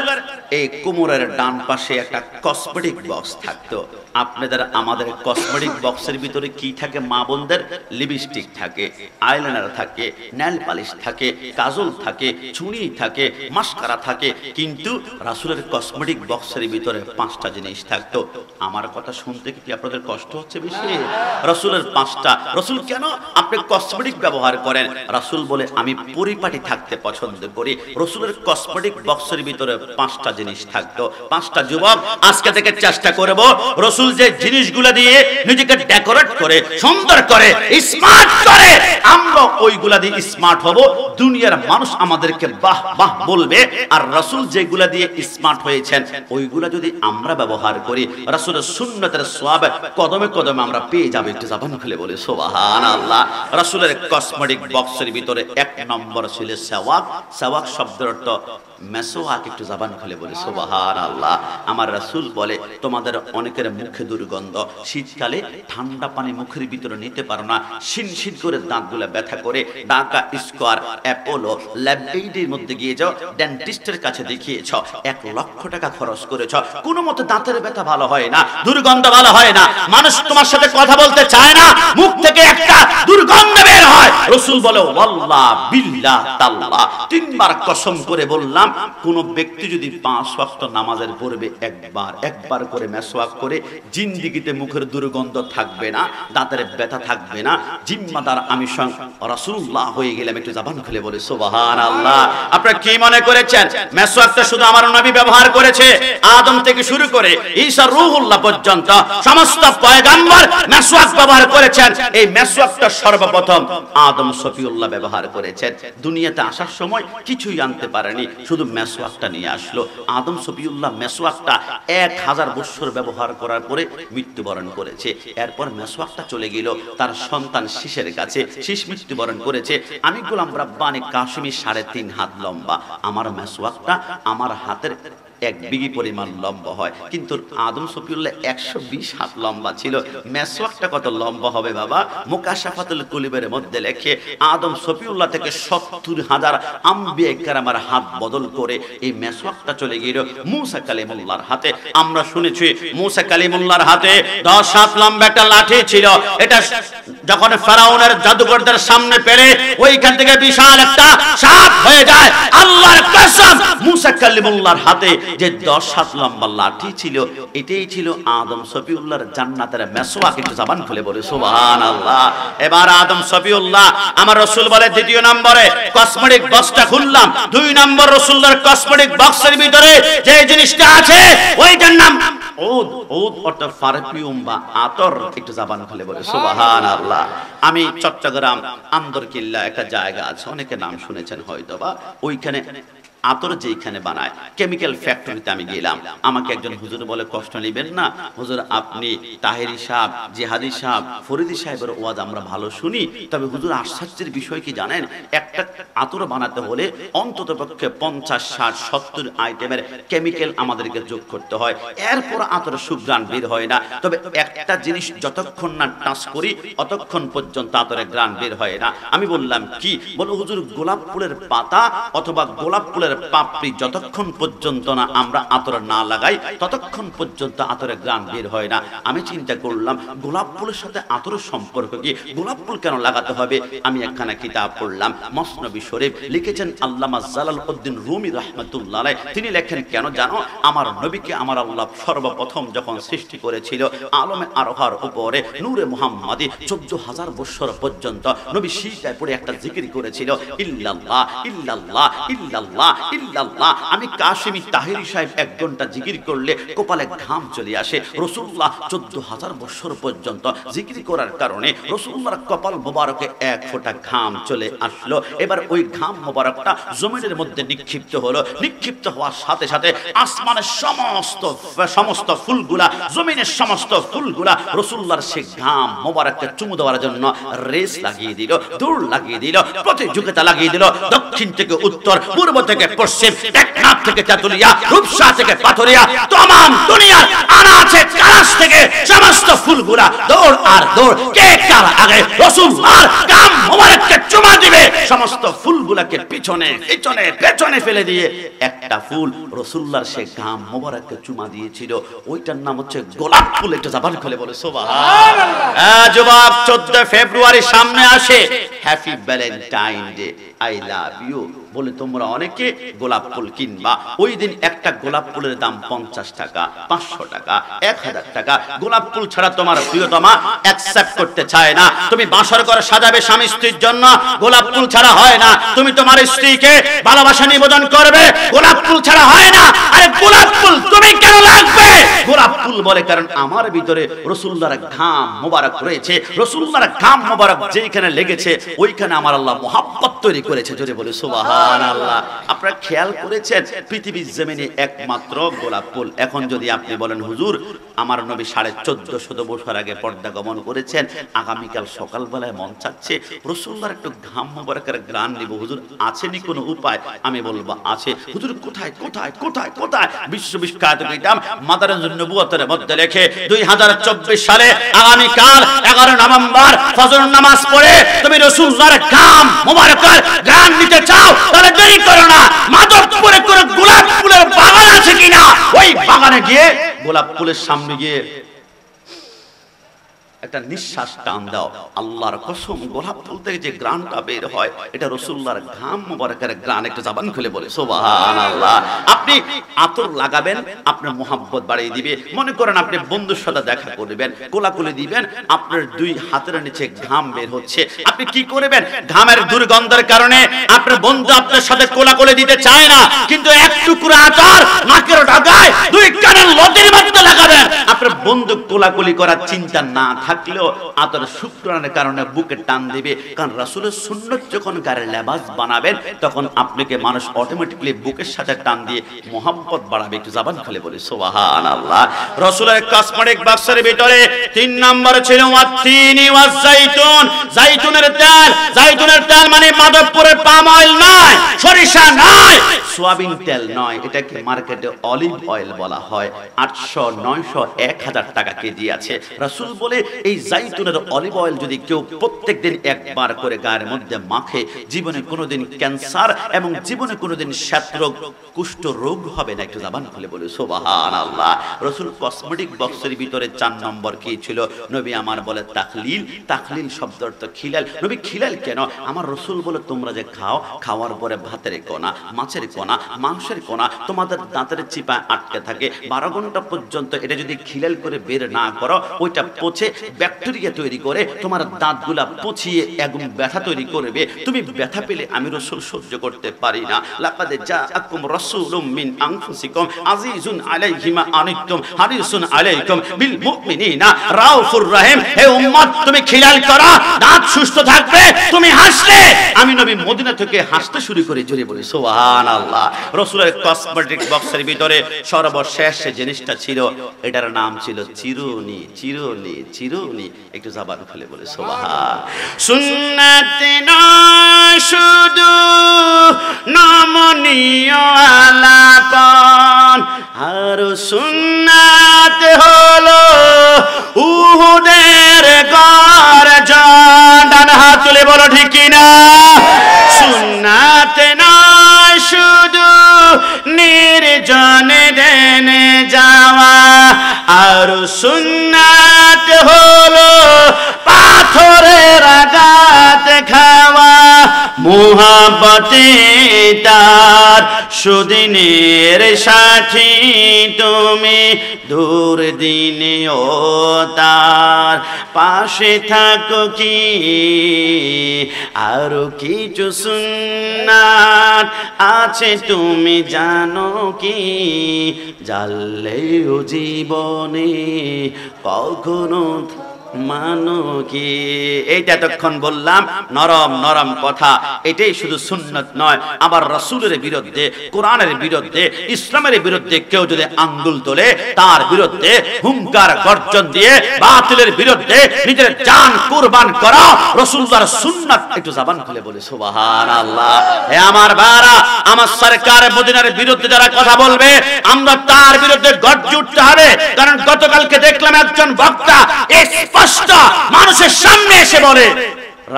এই কোমরের ডান পাশে একটা কসমেটিক বক্স থাকতো। আপনাদের আমাদের কসমেটিক বক্সের ভিতরে কি থাকে মা বোনদের? লিপস্টিক থাকে, আইলাইনার থাকে, নেল পালিশ থাকে, কাজল থাকে, চুড়ি থাকে, মাস্কারা থাকে। কিন্তু রাসূলের কসমেটিক বক্সের ভিতরে 5টা জিনিস থাকতো। আমার কথা শুনতে কি আপনাদের কষ্ট হচ্ছে বেশি? রাসূলের 5টা। রাসূল কেন আপনি কসমেটিক ব্যবহার করেন? রাসূল বলে আমি পরিপাটি থাকতে পছন্দ করি। রাসূলের কসমেটিক বক্সের ভিতরে 5টা জিনিস থাকতো। 5টা যুবক আজকে থেকে চেষ্টা করব রাসূল যে জিনিসগুলো দিয়ে নিজেকে ডেকোরেট করে, সুন্দর করে, স্মার্ট করে, আমরা ওইগুলা দিয়ে স্মার্ট হব। দুনিয়ার মানুষ আমাদেরকে বাহ বাহ বলবে। আর রাসূল যেগুলা দিয়ে স্মার্ট হয়েছেন ওইগুলা যদি আমরা ব্যবহার করি, রাসূলের সুন্নতের সওয়াব কদমে কদমে আমরা পেয়ে যাব। একটু জবান খুলে বলে সুবহানাল্লাহ। রাসূলের কসমেটিক বক্সের ভিতরে 1 নম্বর ছিল সাওয়াক। সাওয়াক শব্দের অর্থ মেসওয়াক। একটু জবান খুলে বলে সুবহানাল্লাহ। আমার রাসূল বলে তোমাদের অনেকের মুখে দুর্গন্ধ, শীতকালে ঠান্ডা পানি মুখের ভিতরে নিতে পারো না, শিনশিন করে দাঁতগুলো ব্যথা করে, ঢাকা স্কয়ার, অ্যাপোলো, ল্যাবএইডের মধ্যে গিয়ে যাও, ডেন্টিস্টের কাছে দেখিয়েছ, 1 লক্ষ টাকা খরচ করেছ, কোনো মতে দাঁতের ব্যথা ভালো হয় না, দুর্গন্ধ ভালো হয় না, মানুষ তোমার সাথে কথা বলতে চায় না, মুখ থেকে একটা দুর্গন্ধ বের হয়। রাসূল বলে ওয়াল্লাহ বিল্লাহ তাল্লাহ, 3বার কসম করে বললাম, কোন ব্যক্তি যদি 5 ওয়াক্ত নামাজের পড়বে একবার করে মেসওয়াক করে, জিন্দেগিতে মুখের দুর্গন্ধ থাকবে না, দাঁতের ব্যথা থাকবে না। জিম্মাদার আমি স্বয়ং রাসূলুল্লাহ হয়ে গেলাম। একটু জবান খুলে বলে সুবহানাল্লাহ। আপনারা কি মনে করেছেন মেসওয়াকটা শুধু আমার নবী ব্যবহার করেছে? আদম থেকে শুরু করে ঈসা রূহুল্লাহ পর্যন্ত সমস্ত পয়গম্বর মেসওয়াক ব্যবহার করেছেন। এই মেসওয়াকটা সর্বপ্রথম আদম সফিউল্লাহ ব্যবহার করেছেন। দুনিয়াতে আসার সময় কিছুই আনতে পারেনি, শুধু মেসওয়াকটা নিয়ে আসলো। আদম সফিউল্লাহ মেসওয়াকটা 1000 বছর ব্যবহার করার পরে মৃত্যুবরণ করেছে। এরপর মেসওয়াকটা চলে গেল তার সন্তান শীষের কাছে, শীষ মৃত্যুবরণ করেছে। আমি গোলাম রাব্বানী কাশিমি 3.5 হাত লম্বা। আমার মেসওয়াকটা আমার হাতের 1 বিঘি পরিমাণ লম্বা হয়, কিন্তু আদম সফিউল্লাহ 120 হাত লম্বা ছিল। মেসওয়াকটা কত লম্বা হবে বাবা? মুকাশাফাতুল কুলিবের মধ্যে লেখে আদম সফিউল্লাহ থেকে 70,000 আম্বিয়া কেরামের হাত বদল করে এই মেসওয়াকটা চলে গেল মূসা কালিমুল্লাহর হাতে। আমরা শুনেছি মূসা কালিমুল্লাহর হাতে 10 হাত লম্বা একটা লাঠি ছিল। এটা যখন ফেরাউনের জাদুকরদের সামনে পেলে ওইখান থেকে বিশাল একটা সাপ হয়ে যায়। আল্লাহর কসম, মূসা কালিমুল্লাহর হাতে যে 10 হাত লম্বা লাঠি ছিল, এটাই ছিল আদম সফিউল্লাহর জান্নাতের মেসওয়াক। একটু জবান খুলে বলে সুবহানাল্লাহ। এবার আদম সফিউল্লাহ, আমার রাসূল বলে দ্বিতীয় নম্বরে কসমেটিক বক্সটা খুললাম। 2 নম্বর রাসূলের কসমেটিক বক্সের ভিতরে যে জিনিসটা আছে ওইটার নাম ওদ। ওদ অর্থাৎ পারফিউম বা আতর। একটু জবান খুলে বলে সুবহানাল্লাহ। আমি চট্টগ্রাম আন্দরকিল্লা একটা জায়গা আছে, অনেকে নাম শুনেছেন হয়তোবা, ওইখানে আতর যেখানে বানায় কেমিক্যাল ফ্যাক্টরিতে আমি গেলাম। আমাকে একজন হুজুর বলে কষ্ট নেবেন না হুজুর, আপনি তাহেরি সাহেব, জিহাদি সাহেব, ফরিদি সাহেবের ওয়াজ আমরা ভালো শুনি, তবে হুজুর আশ্চর্যের বিষয় কি জানেন, একটা আতর বানাতে হলে অন্তত পক্ষে 50, 60, 70 আইটেমের কেমিক্যাল আমাদেরকে যোগ করতে হয়, এরপর আতরের সুঘ্রাণ বের হয় না। তবে একটা জিনিস যতক্ষণ না টাচ করি অতক্ষণ পর্যন্ত আতরের ঘ্রাণ বের হয় না। আমি বললাম কি? বলো হুজুর গোলাপ ফুলের পাতা অথবা গোলাপ ফুলের ফুলের পাপড়ি যতক্ষণ পর্যন্ত না আমরা আতর না লাগাই ততক্ষণ পর্যন্ত আতরের ঘ্রাণ বের হয় না। আমি চিন্তা করলাম গোলাপ ফুলের সাথে আতরের সম্পর্ক কি, গোলাপ ফুল কেন লাগাতে হবে? আমি একখানা কিতাব পড়লাম, মসনবী শরীফ, লিখেছেন আল্লামা জালালউদ্দিন রুমি রাহমাতুল্লাহ আলাইহি। তিনি লেখেন, কেন জানো, আমার নবীকে আমার আল্লাহ সর্বপ্রথম যখন সৃষ্টি করেছিল আলমে আরোহার উপরে নূরে মুহাম্মাদি 14,000 বছর পর্যন্ত নবী সিজদায় পড়ে একটা জিকির করেছিল, ইল্লাল্লাহ ইল্লাল্লাহ ইল্লাল্লাহ ইল্লাল্লাহ। আমি কাশিমি তাহিরি সাহেব 1 ঘন্টা জিকির করলে কপালে ঘাম চলে আসে। রাসূলুল্লাহ 14,000 বছর পর্যন্ত জিকির করার কারণে রাসূলুল্লাহর কপাল মোবারকে 1 ফোঁটা ঘাম চলে আসলো। এবার ওই ঘাম মোবারকটা জমিনের মধ্যে নিক্ষিপ্ত হলো। নিক্ষিপ্ত হওয়ার সাথে সাথে আসমানের সমস্ত ফুলগুলা, জমিনের সমস্ত ফুলগুলা রাসূলুল্লাহর সেই ঘাম মোবারককে চুমু দেওয়ার জন্য রেস লাগিয়ে দিল, দৌড় লাগিয়ে দিল, প্রতিযোগিতা লাগিয়ে দিল। দক্ষিণ থেকে উত্তর, পূর্ব থেকে পশ্চিম, টেকনাফ থেকে তেতুলিয়া, রূপসা থেকে পাথরিয়া, तमाम দুনিয়ার আনাচে কানাচ থেকে সমস্ত ফুলগুলা দৌড় আর দৌড়। কে কার আগে রাসূলুল্লাহর ঘাম মোবারককে চুমা দিবে, সমস্ত ফুলগুলাকে পিছনে পিছনে পেছনে ফেলে দিয়ে একটা ফুল রাসূলুল্লাহর সেই ঘাম মোবারককে চুমা দিয়েছিল, ওইটার নাম হচ্ছে গোলাপ ফুল। একটু জবান খুলে বলে সুবহানাল্লাহ। জবাব 14 ফেব্রুয়ারি সামনে আসে, happy Valentine day, I love you বলে তোমরা অনেকে গোলাপ ফুল কিনবা। ওই দিন একটা গোলাপ ফুলের দাম 50 টাকা, 500 টাকা, 1000 টাকা। গোলাপ ফুল ছাড়া তোমার প্রিয়তমা অ্যাকসেপ্ট করতে চায় না। তুমি বাসর ঘর সাজাবে স্বামী স্ত্রীর জন্য, গোলাপ ফুল ছাড়া হয় না। তুমি তোমার স্ত্রীকে ভালোবাসা নিবেদন করবে, গোলাপ ফুল ছাড়া হয় না। আরে গোলাপ ফুল তুমি কেন লাগবে? গোলাপ ফুল বলে কারণ আমার ভিতরে রাসূলুল্লাহর ঘাম মোবারক রয়েছে। রাসূলুল্লাহর ঘাম মোবারক যেখানে লেগেছে ওইখানে আমার আল্লাহ মহব্বত তৈরি করেছে। জোরে বলে সুবহানাল্লাহ। আপনারা খেয়াল করেছেন পৃথিবীর জমিনে একমাত্র গোলাপ ফুল। এখন যদি আপনি বলেন হুজুর আমার নবী 1450 বছর আগে পর্দা গমন করেছেন, আগামীকাল সকালবেলায় মন চাচ্ছে রাসূলুল্লাহর একটু ঘাম মোবারকের ঘ্রাণ নিব, হুজুর আছেনি কোনো উপায়? আমি বলবো আছে। হুজুর কোথায় কোথায় কোথায় কোথায়? বিশ্ববিখ্যাত কিতাব মাদারিজুন নবুওয়াতের মধ্যে লেখে 2024 সালে আগামীকাল 11 নভেম্বর ফজর নামাজ পড়ে তুমি রাসূলুল্লাহর ঘাম মোবারকের ঘ্রাণ নিতে চাও তাহলে দেরি করো না। মাধবপুরে কোনো গোলাপ ফুলের বাগান আছে কিনা, ওই বাগানে গিয়ে গোলাপ ফুলের সামনে গিয়ে একটা নিঃশ্বাস টান দাও। আল্লাহর কসম গোলাপ ফুল থেকে যে ঘ্রাণটা বের হয় এটা রাসূলুল্লাহর ঘাম মোবারকের ঘ্রাণ। একটু জবান খুলে বলে সুবহানাল্লাহ। আপনি আতর লাগাবেন, আপনার মোহাব্বত বাড়িয়ে দিবে। মনে করেন আপনি বন্ধুর সাথে দেখা করবেন, কোলাকুলি দিবেন, আপনার 2 হাতের নিচে ঘাম বের হচ্ছে, আপনি কি করবেন? ঘামের দুর্গন্ধের কারণে আপনার বন্ধু আপনার সাথে কোলাকুলি দিতে চায় না, কিন্তু এক টুকরো আতর নাকের ডগায় 2 কানের লতির মধ্যে লাগাবেন। আপনার বন্ধু কোলাকুলি করার চিন্তা না থাকলেও আতর শুকরানের কারণে বুকে টান দিবে। কারণ রাসূলের সুন্নাত যখন গায়ে লেবাস বানাবেন তখন আপনাকে মানুষ অটোমেটিক্যালি বুকের সাথে টান দিয়ে মোহাব্বত বাড়াবে। একটু জবান খুলে বলি সুবহানাল্লাহ। রাসূলের কসমেটিক বাক্সের ভিতরে 3 নম্বর ছিল ওয়াতিনি ওয়াজ জাইতুন, জাইতুনের তেল। জাইতুনের তেল মানে মাধবপুরের পাম অয়েল নয়, সরিষা নয়, সোয়াবিন তেল নয়, এটাকে মার্কেটে অলিভ অয়েল বলা হয়। 800, 900, 1000 টাকা কেজি আছে। রাসূল বলে এই জাইতুনের অলিভ অয়েল যদি কেউ প্রত্যেকদিন একবার করে গায়ের মধ্যে মাখে জীবনে কোনোদিন ক্যান্সার এবং জীবনে কোনোদিন শ্বেতরোগ কুষ্ঠ রোগ হবে না। একটু জবান খুলে বলে সুবহানাল্লাহ। রাসূল কসমেটিক বক্সের ভিতরে 4 নম্বর কি ছিল? নবী আমার বলে তাকলিল। তাকলিল শব্দের অর্থ খিলাল। নবী খিলাল কেন? আমার রাসূল বলে তোমরা যে খাও, খাওয়ার পরে ভাতের কোনা, মাছের কোনা, মাংসের কোনা তোমাদের দাঁতের চিপায় আটকে থাকে 12 ঘন্টা পর্যন্ত, এটা যদি খিলাল করে বের না করো ওইটা পচে ব্যাকটেরিয়া তৈরি করে তোমার দাঁতগুলা পচিয়ে একদম ব্যথা তৈরি করবে। তুমি ব্যথা পেলে আমি রাসূল সহ্য করতে পারি না। লাকাদ জাআকুম রাসূলুম মিন আনফুসিকুম আজিজুন আলাইহি মা আনিতুম হারিসুন আলাইকুম বিল মুমিনিনা রাউফুর রহিম। হে উম্মত তুমি খিলাল করো, দাঁত সুস্থ থাকবে, তুমি হাসলে আমি নবী মদিনা থেকে হাসতে শুরু করে জোরে বলি সুবহানাল্লাহ। রাসূলের কসমেটিক বক্সের ভিতরে সর্বশেষ যে জিনিসটা ছিল এটার নাম ছিল চিরুনি। চিরুনি চিরুনি একটু জবান খুলে বলে সুবহান। সুন্নাত নয় শুধু নমনীয় আলাপন, আর সুন্নাত হলো উহুদের গর্জন। ডান হাত তুলে বলো ঠিক কিনা? সুন্নাত নয় শুধু নির্জনে দেনে যাওয়া, আর সুন্নাত হলো পাথরের আঘাত খাওয়া। মুহাব্বতে তার সুদিনের সাথী তুমি, দুর্দিনেও তার পাশে থাকো কি। আরো কিছু সুন্নাত আছে তুমি জানো কি, জানলেও জীবনে কখনো মানো কি। এইটা এতক্ষণ বললাম নরম নরম কথা, এটাই শুধু সুন্নত নয়। আবার রাসূলের বিরুদ্ধে, কোরআনের বিরুদ্ধে, ইসলামের বিরুদ্ধে কেউ যদি আঙ্গুল তোলে, তার বিরুদ্ধে হুঙ্কার গর্জন দিয়ে বাতিলের বিরুদ্ধে নিজের জান কুরবান করা রাসূলুল্লাহর সুন্নাত। একটু জবান খুলে বলে সুবহানাল্লাহ। হে আমার ভাইরা, আমার সরকার মদিনার বিরুদ্ধে যারা কথা বলবে, আমরা তার বিরুদ্ধে গর্জে উঠতে হবে। কারণ গতকালকে দেখলাম একজন বক্তা স্পষ্ট মানুষের সামনে এসে বলে,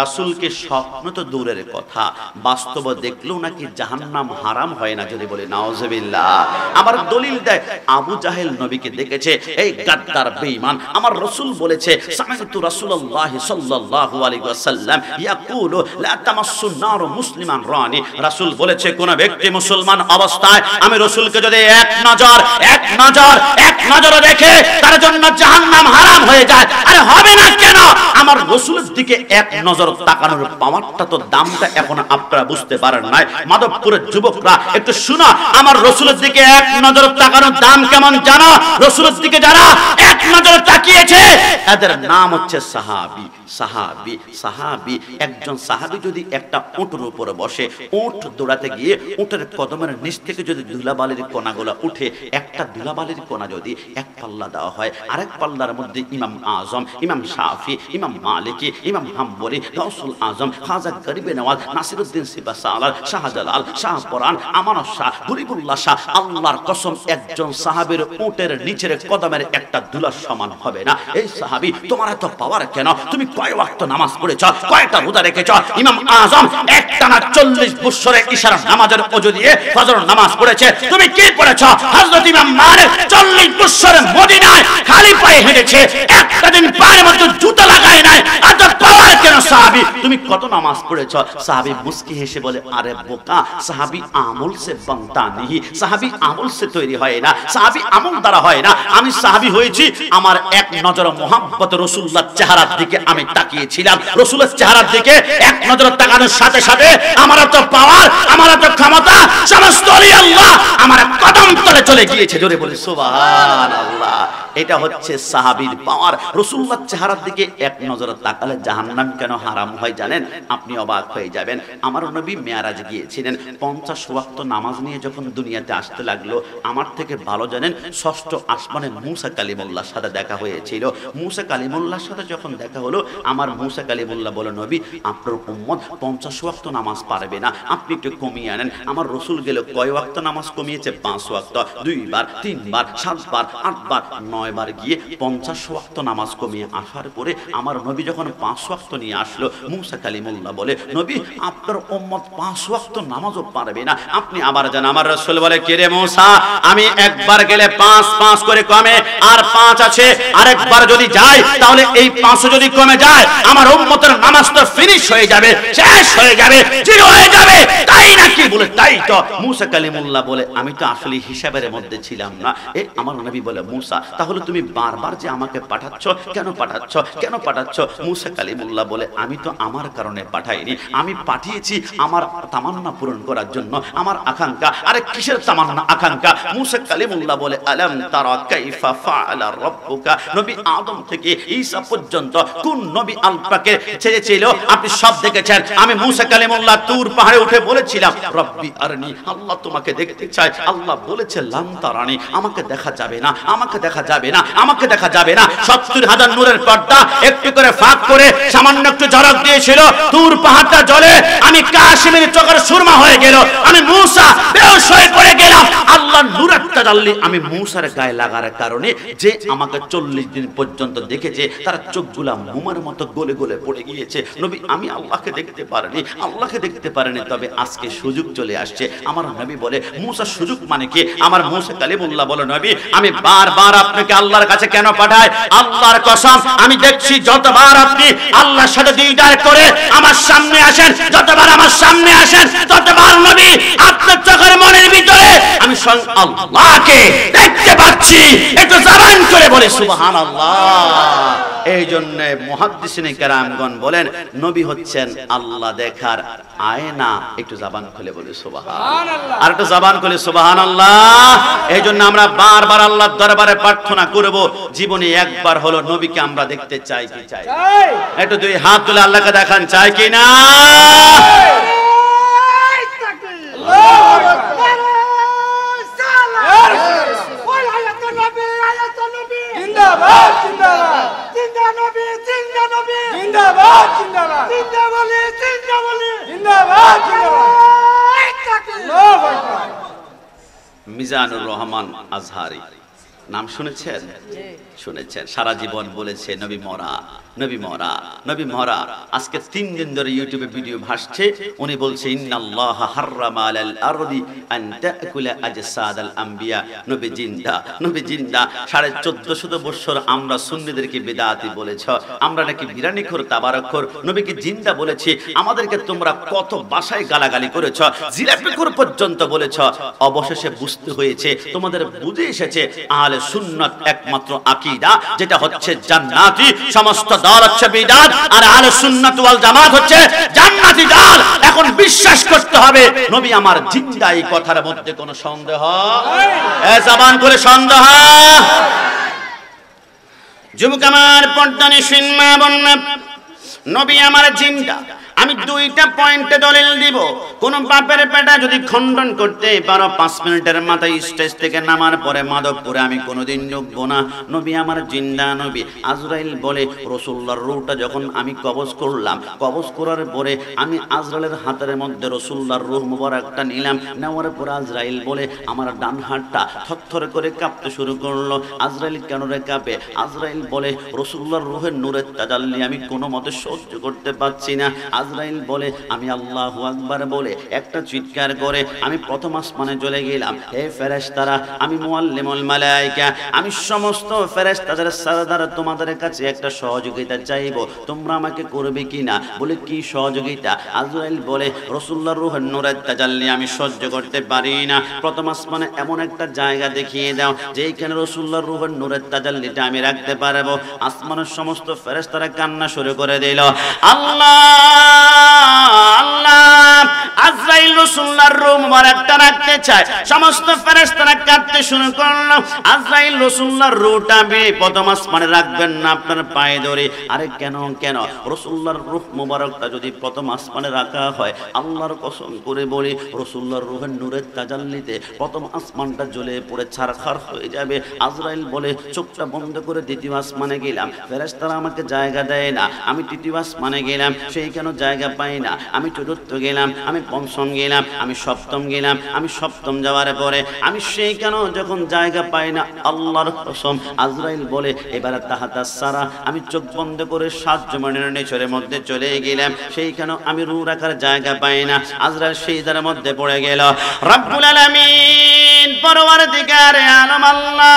রাসূলকে স্বপ্ন তো দূরের কথা, বাস্তব দেখলেও নাকি জাহান্নাম হারাম হয় না। যদি বলে নাউজুবিল্লাহ। আবার দলিল দেয়, আবু জাহেল নবীকে দেখেছে, এই গাদ্দার বেঈমান। আমার রাসূল বলেছে, সামি'তু রাসূলুল্লাহ সাল্লাল্লাহু আলাইহি ওয়াসাল্লাম ইয়াকুলু লা তামাসসুন নারু মুসলিমান রানি। রাসূল বলেছে, কোন ব্যক্তি মুসলমান অবস্থায় আমি রাসূলকে যদি এক নজর দেখে, তার জন্য জাহান্নাম হারাম হয়ে যায়। আরে হবে না কেন? আমার রাসূলের দিকে এক নজর তাকানোর পাওয়ারটা তো, দামটা এখন আপনারা বুঝতে পারেন নাই। মাধবপুরের যুবকরা একটু শুনো, আমার রাসূলের দিকে এক নজর তাকানোর দাম কেমন জানো? রাসূলের দিকে যারা এক নজর তাকিয়েছে, এদের নাম হচ্ছে সাহাবী। সাহাবী সাহাবী একজন সাহাবী যদি একটা উটের উপরে বসে, উট দৌড়াতে গিয়ে উটের কদমের নিচ থেকে যদি ধুলাবালির কণাগুলো উঠে, একটা ধুলাবালির কণা যদি এক পাল্লা দেওয়া হয়, আরেক পাল্লার মধ্যে ইমাম আজম, ইমাম শাফি, ইমাম মালিকি, ইমাম হাম্বলি, গাউসুল আজম, খাজা গরিবে নওয়াজ, নাসিরউদ্দিন সিপাহসালার, শাহজালাল, শাহপরান, আমানত শাহ, গরিবুল্লাহ শাহ, আল্লাহর কসম একজন সাহাবীর উটের নিচের কদমের একটা ধুলার সমান হবে না। এই সাহাবী, তোমার এত পাওয়ার কেন? তুমি কয় ওয়াক্ত নামাজ পড়েছ, কয়টা রোজা রেখেছ? ইমাম আজম একটানা 40 বছরে ইশার নামাজের ওযু দিয়ে ফজর নামাজ পড়েছে, তুমি কি পড়েছ? হযরত ইমাম মালিক 40 বছরে মদিনায় খালি পায়ে হেঁটেছে, একটা দিন পায়ের মধ্যে জুতা লাগায় নাই। এত পাওয়ার কেন সাহাবী? তুমি কত নামাজ পড়েছ? সাহাবী মুস্কি হেসে বলে, আরে বোকা, সাহাবী আমল সে বানতা নেহি, সাহাবী আমল সে তৈরি হয় না, সাহাবী আমল দ্বারা হয় না। আমি সাহাবী হয়েছি আমার এক নজর মুহাব্বত রাসূলুল্লাহর চেহারার দিকে আমি তাকিয়েছিলাম। রাসূলের চেহারার দিকে এক নজর তাকানোর সাথে সাথে আমার তো পাওয়ার, আমার তো ক্ষমতা, সমস্ত ওলি আল্লাহ আমার কদম তলে চলে গিয়েছে। জোরে বলি সুবহানাল্লাহ। এটা হচ্ছে সাহাবীর পাওয়ার। রাসূলুল্লাহর চেহারার দিকে এক নজর তাকালে জাহান্নাম কেন হারাম হয় জানেন? আপনি অবাক হয়ে যাবেন। আমার নবী মেরাজে গিয়েছিলেন, 50 ওয়াক্ত নামাজ নিয়ে যখন দুনিয়াতে আসতে লাগলো, আমার থেকে ভালো জানেন ষষ্ঠ আসমানে মুসা কালিমুল্লাহর সাথে দেখা হয়েছিল। মুসা কালিমুল্লাহর সাথে যখন দেখা হলো, আমার মুসা কালিমুল্লাহ বলে, নবী আপনার উম্মত 50 ওয়াক্ত নামাজ পারবে না, আপনি একটু কমিয়ে আনেন। আমার রাসূল গেল, কয় ওয়াক্ত নামাজ কমিয়েছে? 5 ওয়াক্ত। 2 বার, 3 বার, 7 বার, 8 বার, 9 বার গিয়ে 50 ওয়াক্ত নামাজ কমিয়ে আসার পরে আমার নবী যখন 5 ওয়াক্ত নিয়ে আসলো, মুসা কালিমুল্লাহ বলে, নবী আপনার উম্মত 5 ওয়াক্ত নামাজও পারবে না, আপনি আবার যান। আমার রাসূল বলে, কে রে মুসা, আমি একবার গেলে 5 করে কমে আর 5 আছে, আরেকবার যদি যাই তাহলে এই 5 যদি কমে যায়, আমার উম্মতের নামাজ তো ফিনিশ হয়ে যাবে, শেষ হয়ে যাবে, জিরো হয়ে যাবে, তাই নাকি? বলে, তাই তো। মুসা কালিমুল্লাহ বলে, আমি তো আসলে হিসাবের মধ্যে ছিলাম না। আমার নবী বলে, মুসা তাহলে তুমি বারবার যে আমাকে পাঠাচ্ছ, কেন পাঠাচ্ছ? মুসা কালিমুল্লাহ বলে, আমি তো আমার কারণে পাঠাইনি, আমি পাঠিয়েছি আমার তামান্না পূরণ করার জন্য, আমার আকাঙ্ক্ষা। আরে কিসের তামান্না, আকাঙ্ক্ষা? মুসা কালিমুল্লাহ বলে, আলাম তারা কাইফা ফাআলা রাব্বুকা। নবী আদম থেকে ঈসা পর্যন্ত কোন নবী আল্লাহকে ছেড়েছিল আপনি সব দেখেছেন। আমি মুসা কালিমুল্লাহ তুর পাহাড়ে উঠে বলেছিলাম, রব্বি আরনি, আল্লাহ তোমাকে দেখতে চাই। আল্লাহ বলেছে, লান তারানি, আমাকে দেখা যাবে না, আমাকে দেখা যাবে না, আমাকে দেখা যাবে না। 70,000 নূরের পর্দা একটু করে ফাঁক করে সামান্য একটু ঝলক দিয়েছিল, তুর পাহাড়টা জ্বলে আমি কাশিমের চোখের সুরমা হয়ে গেল, আমি মুসা বেহুশ হয়ে পড়ে গেলাম। আল্লাহ নূরের তাজাল্লি আমি মুসার গায়ে লাগার কারণে যে আমাকে 40 দিন পর্যন্ত দেখেছে, তার চোখগুলা মোমের মতো গলে গলে পড়ে গিয়েছে। নবী আমি আল্লাহকে দেখতে পারিনি, তবে আজকে সুযোগ চলে আসছে। আসছে। আমার নবী বলে মুসা সুযোগ মানে কি? আমার মুসা কালিমুল্লাহ বলে নবী আমি বারবার আপনাকে আল্লাহর কাছে কেন পাঠাই? আল্লাহর কসম আমি দেখছি যতবার আপনি আল্লাহর সাথে দ্বিধার করে আমার সামনে আসেন, যতবার আমার সামনে আসেন ততবার নবী আপনার চোখের মনের ভিতরে আমি স্বয়ং আল্লাহকে দেখতে পাচ্ছি। একটু জবান করে বলে সুবহানাল্লাহ। এই জন্য মুহাদ্দিসিনে কেরামগণ বলেন নবী হচ্ছেন আল্লাহ দেখার আয়না। একটু জবান খুলে বলে সুবহানাল্লাহ, আর একটু জবান খুলে সুবহানাল্লাহ। এই জন্য আমরা বারবার আল্লাহর দরবারে প্রার্থনা করব, জীবনে একবার হলো নবীকে আমরা দেখতে চাই কি চাই? একটু দুই হাত তুলে আল্লাহকে দেখান চাই কি না? মিজানুর রহমান আজহারি নাম শুনেছেন? শুনেছেন। সারা জীবন বলেছে নবী মরা, নবী মরা, নবী মরা। আজকে 3 দিন ধরে ইউটিউবে ভিডিও ভাসছে, উনি বলছে ইন্নাল্লাহা হাররামা আলাল আরদি আন তাকুলা আজসাদাল আম্বিয়া। নবী জিন্দা, নবী জিন্দা। 1450 বছর আমরা সুন্নিদেরকে বিদআতি বলেছ, আমরা নাকি বিরানিখোর তাবারকখোর, নবীকে জিন্দা বলেছি। আমাদেরকে তোমরা কত ভাষায় গালাগালি করেছ, জিলাপিখোর পর্যন্ত বলেছ। অবশেষে বুঝতে হয়েছে, তোমাদের বুঝে এসেছে আহলে সুন্নাত একমাত্র আকীদা যেটা হচ্ছে জান্নাতি, সমস্ত দল হচ্ছে বিদআত, আর আহলে সুন্নাত ওয়াল জামাত হচ্ছে জান্নাতি দল। এখন বিশ্বাস করতে হবে নবী আমার জিন্দা, এই কথার মধ্যে কোনো সন্দেহ? জবান করে সন্দেহ? যুবক আমার পর্দানে সিনমা বন্যা, নবী আমার জিন্দা। আমি 2টা পয়েন্টে দলিল দিব। কোন বাপের পেটা যদি খণ্ডন করতে পারো 5 মিনিটের মাথায় স্টেজ থেকে নামার পরে মাধবপুরে আমি কোনোদিন ঢুকব না। নবী আমার জিন্দা নবী। আজরাইল বলে রাসূলুল্লাহর রূহটা যখন আমি কবজ করলাম, কবজ করার পরে আমি আজরাইলের হাতের মধ্যে রাসূলুল্লাহর রূহ মুবারকটা নিলাম। নেওয়ার পর আজরাইল বলে আমার ডান হাতটা থরথর করে কাঁপতে শুরু করলো। আজরাইল কেন রে কাঁপে? আজরাইল বলে রাসূলুল্লাহর রূহের নূরের তাজাল্লি আমি কোনো মতে সহ্য করতে পারছি না। আজরাইল বলে আমি আল্লাহু আকবার বলে একটা চিৎকার করে আমি প্রথম আসমানে চলে গেলাম। হে ফেরেশতারা, আমি মুআল্লিমুল মালায়েকা, আমি সমস্ত ফেরেশতাদের সরদার, তোমাদের কাছে একটা সহযোগিতা চাইবো, তোমরা আমাকে করবে কিনা? বলে কি সহযোগিতা? আজরাইল বলে রাসূলুল্লাহর রূহের নূরের তাজাল্লি আমি সহ্য করতে পারি না, প্রথম আসমানে এমন একটা জায়গা দেখিয়ে দাও যেখানে রাসূলুল্লাহর রূহের নূরের তাজাল্লিটা আমি রাখতে পারবো। আসমানের সমস্ত ফেরেশতারা কান্না শুরু করে দিল। আল্লাহ আল্লাহ, আজরাইল রাসূলুল্লাহর রূহ মুবারকটা রাখতে চায়। সমস্ত ফেরেশতারা কাঁদতে শুরু করলো। আজরাইল রাসূলুল্লাহর রূহটা প্রথম আসমানে রাখবেন না, আপনার পায়ে ধরে। আরে কেন কেন? রাসূলুল্লাহর রূহ মুবারকটা যদি প্রথম আসমানে রাখা হয়, আল্লাহর কসম করে বলি রাসূলুল্লাহর রূহের নূরের তাজাল্লিতে প্রথম আসমানটা জ্বলে পড়ে ছারখার হয়ে যাবে। আজরাইল বলে চোখটা বন্ধ করে দ্বিতীয় আসমানে গেলাম, ফেরেশতারা আমাকে জায়গা দেয় না। আমি তৃতীয় আসমানে গেলাম, সেই কেন জায়গা পাই না। আমি চতুর্থ গেলাম, আমি পঞ্চম গেলাম, আমি সপ্তম গেলাম, আমি সপ্তম যাওয়ার পরে আমি সেই কেন যখন জায়গা পাই না, আল্লাহর কসম আজরাইল বলে এবারে তাহাতা সারা আমি চোখ বন্ধ করে 7 জমিনের নিচের মধ্যে চলে গেলাম, সেই কেন আমি রূহ রাখার জায়গা পাই না। আজরাইল সেইদার মধ্যে পড়ে গেল। রব্বুল আলামিন পরওয়ারদিগার আলম আল্লাহ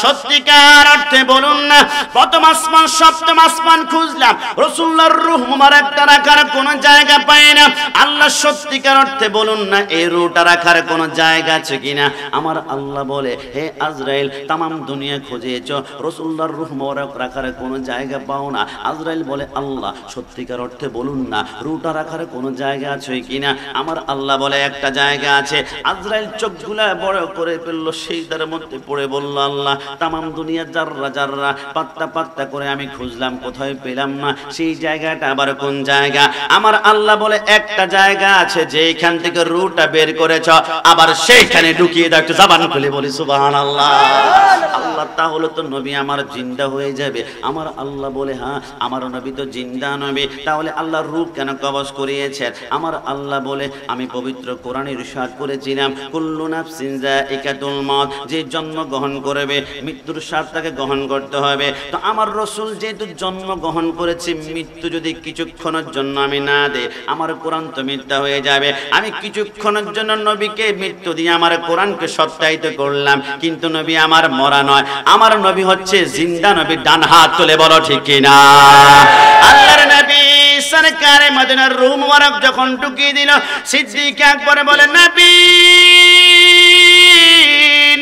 সত্যিকার অর্থে বলুন না, প্রথম আসমান সপ্তম আসমান খুঁজলাম, রাসূলুল্লাহর রূহ মুবারকটা রাখার কোন জায়গা পাই না। আল্লাহ সত্যিকার অর্থে বলুন না এই রূহটা রাখার কোন জায়গা আছে কিনা? আমার আল্লাহ বলে হে আজরাইল তামাম দুনিয়া খুঁজেছ, রাসূলুল্লাহর রূহ মুবারক রাখার কোন জায়গা পাও না। আজরাইল বলে আল্লাহ সত্যিকার অর্থে বলুন না রূহটা রাখার কোন জায়গা আছে কিনা? আমার আল্লাহ বলে একটা জায়গা আছে। আজরাইল চোখগুলা বড় করে ফেললো, সেইটার মধ্যে পড়ে বলল আল্লাহ তামাম দুনিয়া জাররা জাররা পাত্তা পাত্তা করে আমি খুঁজলাম, কোথায় পেলাম না। সেই জায়গাটা আবার কোন জায়গা? আমার আল্লাহ বলে একটা জায়গা আছে যেখান থেকে রূহটা বের করেছ, আবার সেইখানে ঢুকিয়ে দাও। একটু জবান খুলে বলি সুবহানাল্লাহ। আল্লাহ তাহলে তো নবী আমার জিন্দা হয়ে যাবে। আমার আল্লাহ বলে হ্যাঁ আমার নবী তো জিন্দা নবী, তাহলে আল্লাহ রূহ কেন কবজ করিয়েছেন? আমার আল্লাহ বলে আমি পবিত্র কোরআনে ইরশাদ করেছিলাম কুল্লু নাফসিন নাফসিন যায়িকাতুল মাউত, যে জন্ম গ্রহণ করবে মৃত্যুর স্বাদ তাকে গ্রহণ করতে হবে। তো আমার রাসূল যেহেতু জন্ম গ্রহণ করেছে, মৃত্যু যদি কিছুক্ষণের জন্য আমি না দেই, আমার কোরআন তো মিথ্যা হয়ে যাবে। আমি কিছুক্ষণের জন্য নবীকে মৃত্যু দিয়ে আমার কোরআনকে সত্যায়িত করলাম, কিন্তু নবী আমার মরা নয়, আমার নবী হচ্ছে জিন্দা নবী। ডান হাত তুলে বলো ঠিক কিনা? আল্লাহর নবী সরকারে মদিনার রূহ মুবারক যখন ঢুকিয়ে দিল, সিদ্দিক আকবর বলে নবী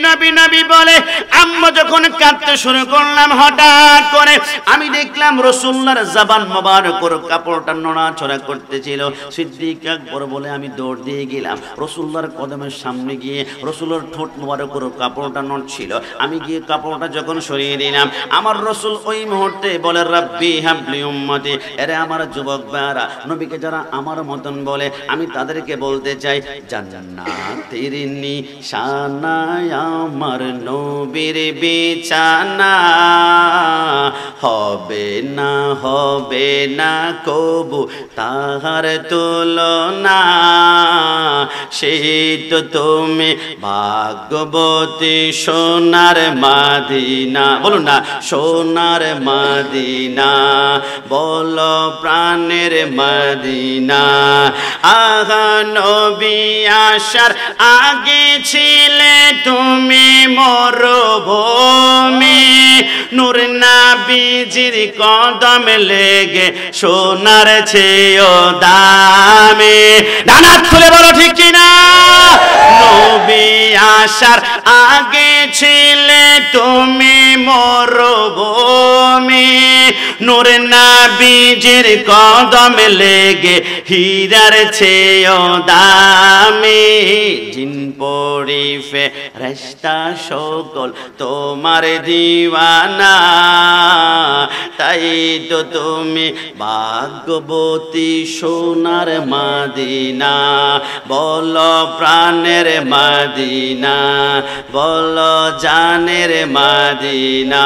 নবী নবী বলে। আম্মা যখন কাঁদতে শুরু করলাম, হঠাৎ করে আমি দেখলাম রাসূলুল্লাহর জবান মোবারকের কাপড়টা নড়াচড়া করতেছিল। সিদ্দিক আকবর বলে আমি দৌড় দিয়ে গেলাম রাসূলুল্লাহর কদমের সামনে গিয়ে, রাসূলের ঠোঁট মোবারকের কাপড়টা নড়ছিল, আমি গিয়ে কাপড়টা যখন সরিয়ে দিলাম, আমার রাসূল ওই মুহূর্তে বলে রাব্বি হাবলি উম্মতি। এরে আমার যুবক ভাইরা, নবীকে যারা আমার মতন বলে, আমি তাদেরকে বলতে চাই জান্নাতের নিশানায় আমার নবীর বিছানা, হবে না কবু তাহার তুলনা। সেই তো তুমি ভাগ্যবতী সোনার মদিনা, বলুন না সোনার মদিনা, বলো প্রাণের মদিনা। আহা নবী আসার আগে ছিলে তুমি মরুভূমি, নূর নবীজির কদম লেগে সোনার চেয়েও দামি। ডানা খুলে বলো ঠিক কিনা? নবী আসার আগে ছিলে তুমি মরুভূমি, নূর নবীজির কদম লেগে হীরার চেয়েও দামি। জিন পড়ি ফেরেশতা সকল তোমার দিওয়ানা, তাই তো তুমি ভাগ্যবতী সোনার মদিনা, বলো প্রাণের মদিনা, বলো জানের মদিনা।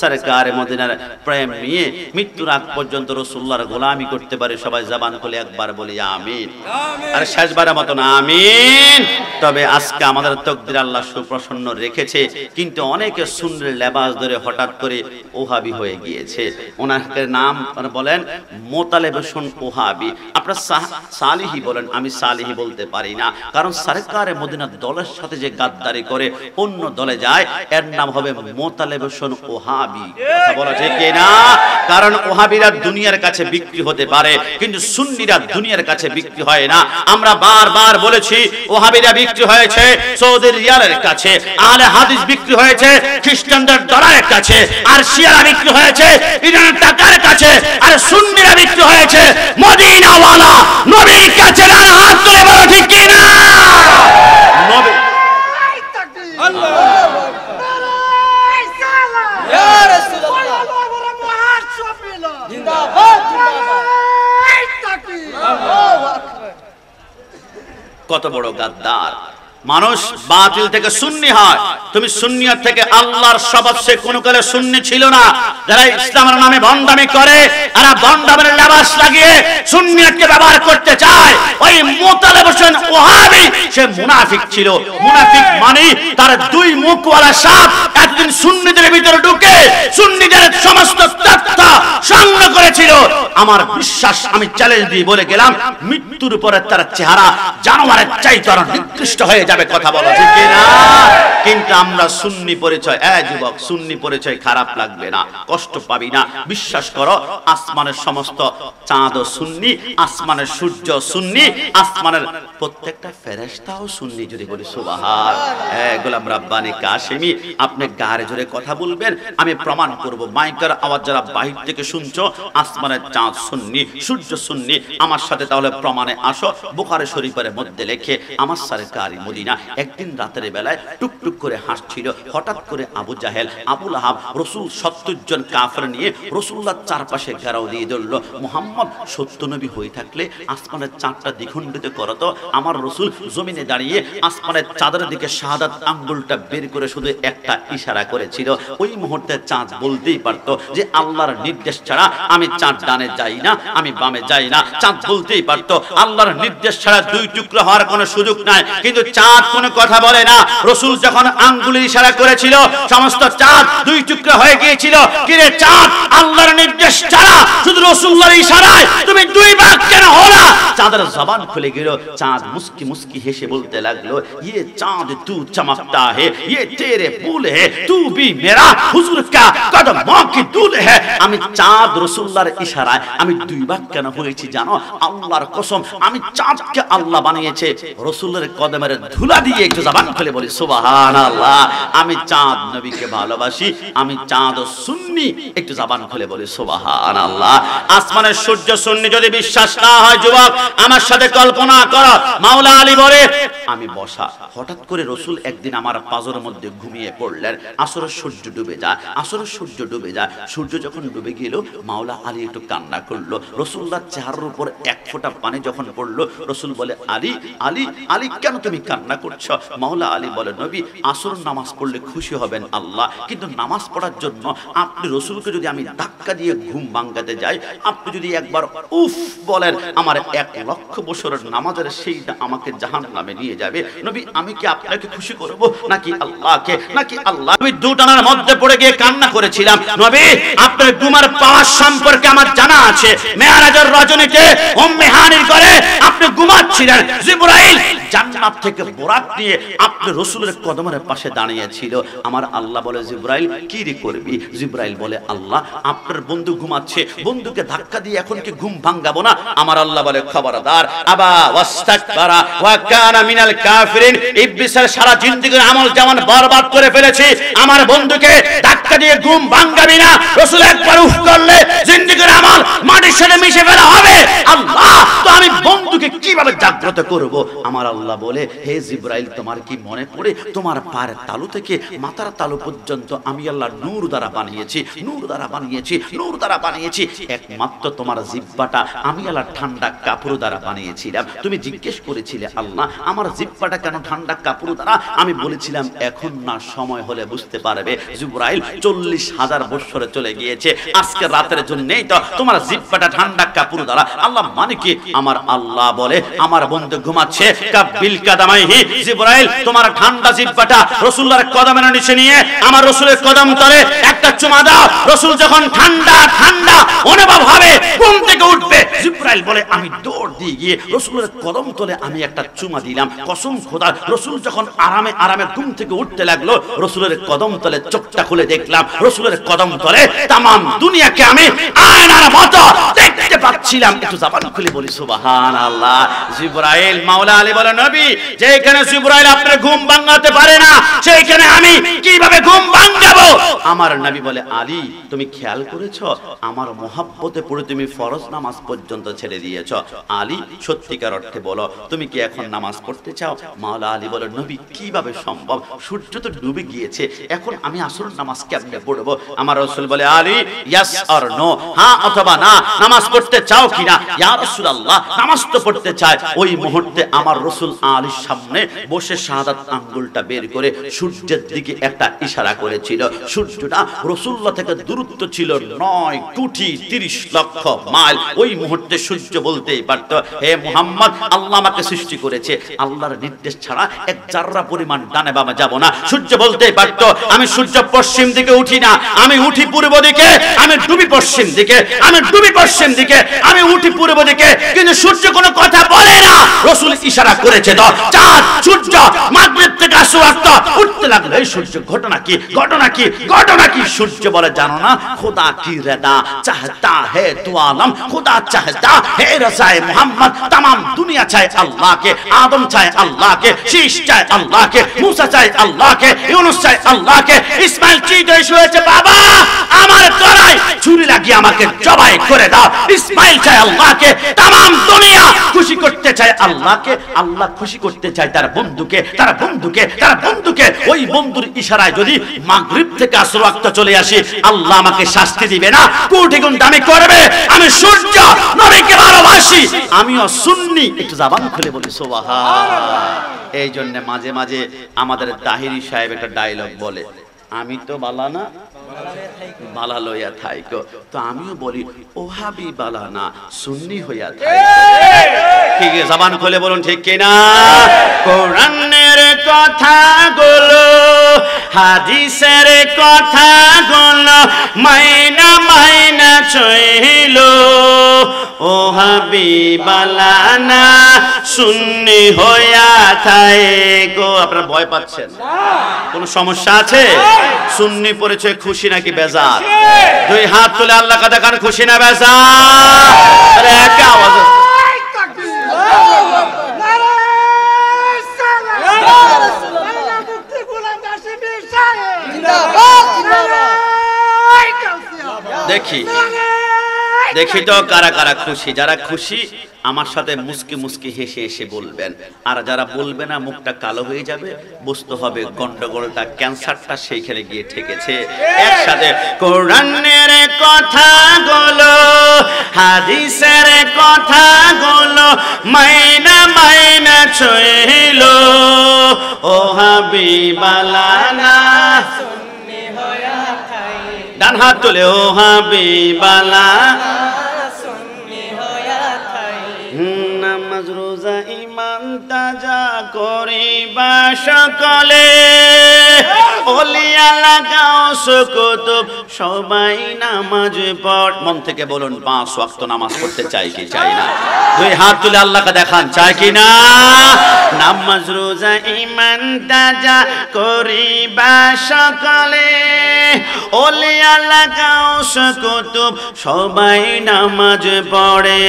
সরকার মদিনার প্রেম নিয়ে মৃত্যুর আগ পর্যন্ত রাসূলুল্লাহর গোলামি করতে পারে সবাই জবান খুলে একবার বলি আমিন। আর শেষবারের মতো আমিন। তবে আজকে আমাদের তাকদীর আল্লাহ সুপ্রসন্ন রেখেছে, কিন্তু অনেকে সুন্নের লেবাস ধরে হঠাৎ করে ওহাবি হয়ে গিয়েছে। ওনাকে নাম বলেন মোতালেব হোসেন ওহাবি। আপনারা সালিহি বলেন, আমি সালিহি বলতে পারি না, কারণ সরকার মদিনার দলের সাথে যে গাদ্দারি করে অন্য দলে যায়, এর নাম হবে মোতালেব হোসেন ওহাবি। কথা বলা ঠিক না? কারণ ওহাবিরা দুনিয়ার কাছে বিক্রি হতে পারে, কিন্তু সুন্নিরা দুনিয়ার কাছে বিক্রি হয় না। আমরা বারবার বলেছি ওহাবিরা বিক্রি হয়েছে সৌদি রিয়ালের কাছে, আহলে হাদিস বিক্রি হয়েছে খ্রিস্টানদের ডলারের কাছে, আর শিয়ারা বিক্রি হয়েছে ইরানের টাকার কাছে, আর সুন্নিরা বিক্রি হয়েছে মদিনাওয়ালা নবীর কাছে। হাত তুলে বলো ঠিক কি না? নবী আল্লাহু আকবার, ইয়া রাসূলুল্লাহ, জিন্দাবাদ জিন্দাবাদ। কত বড় গাদ্দার মানুষ! বাতিল থেকে সুন্নি হয়। তুমি সুন্নিয়ত থেকে আল্লাহর স্বভাব সে কোন কালে সুন্নি ছিল না। যারা ইসলামের নামে ভণ্ডামি করে, এরা ভণ্ডামের লেবাস লাগিয়ে সুন্নিয়তকে ব্যবহার করতে চায়। ওই মোতালেব হোসেন ওহাবি সে মুনাফিক ছিল। মুনাফিক মানে তার দুই মুখওয়ালা সাপ একদিন সুন্নিদের ভিতরে ঢুকে সুন্নিদের সমস্ত তথ্য সংগ্রহ করেছিল। আমার বিশ্বাস, আমি চ্যালেঞ্জ দিয়ে বলে গেলাম, মৃত্যুর পরে তার চেহারা জানোয়ারের চাইতে আরো নিকৃষ্ট হয়ে যাবে। কথা বলো ঠিক না? কিন্তু আমরা সুন্নি পরিচয়, যুবক সুন্নি পরিচয় খারাপ লাগবে না, কষ্ট পাবি না। বিশ্বাস করো, আসমানের সমস্ত চাঁদ সুন্নি, আসমানের সূর্য সুন্নি, আসমানের প্রত্যেকটা ফেরেশতাও সুন্নি। যদি বলি সুবহান। গোলাম রাব্বানি কাশেমি, আপনি গায়ে জোরে কথা বলবেন, আমি প্রমাণ করব। মাইকের আওয়াজ যারা বাহির থেকে শুনছো, আসমানের চাঁদ সুন্নি, সূর্য সুন্নি, আমার সাথে তাহলে প্রমাণে আসো। বুখারী শরীফের মধ্যে লেখে, আমার সরকারি মদিনা একদিন রাতের বেলায় টুকটুক করে হাসছিল। হঠাৎ করে আবু জাহেল, আবু লাহাব, রাসূল ৭০ জন কাফের নিয়ে রাসূলুল্লাহর চারপাশে ঘেরাও দিয়ে ধরল। মুহাম্মদ সত্য নবী হয়ে থাকলে আসমানের চাঁদটা দ্বিখণ্ডিত করতো। আমার রাসূল জমিনে দাঁড়িয়ে আসমানের চাঁদের দিকে শাহাদাত আঙ্গুলটা বের করে শুধু একটা ইশারা করেছিল। ওই মুহূর্তে চাঁদ বলতেই পারতো যে আল্লাহর নির্দেশ ছাড়া আমি চাঁদ ডানে যাই না, আমি বামে যাই না। চাঁদ বলতেই পারতো আল্লাহর নির্দেশ ছাড়া দুই টুকরো হওয়ার কোনো সুযোগ নাই, কিন্তু চাঁদ কোনো কথা বলে না। রাসূল যখন আঙ্গুলের ইশারা করেছিল সমস্ত চাঁদ দুই টুকরো হয়ে গিয়েছিল। কিরে চাঁদ, আল্লাহর নির্দেশ ছাড়া শুধু রাসূলুল্লাহর ইশারায় তুমি দুই ভাগ কেন হলা? চাঁদের জবান খুলে গেল। চাঁদ মুস্কি মুস্কি হেসে বলতে লাগলো, ये चांद तू चमकता है, ये तेरे फूल है, तू भी मेरा हुजूर का कदमों की धूल है। আমি চাঁদ রাসূলুল্লাহর ইশারায় আমি দুই ভাগ কেন হয়েছি জানো? আল্লাহর কসম, আমি চাঁদকে আল্লাহ বানিয়েছে রাসূলের কদমের ধুলা দিয়ে। একটু জবান খুলে বলি সুবহানাল্লাহ। আমি চাঁদ নবীকে ভালোবাসি, আমি চাঁদ সুন্নি। একটু জবান খুলে বলি সুবহানাল্লাহ। আসমানের সূর্য সুন্নি যদি বিশ্বাস না হয় যুবক, আমার সাথে কল্পনা করো। মাওলা আলী বলে আমি বসা, হঠাৎ করে রাসূল একদিন আমার পাজরের মধ্যে ঘুমিয়ে পড়লেন। আসরের সূর্য ডুবে যায়, আসরের সূর্য ডুবে যায়। সূর্য যখন ডুবে গেল মাওলা আলী একটু কান্না করলো। রাসূলুল্লাহর চেহারার উপর এক ফোঁটা পানি যখন পড়লো, রাসূল বলে আলী আলী আলী কেন তুমি কান্না করছো? মাওলা আলী বলে নবী, আসর নামাজ পড়লে খুশি হবেন আল্লাহ, কিন্তু নামাজ পড়ার জন্য আপনি রাসূলকে যদি আমি ধাক্কা দিয়ে ঘুম ভাঙাতে যাই, আপনি যদি একবার উফ বলেন, আমার 1,00,000 বছরের নামাজের সেইটা আমাকে জাহান্নামে নিয়ে যাবে। নবী, আমি কি আপনাকে খুশি করব নাকি আল্লাহকে? নাকি আল্লাহ? আমি দুটানার মধ্যে পড়ে গিয়ে কান্না করেছিলাম। নবী, আপনার ঘুমার পাওয়ার সম্পর্কে আমার জানা আছে। মেরাজের রজনীতে উম্মে হানির ঘরে আপনি ঘুমাচ্ছিলেন, জিবরাইল জান্নাত থেকে বোরাক নিয়ে আপনি রাসূলের কদমের পাশে দাঁড়িয়ে ছিল। আমার আল্লাহ বলে জিবরাইল কি রে করবি? জিবরাইল বলে আল্লাহ, আপনার বন্ধু ঘুমাচ্ছে, বন্ধুকে ধাক্কা দিয়ে এখন কি ঘুম ভাঙাবো না? আমার আল্লাহ বলে খবরদার, আবা ওয়াস্তাকবারা ওয়া কানা মিনাল কাফিরিন। ইবলিসের সারা জিন্দেগীর আমল যেমন বরবাদ করে ফেলেছি, আমার বন্ধুকে ধাক্কা দিয়ে ঘুম ভাঙাবি না। রাসূল একবার উফ করলে জিন্দেগীর আমল মাটির সাথে মিশে ফেলা হবে। আল্লাহ, তো আমি বন্ধুকে কিভাবে জাগ্রত করব? আমার আল্লাহ বলে হে জিবরাইল, তোমার কি মনে পড়ে তোমার পায়ের তালু থেকে মাথার তালু পর্যন্ত আমি আল্লাহ নূর দ্বারা বানিয়েছি, নূর দ্বারা বানিয়েছি, নূর দ্বারা বানিয়েছি। একমাত্র তোমার জিহ্বাটা আমি আল্লাহ ঠান্ডা কাপড় দ্বারা বানিয়েছিলাম। তুমি জিজ্ঞেস করেছিলে আল্লাহ আমার জিহ্বাটা কেন ঠান্ডা কাপড় দ্বারা? আমি বলেছিলাম এখন না, সময় হলে বুঝতে পারবে। জিবরাইল 40,000 বছরে চলে গিয়েছে, আজকে রাতের জন্যই তো তোমার জিহ্বাটা ঠান্ডা কাপড় দ্বারা। আল্লাহ মানে কি? আমার আল্লাহ বলে আমার বন্ধু ঘুমাচ্ছে, কাবিল কাদামাইহি। জিবরাইল তোমার ঠান্ডা জিহ্বাটা রাসূলুল্লাহর কদমের নিচে নিয়ে আমার রাসূলের কদম তলে একটা চুমা দাও। রাসূল যখন ঠান্ডা ঠান্ডা অনুভব হবে, ঘুম থেকে উঠবে। জিবরাইল বলে আমি দৌড় দিয়ে গিয়ে রাসূলের কদম তলে আমি একটা চুমা দিলাম। কসম খোদা, রাসূল যখন আরামে আরামে ঘুম থেকে উঠতে লাগলো, রাসূলের কদম তলে চোখটা খুলে দেখলাম, রাসূলের কদম তলে তামাম দুনিয়াকে আমি আয়নার মতো দেখতে পাচ্ছিলাম। একটু জবান খুলে বলি সুবহানাল্লাহ। জিবরাইল মাওলা আলী বলে নবী, যেখানে জিবরাইল আপনার ঘুম ভাঙাতে পারে না, সেইখানে আমি কিভাবে ঘুম ভাঙাবো? আমার নবী বলে আলী, তুমি খেয়াল করেছো আমার মোহাব্বতে পড়ে তুমি ফরজ নামাজ পর্যন্ত ছেড়ে দিয়েছো। আলী, সত্যিকার অর্থে বলো, তুমি কি এখন নামাজ পড়তে চাও? মাওলা আলী বলে নবী, কিভাবে সম্ভব? সূর্য তো ডুবে গিয়েছে, এখন আমি আসর নামাজ কেমনে পড়বো? আমার রাসূল বলে আলী, ইয়েস অর নো, হ্যাঁ অথবা না, নামাজ পড়তে চাও কিনা? ইয়া রাসূলুল্লাহ, নামাজ তো পড়তে চাই। ওই মুহূর্তে আমার রাসূল আলীর সামনে বসে শাহাদাত আঙ্গুলটা বের করে সূর্যের দিকে একটা ইশারা করেছিল। সূর্যটা রাসূলুল্লাহ থেকে দূরত্ব ছিল 9,30,00,000 মাইল। ওই মুহূর্তে সূর্য বলতেই পারতো, হে মুহাম্মদ, আল্লাহ আমাকে সৃষ্টি করেছে, আল্লাহর নির্দেশ ছাড়া এক জাররা পরিমাণ ডানে বামে যাব না। সূর্য বলতেই পারতো, আমি সূর্য পশ্চিম দিকে উঠি না, আমি উঠি পূর্ব দিকে, আমি ডুবি পশ্চিম দিকে, আমি ডুবি পশ্চিম দিকে, আমি উঠি পূর্ব দিকে। কিন্তু সূর্য কোনো কথা বলে না। রাসূল ইশারা করেছে তো, চাঁদ সূর্য মাগরিব থেকে আসর উঠতে লাগলো। এই সূর্য ঘটনা কি? ঘটনা কি? ঘটনা কি? সূর্য বলে জানো না, খোদা কি রেদা চাহতা হে তু আলম, খোদা চাহতা হে রসায়ে মুহাম্মদ। तमाम दुनिया चाहे अल्लाह के, आदम चाहे अल्लाह के, शीश चाहे अल्लाह के, मूसा चाहे अल्लाह के, यूनुस चाहे अल्लाह के, इस्माइल চিঠি এসেছে, বাবা আমার গলায় ছুরি লাগিয়ে আমাকে জবাই করে দাও। ইসমাইল চায় আল্লাহকে, तमाम দুনিয়া খুশি করতে চায় আল্লাহকে, আল্লাহ খুশি করতে চায় তার বন্ধুকে, তার বন্ধুকে, তার বন্ধুকে। ওই বন্ধুর ইশারায় যদি মাগরিব থেকে আসর ওয়াক্ত চলে আসি, আল্লাহ আমাকে শাস্তি দিবে না, কোটি গুণ দামি করবে। আমি সূর্য নবীকে ভালোবাসি, আমিও সুন্নি। একটু জবান খুলে বলি সুবহানাল্লাহ। এই জন্য মাঝে মাঝে আমাদের তাহিরি সাহেব একটা ডায়লগ বলে, আমি তো বালানা বালা লইয়া থাইকো। তো আমিও বলি ওহাবি বালানা সুন্নি হইয়া থাইকো। ঠিক আছে, জবান খুলে বলুন ঠিক কিনা? কোরআনের কথাগুলো হাদিসের কথাগুলো মাইনা মাইনা চইল, ওহাবি বালানা সুন্নি হইয়া থাইকো। আপনারা ভয় পাচ্ছেন? কোন সমস্যা আছে? সুন্নি পড়েছে খুশি নাকি বেজার? দুই হাত তুলে আল্লাহকে দেখান খুশি না বেজার? একা আওয়াজ দেখি দেখি তো কারা কারা খুশি। যারা খুশি আমার সাথে মুস্কি মুস্কি হেসে হেসে বলবেন, আর যারা বলবে না মুখটা কালো হয়ে যাবে, বুঝতে হবে গন্ডগোলটা ক্যান্সারটা সেইখানে গিয়ে ঠেকেছে। একসাথে কোরআনের কথাগুলো হাদিসের কথাগুলো মাইনা মাইনা চইল, ও হাবিবালানা সুন্নি হইয়া থাইকো। ডান হাত তুলে ও হাবিবালা সুন্নি হইয়া থাইকো। নামাজ রোজা ইমান তাজা করিবা সকলে, ওলিয়া লাগাও সুকুতুব সবাই নামাজ পড়। মন থেকে বলুন 5 ওয়াক্ত নামাজ পড়তে চাই কি চাই না? দুই হাত তুলে আল্লাহকে দেখান চাই কি না? নামাজ রোজা ইমান তাজা করিবা সকলে, ওলিয়া লাগাও সুকুতুব সবাই নামাজ পড়ে।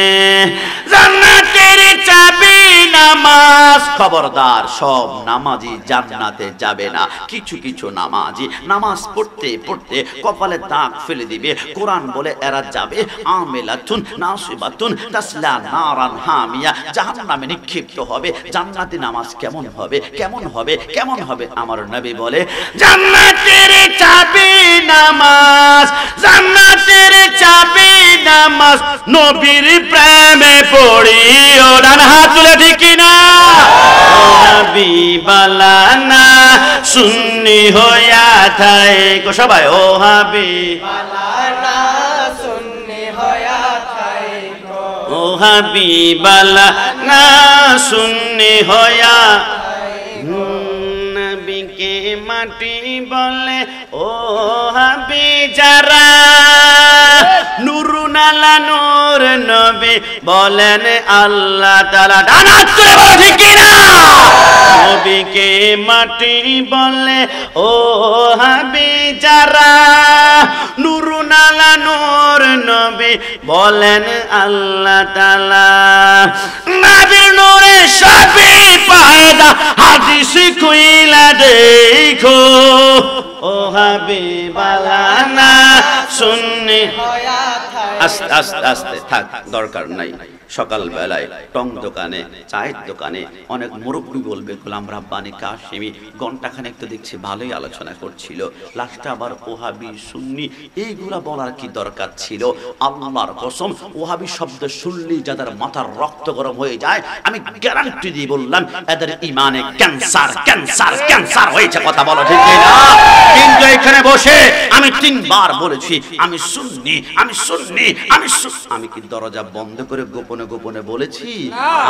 জান্নাতের চাবি নামাজ। খবরদার, সব নামাজি জান্নাতে যাবে না। কিছু কিছু নামাজি নামাজ পড়তে পড়তে কপালে দাগ ফেলে দিবে। কোরআন বলে এরা যাবে আমিলাতুন নাসিবাতুন তাসলা নারান হামিয়া, জাহান্নামে নিক্ষিপ্ত হবে। জান্নাতি নামাজ কেমন হবে? কেমন হবে? কেমন হবে? আমার নবী বলে জান্নাতের চাবি নামাজ, জান্নাতের চাবি নামাজ, নবীর প্রেমে পড়িও। ডান হাত তুলে ঠিক না? হাবিবালানা সুন্নি হইয়া থাইকো। সবাই ও হাবিবালানা সুন্নি হইয়া থাইকো, ও হাবিবালানা সুন্নি হইয়া। নবীকে মাটি বলে ও হাবি যারা, নুরুন আলা নূর নবী বলেন আল্লাহ তাআলা। ডান হাত তুলে বলো ঠিক কি না? নবীকে মাটি বলে ও হাবি যারা, নুরুন আলা নূর নবী বলেন আল্লাহ তাআলা। নবীর নূরে সবই পয়দা, হাদিস খুইলা দেখো, ও হাবিবালানা সুন্নি হইয়া থাইকো। আস্তে আস্তে আস্তে থাক, দরকার নাই। সকাল বেলায় টং দোকানে, চায়ের দোকানে অনেক মুরব্বী বলবে গোলাম রাব্বানি কাশিমি ঘন্টাখানেক তো দেখছি ভালোই আলোচনা করছিল, লাস্টে আবার ওহাবি সুন্নি এইগুলা বলার কি দরকার ছিল? আল্লাহর কসম, ওহাবি শব্দ শুনলেই যাদের মাথার রক্ত গরম হয়ে যায়, আমি গ্যারান্টি দিয়ে বললাম এদের ইমানে ক্যান্সার ক্যান্সার ক্যান্সার হয়েছে। কথা বলো ঠিক না? কিন্তু এখানে বসে আমি 3 বার বলেছি আমি সুন্নি, আমি সুন্নি, আমি কি দরজা বন্ধ করে গোপনে গোপনে বলেছি?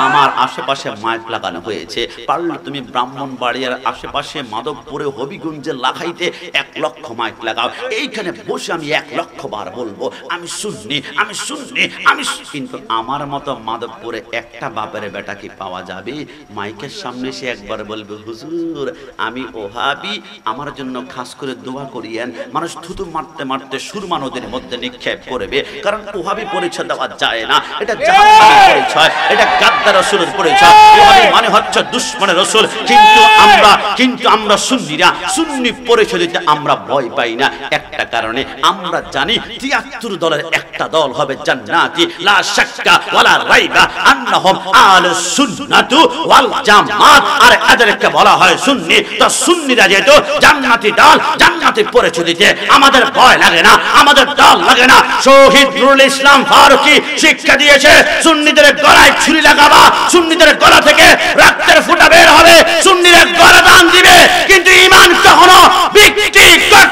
আমার আশেপাশে মাইক লাগানো হয়েছে। পারলে তুমি ব্রাহ্মণবাড়িয়ার আশেপাশে মাধবপুরে হবিগঞ্জে লাগাইতে 1 লক্ষ মাইক লাগাও। এইখানে বসে আমি 1 লক্ষ বার বলবো আমি সুন্নি, আমি সুন্নি, আমি। কিন্তু আমার মতো মাধবপুরে একটা বাপের বেটা কি পাওয়া যাবে মাইকের সামনে সে একবার বলবে হুজুর আমি ওহাবি, আমার জন্য খাস করে দোয়া করিয়েন? মানুষ থুতু মারতে মারতে সুরমা নদীর মধ্যে নিক্ষেপ করবে, কারণ ওহাবি পরিচয় দেওয়া যায় না। এটা জাহান্নামী পরিচয়, এটা গাদ্দার রাসূলের পরিচয়। ওহাবি মানে হচ্ছে দুশমনের রাসূল। কিন্তু আমরা সুন্নিরা সুন্নি পরিচয় দিতে আমরা ভয় পাই না একটা কারণে, আমরা জানি 73 দলের একটা দল হবে জান্নাতি, লা শাক্কা ওয়ালা রাইবা আন্নাহুম আহলুস সুন্নাতু ওয়াল জামাত। আর এদেরকে বলা হয় সুন্নি। তো সুন্নিরা যেহেতু জান্নাতি দল, জান্নাতি পরিচয় দিতে আমাদের ভয় লাগে না, আমাদের দল লাগে না। শহীদ নুরুল ইসলাম ফারুকী শিক্ষা দিয়েছে সুন্নিদের গলায় ছুরি লাগাবা, সুন্নিদের গলা থেকে রক্তের ফুঁটা বের হবে, সুন্নিরা গলা দান দিবে, কিন্তু ঈমান কখনো বিক্রি করতে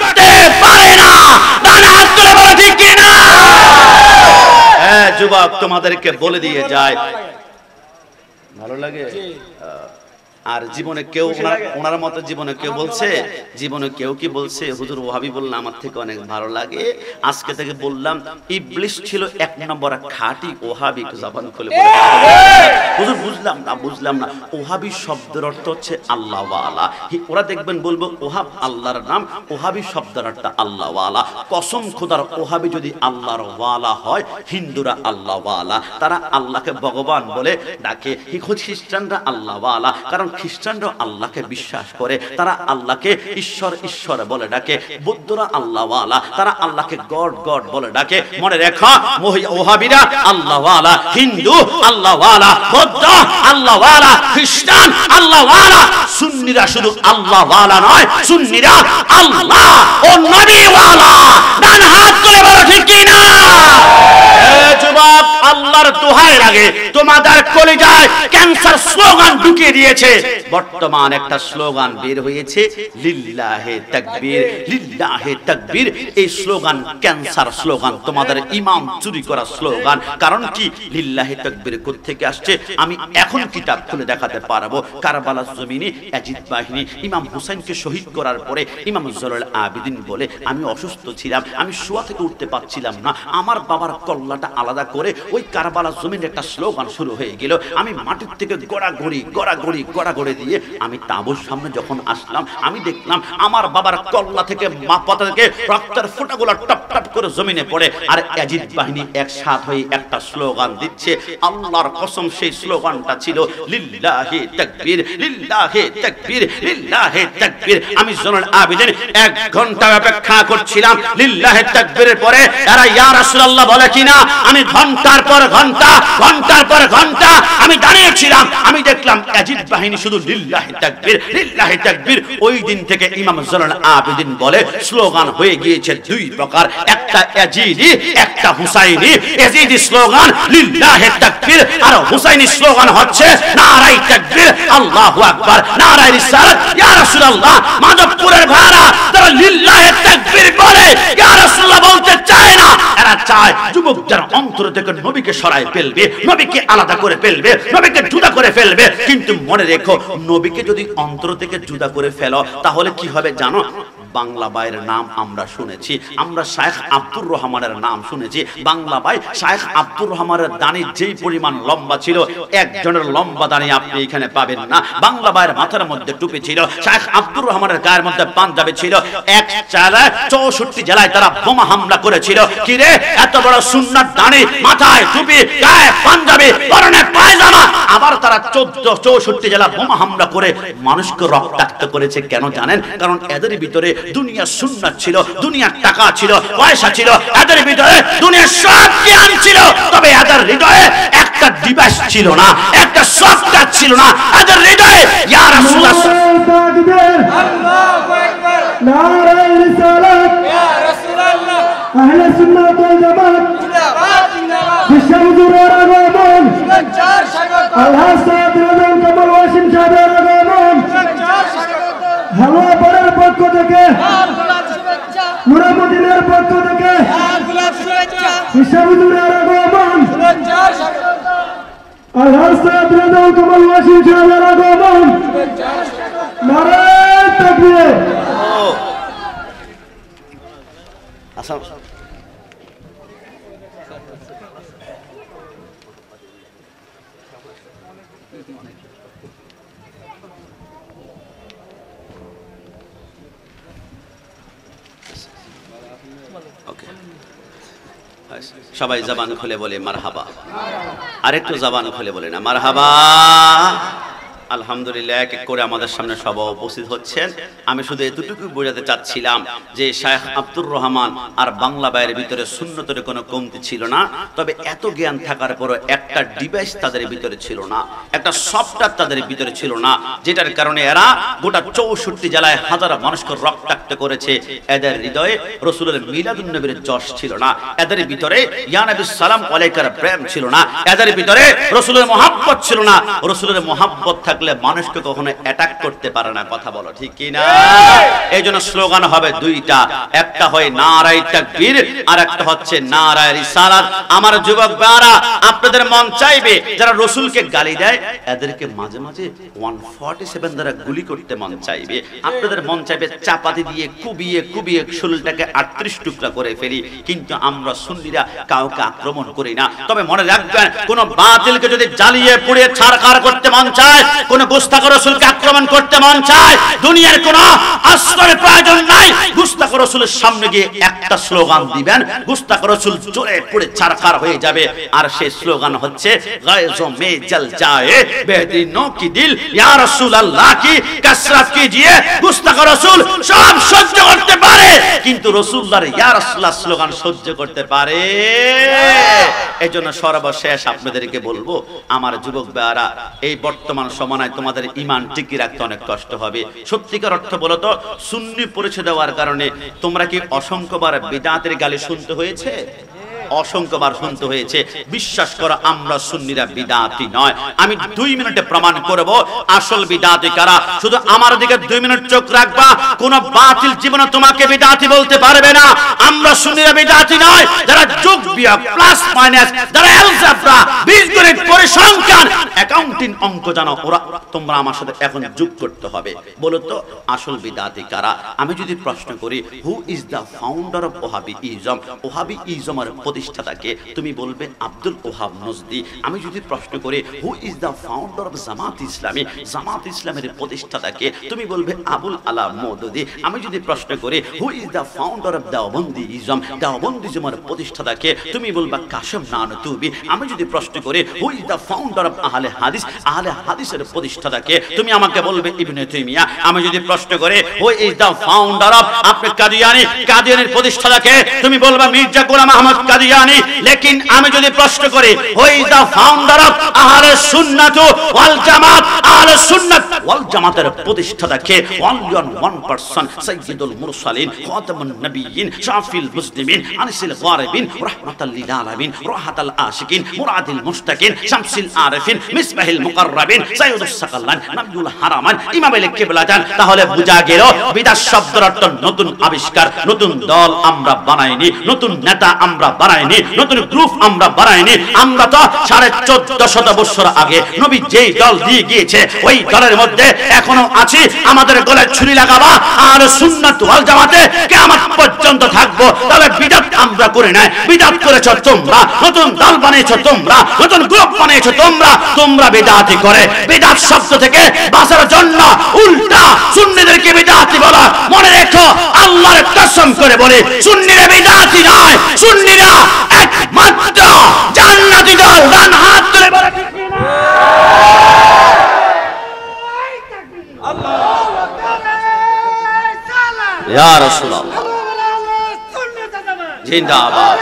যুবক তোমাদেরকে বলে দিয়ে যায়, ভালো লাগে? আর জীবনে কেউ ওনার মতো জীবনে কেউ বলছে, জীবনে কেউ কি বলছে হুজুর ওহাবি বললে আমার থেকে অনেক ভালো লাগে? আজকে থেকে বললাম, ইবলিস ছিল এক নম্বর খাঁটি ওহাবি। জবান খুলে বলে হুজুর বুঝলাম না। ওহাবি শব্দের অর্থ হচ্ছে আল্লাহ ওয়ালা। ওরা দেখবেন বলবো ওহাব আল্লাহর নাম, ওহাবি শব্দের অর্থ আল্লাহ ওয়ালা। কসম খোদার, ওহাবি যদি আল্লাহর ওয়ালা হয়, হিন্দুরা আল্লাহ ওয়ালা, তারা আল্লাহকে ভগবান বলে ডাকে। খ্রিস্টানরা আল্লাহ ওয়ালা, কারণ খ্রিস্টানরা আল্লাহকে বিশ্বাস করে, তারা আল্লাহকে ঈশ্বর বলে ডাকে। বৌদ্ধরা আল্লাহ ওয়ালা, তারা আল্লাহকে গড বলে ডাকে। মনে রেখো, ওহাবিরা আল্লাহ ওয়ালা, হিন্দু আল্লাহ ওয়ালা, বৌদ্ধ আল্লাহ ওয়ালা, খ্রিস্টান আল্লাহ ওয়ালা। সুন্নিরা শুধু আল্লাহ ওয়ালা নয়, সুন্নিরা আল্লাহ ও নবী ওয়ালা। ডান হাত তুলে বলো ঠিক কি না? যুবক, আল্লাহর দোহাই লাগে, তোমাদের কলিজায় ক্যান্সার স্লোগান ঢুকিয়ে দিয়েছে। বর্তমান একটা স্লোগান বের হয়েছে, লিল্লাহে তাকবীর, লিল্লাহে তাকবীর। এই স্লোগান ক্যান্সার স্লোগান, তোমাদের ইমাম চুরি করা স্লোগান। কারণ কি? লিল্লাহে তাকবীর কোথা থেকে আসছে আমি এখন কিতাব খুলে দেখাতে পারবো। কারবালার জমিনে ইয়াজিদ বাহিনী ইমাম হুসাইনকে শহীদ করার পরে ইমাম জয়নুল আবেদিন বলে, আমি অসুস্থ ছিলাম, আমি শোয়া থেকে উঠতে পারছিলাম না, আমার বাবার কল্লাটা আলাদা করে ওই কারবালার জমিনে একটা স্লোগান শুরু হয়ে গেল। আমি মাটির থেকে গড়াগড়ি দিয়ে আমি তাঁবুর সামনে যখন আসলাম, আমি দেখলাম আমার বাবার কল্লা থেকে মাথা থেকে রক্তের ফোঁটাগুলো টপ টপ করে জমিনে পড়ে। আর ইয়াজিদ বাহিনী একসাথ হয়ে একটা স্লোগান দিচ্ছে। আল্লাহর কসম, সেই স্লোগানটা ছিল লিল্লাহি তাকবীর, লিল্লাহি তাকবীর, লিল্লাহি তাকবীর। আমি জয়নুল আবেদিন 1 ঘন্টা অপেক্ষা করছিলাম লিল্লাহি তাকবীরের পরে এরা ইয়া রাসূলুল্লাহ বলে কিনা। আমি ঘন্টার পর ঘন্টা আমি দাঁড়িয়েছিলাম। আমি দেখলাম ইয়াজিদ বাহিনী শুধু লিল্লাহি তাকবীর, লিল্লাহি তাকবীর। ওই দিন থেকে ইমাম জয়নুল আবেদিন বলে স্লোগান হয়ে গিয়েছে 2 প্রকার, একটা ইয়াজিদি, একটা হুসাইনি। ইয়াজিদি স্লোগান লিল্লাহি তাকবীর, আর হুসাইনি স্লোগান হচ্ছে নারায়ে তাকবীর, আল্লাহু আকবার, নারায়ে রিসালাত, ইয়া রাসূলুল্লাহ। মাধবপুরের ভাড়া তারা লিল্লাহি তাকবীর বলে ইয়া রাসূলুল্লাহ বলতে চায় না। এরা চায় যুবক যারা অন্তর থেকে নবীকে সরায় ফেলবে, নবীকে আলাদা করে ফেলবে, নবীকে জুদা করে ফেলবে। কিন্তু মনে রেখো, নবীকে যদি অন্তর থেকে জুদা করে ফেলো তাহলে কি হবে জানো? বাংলা ভাইয়ের নাম আমরা শুনেছি, আমরা শায়েখ আব্দুর রহমানের নাম শুনেছি। বাংলা ভাই শায়েখ আব্দুর রহমানের দাড়ি যেই পরিমাণ লম্বা ছিল, একজনের লম্বা দাড়ি আপনি এখানে পাবেন না। বাংলা ভাইয়ের মাথার মধ্যে টুপি ছিল, শায়েখ আব্দুর রহমানের গায়ের মধ্যে পাঞ্জাবি ছিল। এক চালায় 64 জেলায় তারা বোমা হামলা করেছিল। কি রে, এত বড় সুন্নাত দাড়ি, মাথায় টুপি, গায়ে পাঞ্জাবি, পরনে পায়জামা, আবার তারা 64 জেলা বোমা হামলা করে মানুষকে রক্তাক্ত করেছে। কেন জানেন? কারণ এদের ভিতরে দুনিয়া সুন্নাত ছিল, দুনিয়ার টাকা ছিল, পয়সা ছিল, এদের ভিতরে দুনিয়ার সব জ্ঞান ছিল। তবে এদের হৃদয়ে একটা ডিভাইস ছিল না, একটা সফটওয়্যার ছিল না। এদের হৃদয়ে ইয়া রাসূলুল্লাহ, আল্লাহু আকবার, নারায়ে রিসালাত, ইয়া রাসূলুল্লাহ, আহলে সুন্নাত ওয়াল জামাত জিন্দাবাদ, জিন্দাবাদ, বিশ্বহুজুরের আগমন, সঞ্চার স্বাগত, আল্লাহ সাহেব রজন কমল ওয়াসিম সাহেবের আগমন, সঞ্চার স্বাগত, হাওয়া পরের পক্ষ থেকে লাল গোলাপ শুভেচ্ছা, নুরুদ্দিনের পক্ষ থেকে লাল গোলাপ শুভেচ্ছা, বিশ্বহুজুরের আগমন, সঞ্চার স্বাগত, আল্লাহ সাহেব রজন কমল ওয়াসিম সাহেবের আগমন, সঞ্চার স্বাগত, নারায়ে তাকবীর। আসসালামু সবাই জবান খুলে বলে মারহাবা। আরেকটু জবান খুলে বলে না মারহাবা। আলহামদুলিল্লাহ, এক এক করে আমাদের সামনে সবাই উপস্থিত হচ্ছেন। আমি শুধু এতটুকু বোঝাতে চাচ্ছিলাম যে শায়েখ আব্দুর রহমান আর বাংলা ভাইয়ের ভিতরে সুন্নতের কোনো কমতি ছিল না। তবে এত জ্ঞান থাকার পরও একটা ডিভাইস তাদের ভিতরে ছিল না, একটা সফটওয়্যার তাদের ভিতরে ছিল না, যেটার কারণে এরা গোটা 64 জেলায় হাজার মানুষকে রক্তাক্ত করেছে। এদের হৃদয়ে রাসূলের মিলাদুন নবীর যশ ছিল না, এদের ভিতরে ইয়া নবী সালাম আলাইকার প্রেম ছিল না, এদের ভিতরে রাসূলের মহব্বত ছিল না। রাসূলের মহব্বত থাকলে মানুষকে কখনো অ্যাটাক করতে পারে না। কথা বলো ঠিক কি না? এই জন্য স্লোগান হবে দুইটা, একটা হয় নারায়ে তাকবীর আর একটা হচ্ছে নারায়ে রিসালাত। আমার যুবক ভাইরা, আপনাদের মন চাইবে যারা রাসূলকে গালি দেয় এদেরকে মাঝে মাঝে 147 দ্বারা গুলি করতে মন চাইবে। আপনাদের মন চাইবে চাপাতি দিয়ে কুবিয়ে কুবিয়ে শরীরটাকে 38 টুকরা করে ফেলি, কিন্তু আমরা সুন্নিরা কাউকে আক্রমণ করি না। তবে মনে রাখবেন, কোন বাতিলকে যদি জ্বালিয়ে পুড়িয়ে ছারখার করতে মন চায়, কোন গুস্তাখ রাসূলকে আক্রমণ করতে মন চায়, দুনিয়ার কোন আশ্রয়ের প্রয়োজন নাই। গুস্তাখ রাসূলের সামনে গিয়ে একটা স্লোগান দিবেন, গুস্তাখ রাসূল জ্বলে পুড়ে ছারখার হয়ে যাবে। আর সেই স্লোগান হচ্ছে গায়জো মে জল যায় বেদিনো কি দিল ইয়া রাসূলুল্লাহ কি কসরত কিজিয়ে। গুস্তাখ রাসূল সব সহ্য করতে পারে, কিন্তু রাসূলুল্লাহর ইয়া রাসূলুল্লাহ স্লোগান সহ্য করতে পারে। এজন্য সর্বশেষ আপনাদেরকে বলবো, আমার যুবক ভাইরা, এই বর্তমান সময়ে তোমাদের ঈমান টিকিয়ে রাখতে অনেক কষ্ট হবে। সত্যিকার অর্থ বলো তো, সুন্নি পরিচয় দেওয়ার কারণে তোমরা কি অসংখ্যবার বিদআতের গালি শুনতে হয়েছে? অসংখ্যবার শুনতে হয়েছে। বিশ্বাস করো, আমরা সুন্নিরা বিদআতি নয়। আমি 2 মিনিটে প্রমাণ করব আসল বিদআতি কারা। শুধু আমার দিকে 2 মিনিট চোখ রাখবা, কোন বাতিল জীবনে তোমাকে বিদআতি বলতে পারবে না। আমরা সুন্নিরা বিদআতি নয়। যারা যোগ বিয়োগ প্লাস মাইনাস, যারা অ্যালজেব্রা বীজগণিত পরিসংখ্যান অ্যাকাউন্টিং অঙ্ক জানো, ওরা তোমরা আমার সাথে এখন যোগ করতে হবে। বলো তো আসল বিদআতি কারা? আমি যদি প্রশ্ন করি who is the founder of Wahhabism, ওহাবিইজমের প্রতিষ্ঠাতাকে, তুমি বলবে আব্দুল ওহাব নজদি। আমি যদি প্রশ্ন করি who is the founder of Jamaat Islami, Jamaat ইসলামের প্রতিষ্ঠাতাকে, তুমি বলবে আবুল আলা মওদুদি। আমি যদি প্রশ্ন করি who is the founder of Deobandism, দেওবন্দিজমের প্রতিষ্ঠাতাকে, তুমি বলবা কাশেম নানতুবি। আমি যদি প্রশ্ন করি who is the founder of Ahle Hadith, আহলে হাদিসের প্রতিষ্ঠাতাকে, তুমি আমাকে বলবে ইবনে তাইমিয়া। আমি যদি প্রশ্ন করি who is the founder of আপনি কাদিয়ানী, কাদিয়ানীর প্রতিষ্ঠাতাকে, তুমি বলবা মির্জা গোলাম আহমদ কাদিয়ানী। লেকিন আমি যদি প্রশ্ন করি who is the founder of Ahle Sunnat ওয়াল জামাত, আহলে সুন্নাত ওয়াল জামাতের প্রতিষ্ঠাতাকে, only one person, সাইয়্যিদুল মুরসালিন, খাতামুন নবিয়্যিন, শাফিল মুসলিমিন, আনিসুল গারিবিন, রাহমাতাল লিল আলামিন, রাহাতাল আশিকিন, মুরাদিল মুশতাকিন, শামসুল আরিফিন, মিসবাহিল মুকাররাবিন, সাইয়্যিদুস সাকালান, নবিয়ুল হারামান, ইমামুল কিবলাতান। তাহলে বুঝা গেল বিদআত শব্দের অর্থ নতুন আবিষ্কার। নতুন দল আমরা বানাইনি, নতুন নেতা আমরা বানাইনি, নতুন গ্রুপ আমরা বানাইনি। আমরা তো 1450 বছর আগে নবী যেই দল দিয়ে গিয়েছে ওই দলের মধ্যে এখনো আছি। আমাদের গলায় ছুরি লাগাবা আর সুন্নাত ওয়াল জামাতে কিয়ামত পর্যন্ত থাকবো। তবে বিদআত আমরা করে নাই, বিদআত করেছো তোমরা, নতুন দল বানিয়েছো তোমরা, নতুন গ্রুপ বানিয়েছো তোমরা। তোমরা বিদআতি করে বিদআত শব্দ থেকে বাঁচার জন্য উল্টা সুন্নিদেরকে বিদআতি বলা। মনে রেখো, আল্লাহর কসম করে বলে সুন্নিরা বিদআতি নয়, সুন্নিরা একমাত্র জান্নাতি দল। ডান হাত তুলে বলে ঠিক না? আল্লাহু আকবার, ইয়া রাসূলুল্লাহ, জিন্দাবাদ।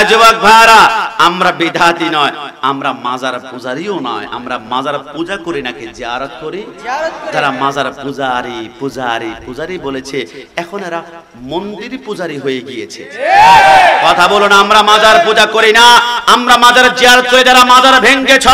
যুবক ভাইরা, আমরা বিদআতি নয়, আমরা মাজার পূজারিও নয়। আমরা মাজার পূজা করি নাকি জিয়ারত করি? যারা মাজার পূজারি পূজারি পূজারি বলেছে, এখন এরা মন্দির পূজারি হয়ে গিয়েছে। কথা বলুন, আমরা মাজার পূজা করি না, আমরা মাজার জিয়ারত করে। যারা মাজার ভেঙেছ,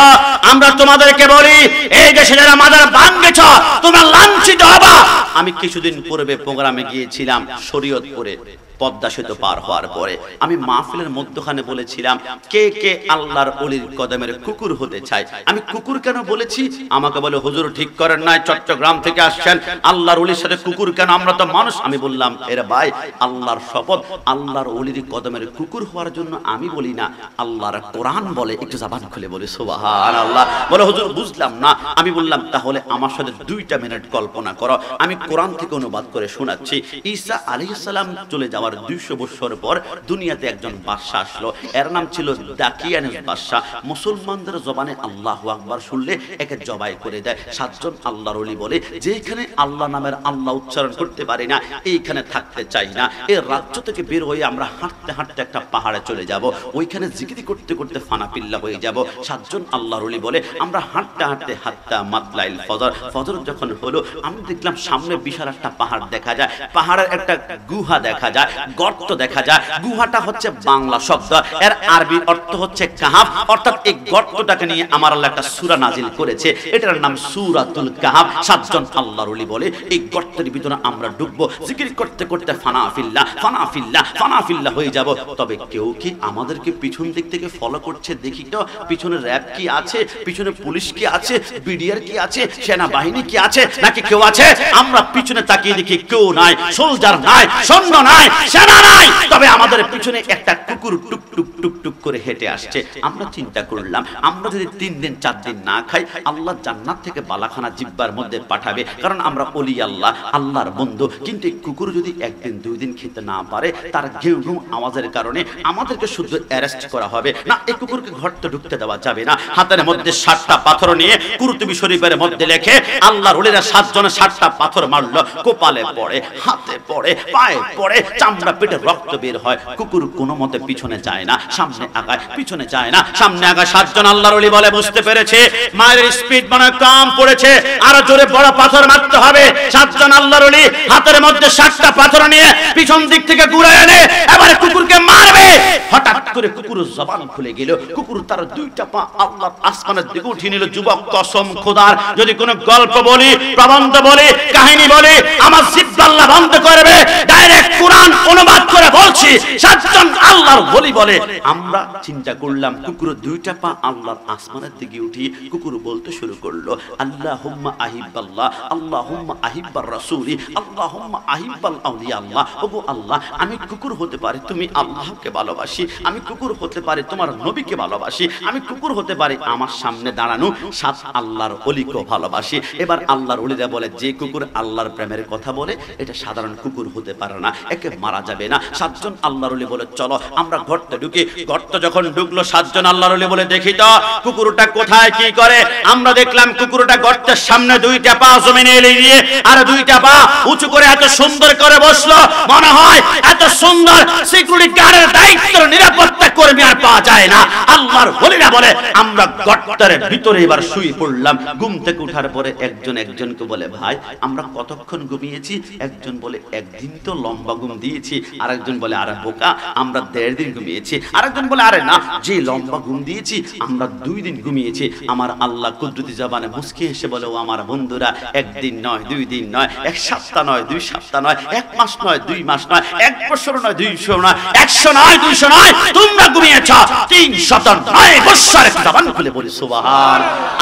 আমরা তোমাদেরকে বলি, এই দেশে যারা মাজার ভাঙেছ তোমরা লাঞ্ছিত হবা। আমি কিছুদিন পূর্বে প্রোগ্রামে গিয়েছিলাম শরীয়তপুরে, পদ্মা সেতু পার হওয়ার পরে আমি মাহফিলের মধ্যখানে বলেছিলাম, কে কে আল্লাহর ওলির কদমের কুকুর হতে চায়? আমি কুকুর কেন বলেছি? আমাকে বলে হুজুর ঠিক করেন নাই, চট্টগ্রাম থেকে আসছেন, আল্লাহর ওলির সাথে কুকুর কেন? আমরা তো মানুষ। আমি বললাম, এরা ভাই, আল্লাহর শপথ, আল্লাহর ওলির কদমের কুকুর হওয়ার জন্য আমি বলি না, আল্লাহর কোরআন বলে। একটু জবান খুলে বলে সুবহানাল্লাহ। বলে হুজুর বুঝলাম না। আমি বললাম, তাহলে আমার সাথে 2 মিনিট কল্পনা করো, আমি কোরআন থেকে অনুবাদ করে শোনাচ্ছি। ঈসা আলাইহিস সালাম চলে যাওয়ার 200 বছর পর দুনিয়াতে একজন বাদশা আসলো, এর নাম ছিল দাকিয়ানুস বাদশা। মুসলমানদের জবানে আল্লাহু আকবার শুনলে একে জবাই করে দেয়। 7 জন আল্লাহর ওলি বলে, যেখানে আল্লাহ নামের আল্লাহ উচ্চারণ করতে পারি না, এইখানে থাকতে চাই না। এই রাজ্য থেকে বের হয়ে আমরা হাঁটতে হাঁটতে একটা পাহাড়ে চলে যাব, ওইখানে জিকির করতে করতে ফানাপিল্লা হয়ে যাব। 7 জন আল্লাহর ওলি বলে, আমরা হাঁটতে হাঁটতে হাত্তা মাতলাইল ফজর, ফজর যখন হলো আমি দেখলাম সামনে বিশাল একটা পাহাড় দেখা যায়, পাহাড়ের একটা গুহা দেখা যায়। গর্ত দেখা যায়। গুহাটা হচ্ছে বাংলা শব্দ, এর আরবি অর্থ হচ্ছে কাহাফ, অর্থাৎ এই গর্তটাকে নিয়ে আমার আল্লাহ একটা সূরা নাজিল করেছে, এটার নাম সূরাতুল কাহাফ। 7 জন আল্লাহর ওলি বলে এই গর্তের ভিতরে আমরা ডুববো, জিকির করতে করতে ফানা ফিল্লাহ ফানা ফিল্লাহ ফানা ফিল্লাহ হয়ে যাব। তবে কেউ কি আমাদেরকে পিছন দিক থেকে ফলো করছে? দেখি তো পিছনে র‍্যাব কি আছে, পিছনে পুলিশ কি আছে, বিডিআর কি আছে, সেনাবাহিনী কি আছে, নাকি কেউ আছে? আমরা পিছনে তাকিয়ে দেখি কেউ নাই, সোলজার নাই, সৈন্য নাই, সেনা নাই। তবে আমাদের পিছনে একটা কুকুর টুক টুক টুক টুক করে হেঁটে আসছে। আমরা চিন্তা করলাম আমরা যদি 3 দিন 4 দিন না খাই, আল্লাহ জান্নাত থেকে বালাখানা জিব্বার মধ্যে পাঠাবে, কারণ আমরা ওলি আল্লাহ, আল্লাহর বন্ধু। কিন্তু এই কুকুর যদি 1 দিন 2 দিন খেতে না পারে, তার ঘেউ ঘেউ আওয়াজের কারণে আমাদেরকে শুধু অ্যারেস্ট করা হবে না। এই কুকুরকে ঘরতে ঢুকতে দেওয়া যাবে না। হাতের মধ্যে 7টা পাথর নিয়ে কুরতুবী শরীফের মধ্যে লেখে আল্লাহর ওলিরা 7 জনে 7টা পাথর মারলো, কপালে পড়ে, হাতে পড়ে, পায়ে পড়ে, চামড়া পেটে রক্ত বের হয়। কুকুর কোনো মতে পিছনে যায় না, সামনে আগায়, পিছনে যায় না, সামনে আগায়। 7 জন আল্লাহর ওলি বলে বুঝতে পেরেছে মায়ের স্পিড মনে কম পড়েছে, আরো জোরে বড় পাথর মারতে হবে। 7 জন আল্লাহর ওলি হাতের মধ্যে 7টা পাথর নিয়ে পিছন দিক থেকে ঘুরে এনে এবারে কুকুরকে মারবে। হঠাৎ করে কুকুর জবান খুলে গেল, কুকুর তার 2টা পা আল্লাহর আসমানের দিকে উঠিয়ে নিল। যুবক, কসম খোদার, যদি কোনো গল্প বলি, প্রবন্ধ বলি, কাহিনী বলি, আমার জিহ্বা আল্লাহ বন্ধ করবে। ডাইরেক্ট কোরআন অনুবাদ করে বলছি, 7 জন আল্লাহর ওলি বলে আমরা চিন্তা করলাম কুকুরের 2টা পা আল্লাহর আসমানের দিকে উঠিয়ে কুকুর বলতে শুরু করলো, আল্লাহুম্মা আহিব্বাল্লাহ, আল্লাহুম্মা আহিব্বার রাসূলি, আল্লাহুম্মা আহিব্বাল আউলিয়া আল্লাহ। ওগো আল্লাহ, আমি কুকুর হতে পারি তুমি আল্লাহকে ভালোবাসি, আমি কুকুর হতে পারি তোমার নবীকে ভালোবাসি, আমি কুকুর হতে পারি আমার সামনে দাঁড়ানো 7 আল্লাহর ওলিকে ভালোবাসি। এবার আল্লাহর ওলিরা বলে যে কুকুর আল্লাহর প্রেমের কথা বলে এটা সাধারণ কুকুর হতে পারে না, একে মারা যাবে না। 7 জন আল্লাহর ওলি বলে চলো আমরা গর্তে ঢুকি। গর্ত যখন ঢুকলো 7 জন আল্লাহর ওলি বলে দেখি তো কুকুরটা কোথায় কি করে। আমরা দেখলাম কুকুরটা গর্তের সামনে 2টা পা জমিনে এলিয়ে আর 2টা পা উঁচু করে এত সুন্দর করে বসলো, মনে হয় এত সুন্দর সিকিউরিটি গার্ডের দায়িত্ব নিরাপত্তা কর্মী আর পাওয়া যায় না। আল্লাহর ওলিরা বলে আমরা গর্তের ভিতরে এবার শুয়ে পড়লাম। ঘুম থেকে ওঠার পরে একজনকে বলে ভাই আমরা কতক্ষণ ঘুমিয়েছি? একজন বলে 1 দিন তো লম্বা ঘুম দিয়েছি। আরেকজন বলে আরে বোকা আমরা 1.5 দিন ঘুমিয়েছি। আরেকজন বলে আরে না, যে লম্বা ঘুম দিয়েছি আমরা 2 দিন ঘুমিয়েছি। আমার আল্লাহ কুদরতি জবানে মুস্কি হেসে বলে ও আমার বন্ধুরা 1 দিন নয়, 2 দিন নয়, 1 সপ্তাহ নয়, 2 সপ্তাহ নয়, 1 মাস নয়, 2 মাস নয়, 1 বছর নয়, 200 নয়, 100 নয়, 200 নয়, তোমরা ঘুমিয়েছ 309 বছর। জবান খুলে বলি সুবহান।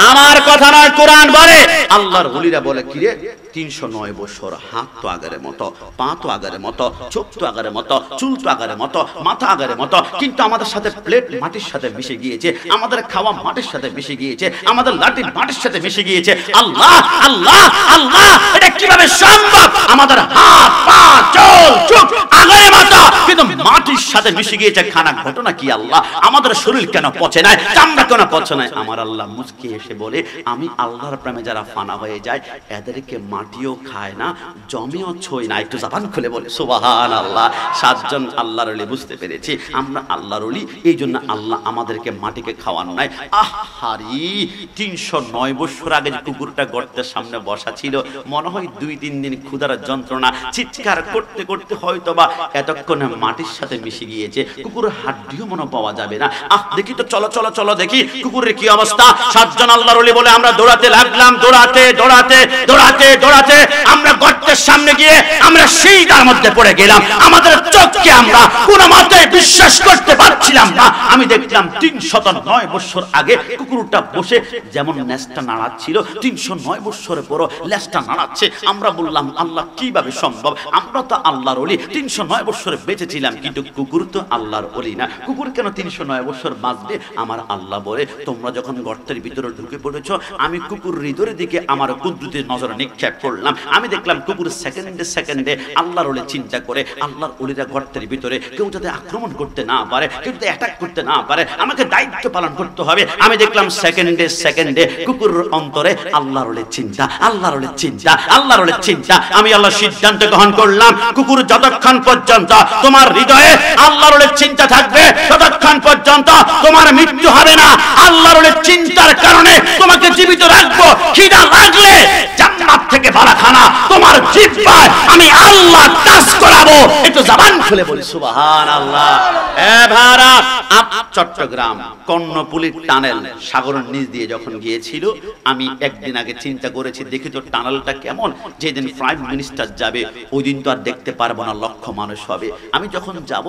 আমার কথা নয়, কোরআন বলে। আল্লাহর ওলিরা বলে কি রে 309 বছর। হাত তো আগের মতো, পা তো আগের মতো, চোখ তো আগের মতো, চুল তো আগের মতো, মাথা আগের মতো, কিন্তু আমাদের সাথে প্লেট মাটির সাথে মিশে গিয়েছে, আমাদের খাওয়া মাটির সাথে মিশে গিয়েছে, আমাদের লাঠি মাটির সাথে মিশে গিয়েছে। আল্লাহ আল্লাহ আল্লাহ, এটা কিভাবে সম্ভব? আমাদের হাত পা চোখ চোখ আগের মতো, কিন্তু মাটির সাথে মিশে গিয়েছে। খানা ঘটনা কি আল্লাহ? আমাদের শরীর কেন পচে নাই, চামড়া কেন পচে নাই? আমার আল্লাহ মুচকি এসে বলে আমি আল্লাহর প্রেমে যারা ফানা হয়ে যায় এদেরকে মাটিও খায় না, জমিও ছোঁয় না। একটু জবান খুলে বলে সুবহানাল্লাহ। 7 জন আল্লাহর ওলি বুঝতে পেরেছি আমরা আল্লাহর ওলি, এই জন্য আল্লাহ আমাদেরকে মাটিকে খাওয়ান নাই। আহারি 309 বছর আগে যে কুকুরটা গর্তের সামনে বসা ছিল, মনে হয় 2-3 দিন ক্ষুধার যন্ত্রণা চিৎকার করতে করতে হয়তোবা এতক্ষণে মাটির সাথে মিশে গিয়েছে। কুকুরের হাড্ডিও মনে পাওয়া যাবে না। দেখি তো, চলো চলো চলো দেখি কুকুরের কি অবস্থা। 7 জন আল্লাহর ওলি বলে আমরা দৌড়াতে লাগলাম, দৌড়াতে দৌড়াতে দৌড়াতে দৌড়াতে আমরা গর্তের সামনে গিয়ে আমরা সেইটার মধ্যে পড়ে গেলাম। আমাদের চোখকে আমরা কোনো মতে বিশ্বাস করতে পারছিলাম না। আমি দেখলাম 309 বছর আগে কুকুরটা বসে যেমন লেজটা নাড়াচ্ছিল, 309 বছরের পরও লেজটা নাড়াচ্ছে। আমরা বললাম আল্লাহ কিভাবে সম্ভব? আমরা তো আল্লাহর ওলি, 309 বছরে বেঁচেছিলাম, কিন্তু কুকুর তো আল্লাহর ওলি না। কুকুর কেন 309 বছর বাঁচবে? আমার আল্লাহ বলে তোমরা যখন গর্তের ভিতরে ঢুকে পড়েছো, আমি কুকুর হৃদয়ের দিকে আমার কুদরতের নজর নিক্ষেপ করলাম। আমি দেখলাম কুকুর সেকেন্ডে সেকেন্ডে আল্লাহর ওলি চিন্তা করে আল্লাহর ওলিরা গর্তের ভিতরে কেউ যাতে আক্রমণ করতে না পারে, কেউ যাতে অ্যাটাক করতে না পারে, আমাকে দায়িত্ব পালন করতে হবে। আমি দেখলাম সেকেন্ডে সেকেন্ডে কুকুরের অন্তরে আল্লাহর ওলির চিন্তা, আল্লাহর ওলির চিন্তা, আল্লাহর ওলির চিন্তা। আমি আল্লাহ সিদ্ধান্ত গ্রহণ করলাম কুকুর যতক্ষণ পর্যন্ত তোমার হৃদয়ে আল্লাহর ওলির চিন্তা থাকবে ততক্ষণ পর্যন্ত তোমার মৃত্যু হবে না। আল্লাহর ওলির চিন্তার কারণে তোমাকে জীবিত রাখবো। খিদা লাগলে জান্নাত থেকে বালা খানা তোমার জিহ্বায় আমি আল্লাহ টাচ করাবো। একটু জবান খুলে বলি সুবহানাল্লাহ। এ ভাইরা, চট্টগ্রাম কর্ণফুলী টানেল সাগরের নিচ দিয়ে যখন গিয়েছিল, আমি একদিন আগে চিন্তা করেছি দেখি তো টানেলটা কেমন, যেদিন প্রাইম মিনিস্টার যাবে ওই দিন তো আর দেখতে পারবো না, লক্ষ মানুষ হবে। আমি যখন যাব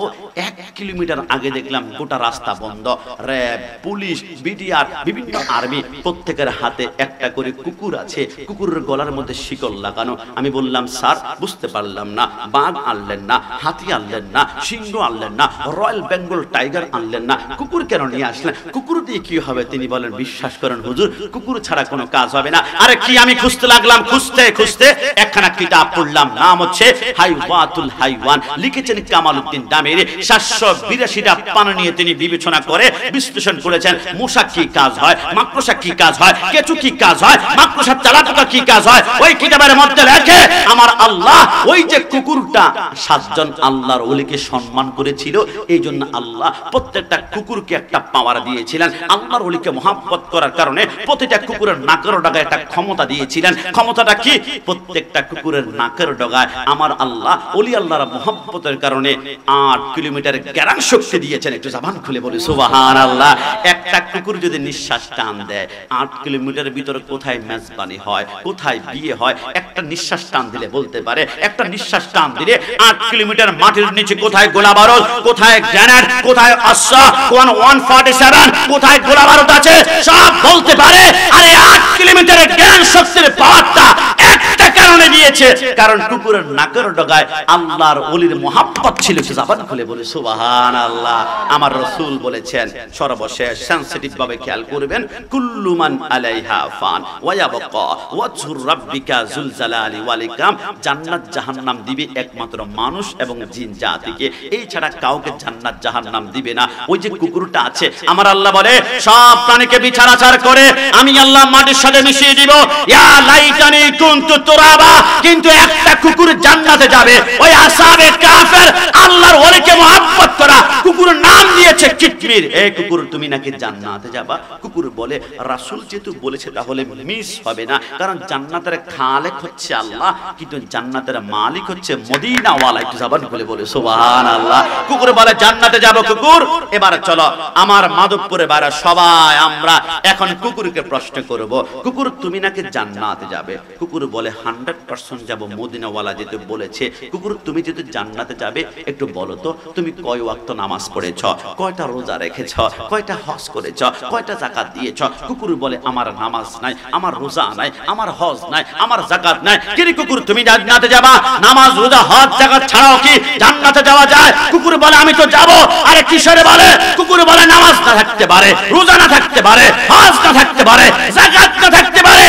1 কিলোমিটার আগে দেখলাম গোটা রাস্তা বন্ধ, র্যাব, পুলিশ, বিডিআর, বিভিন্ন আর্মি, প্রত্যেকের হাতে একটা করে কুকুর আছে, কুকুরের গলার মধ্যে শিকল লাগানো। আমি বললাম স্যার বুঝতে পারলাম না, বাঘ আনলেন না, হাতি আনলেন না, সিংহ আনলেন না, রয়্যাল বেঙ্গল টাইগার আনলেন না, কুকুর কেন নিয়ে আসলেন? কুকুর দিয়ে কি হবে? তিনি বলেন বিশ্বাস করেন হুজুর, কুকুর ছাড়া কোনো কাজ হবে না। আরে কি, আমি খুঁজতে লাগলাম, খুঁজতে খুঁজতে একখানা কিতাব পড়লাম, নাম হচ্ছে হাইওয়াতুল হাইওয়ান, লিখেছেন কামালউদ্দিন দামেরি। 782টা পানা নিয়ে তিনি বিবেচনা করে বিশ্লেষণ করেছেন মশা কি কাজ হয়, মাকড়সা কি কাজ হয়, কেঁচু কি কাজ হয়, মাকড়সার চালাপোকা কি কাজ হয়। ওই কিতাবের মধ্যে লেখে আমার আল্লাহ ওই যে কুকুরটা 7 জন আল্লাহর ওলিকে সম্মান করেছিল, এই জন্য আল্লাহ প্রত্যেকটা কুকুরকে একটা পাওয়ার দিয়েছিলেন। আল্লাহর ওলিকে মহব্বত করার কারণে প্রতিটা কুকুরের নাকের ডগায় একটা ক্ষমতা দিয়েছিলেন। ক্ষমতাটা কি? প্রত্যেকটা কুকুরের নাকের ডগায় আমার আল্লাহ ওলি আল্লাহর মহব্বতের কারণে 8 কিলোমিটার গ্যারান শক্তি দিয়েছেন। একটু জবান খুলে বলি সুবহানাল্লাহ। একটা কুকুর যদি নিঃশ্বাস টান দেয় 8 কিলোমিটার ভিতরে কোথায় মেজবানি হয়, কোথায় বিয়ে হয়, একটা নিঃশ্বাস টান দিলে বলতে পারে। একটা নিঃশ্বাস টান দিলে 8 কিলোমিটার মাটির নিচে কোথায় গোলা বারুদ, কোথায় গ্রেনেড, কোথায় অস্ত্র, কোন 147, কোথায় গোলা বারুদ আছে সব বলতে পারে। আরে 8 কিলোমিটারের জ্ঞান শক্তির পাওয়ারটা একটা কারণে দিয়েছে, কারণ কুকুরের নাকের ডগায় আল্লাহর ওলির মহব্বত ছিল। জবান খুলে বলে সুবহানাল্লাহ। আমার রাসূল বলেছেন, সর্বশেষ সেনসিটিভ ভাবে খেয়াল করবেন, কুল্লু মান আলাইহা ফান ওয়া ইয়াবকা ওয়াজহুর রাব্বিকা যুল জালালি ওয়াল ইকরাম। জান্নাত জাহান্নাম দিবে একমাত্র মানুষ এবং জিন জাতিকে, এই ছাড়া কাউকে জান্নাত জাহান্নাম দিবে না। ওই যে কুকুরটা আছে, আমার আল্লাহ বলে সব প্রাণীকে বিচার করে আমি আল্লাহ মাটির সাথে মিশিয়ে দিব। ইয়া লাইতানি কুনতু তুরাবা, কিন্তু একটা কুকুর জান্নাতে যাবে। ওই আসহাবে কাফের আল্লাহর ওলিকে মহব্বত করা কুকুরের নাম দিয়েছে কিতমির। এই কুকুর তুমি নাকি জান্নাতে যাবা। কুকুর বলে রাসূল যেহেতু বলেছে তাহলে মিস হবে না, কারণ জান্নাতের খালেক হচ্ছে আল্লাহ, কিন্তু জান্নাতের মালিক হচ্ছে মদিনা ওয়ালা। একটু জবান খুলে বলে সুবহানাল্লাহ। কুকুর বলে জান্নাতে যাব। কুকুর এবারে চলো আমার মাধবপুরে বাড়া সবাই আমরা এখন কুকুরকে প্রশ্ন করব, কুকুর তুমি নাকি জান্নাতে যাবে। কুকুর বলে 100% যাব, মদিনা ওয়ালা যেতে বলেছে। কুকুর তুমি যেহেতু জান্নাতে যাবে একটু বলো তো তুমি কয় ওয়াক্ত নামাজ পড়েছ, কয়টা রোজা রেখেছ, কয়টা হজ করেছ, কয়টা যাকাত দিয়েছ। কুকুর বলে আমার নামাজ নাই, আমার রোজা নাই, আমার হজ নাই, আমার যাকাত নাই। কি কুকুর তুমি জান্নাতে যাবা? নামাজ রোজা হজ যাকাত ছাড়াও কি জান্নাতে যাওয়া যায়? কুকুর বলে আমি তো যাব। আরে কিসের বলে? কুকুর বলে নামাজ না থাকতে পারে, রোজা না থাকতে পারে, হজ না থাকতে পারে, যাকাত না থাকতে পারে,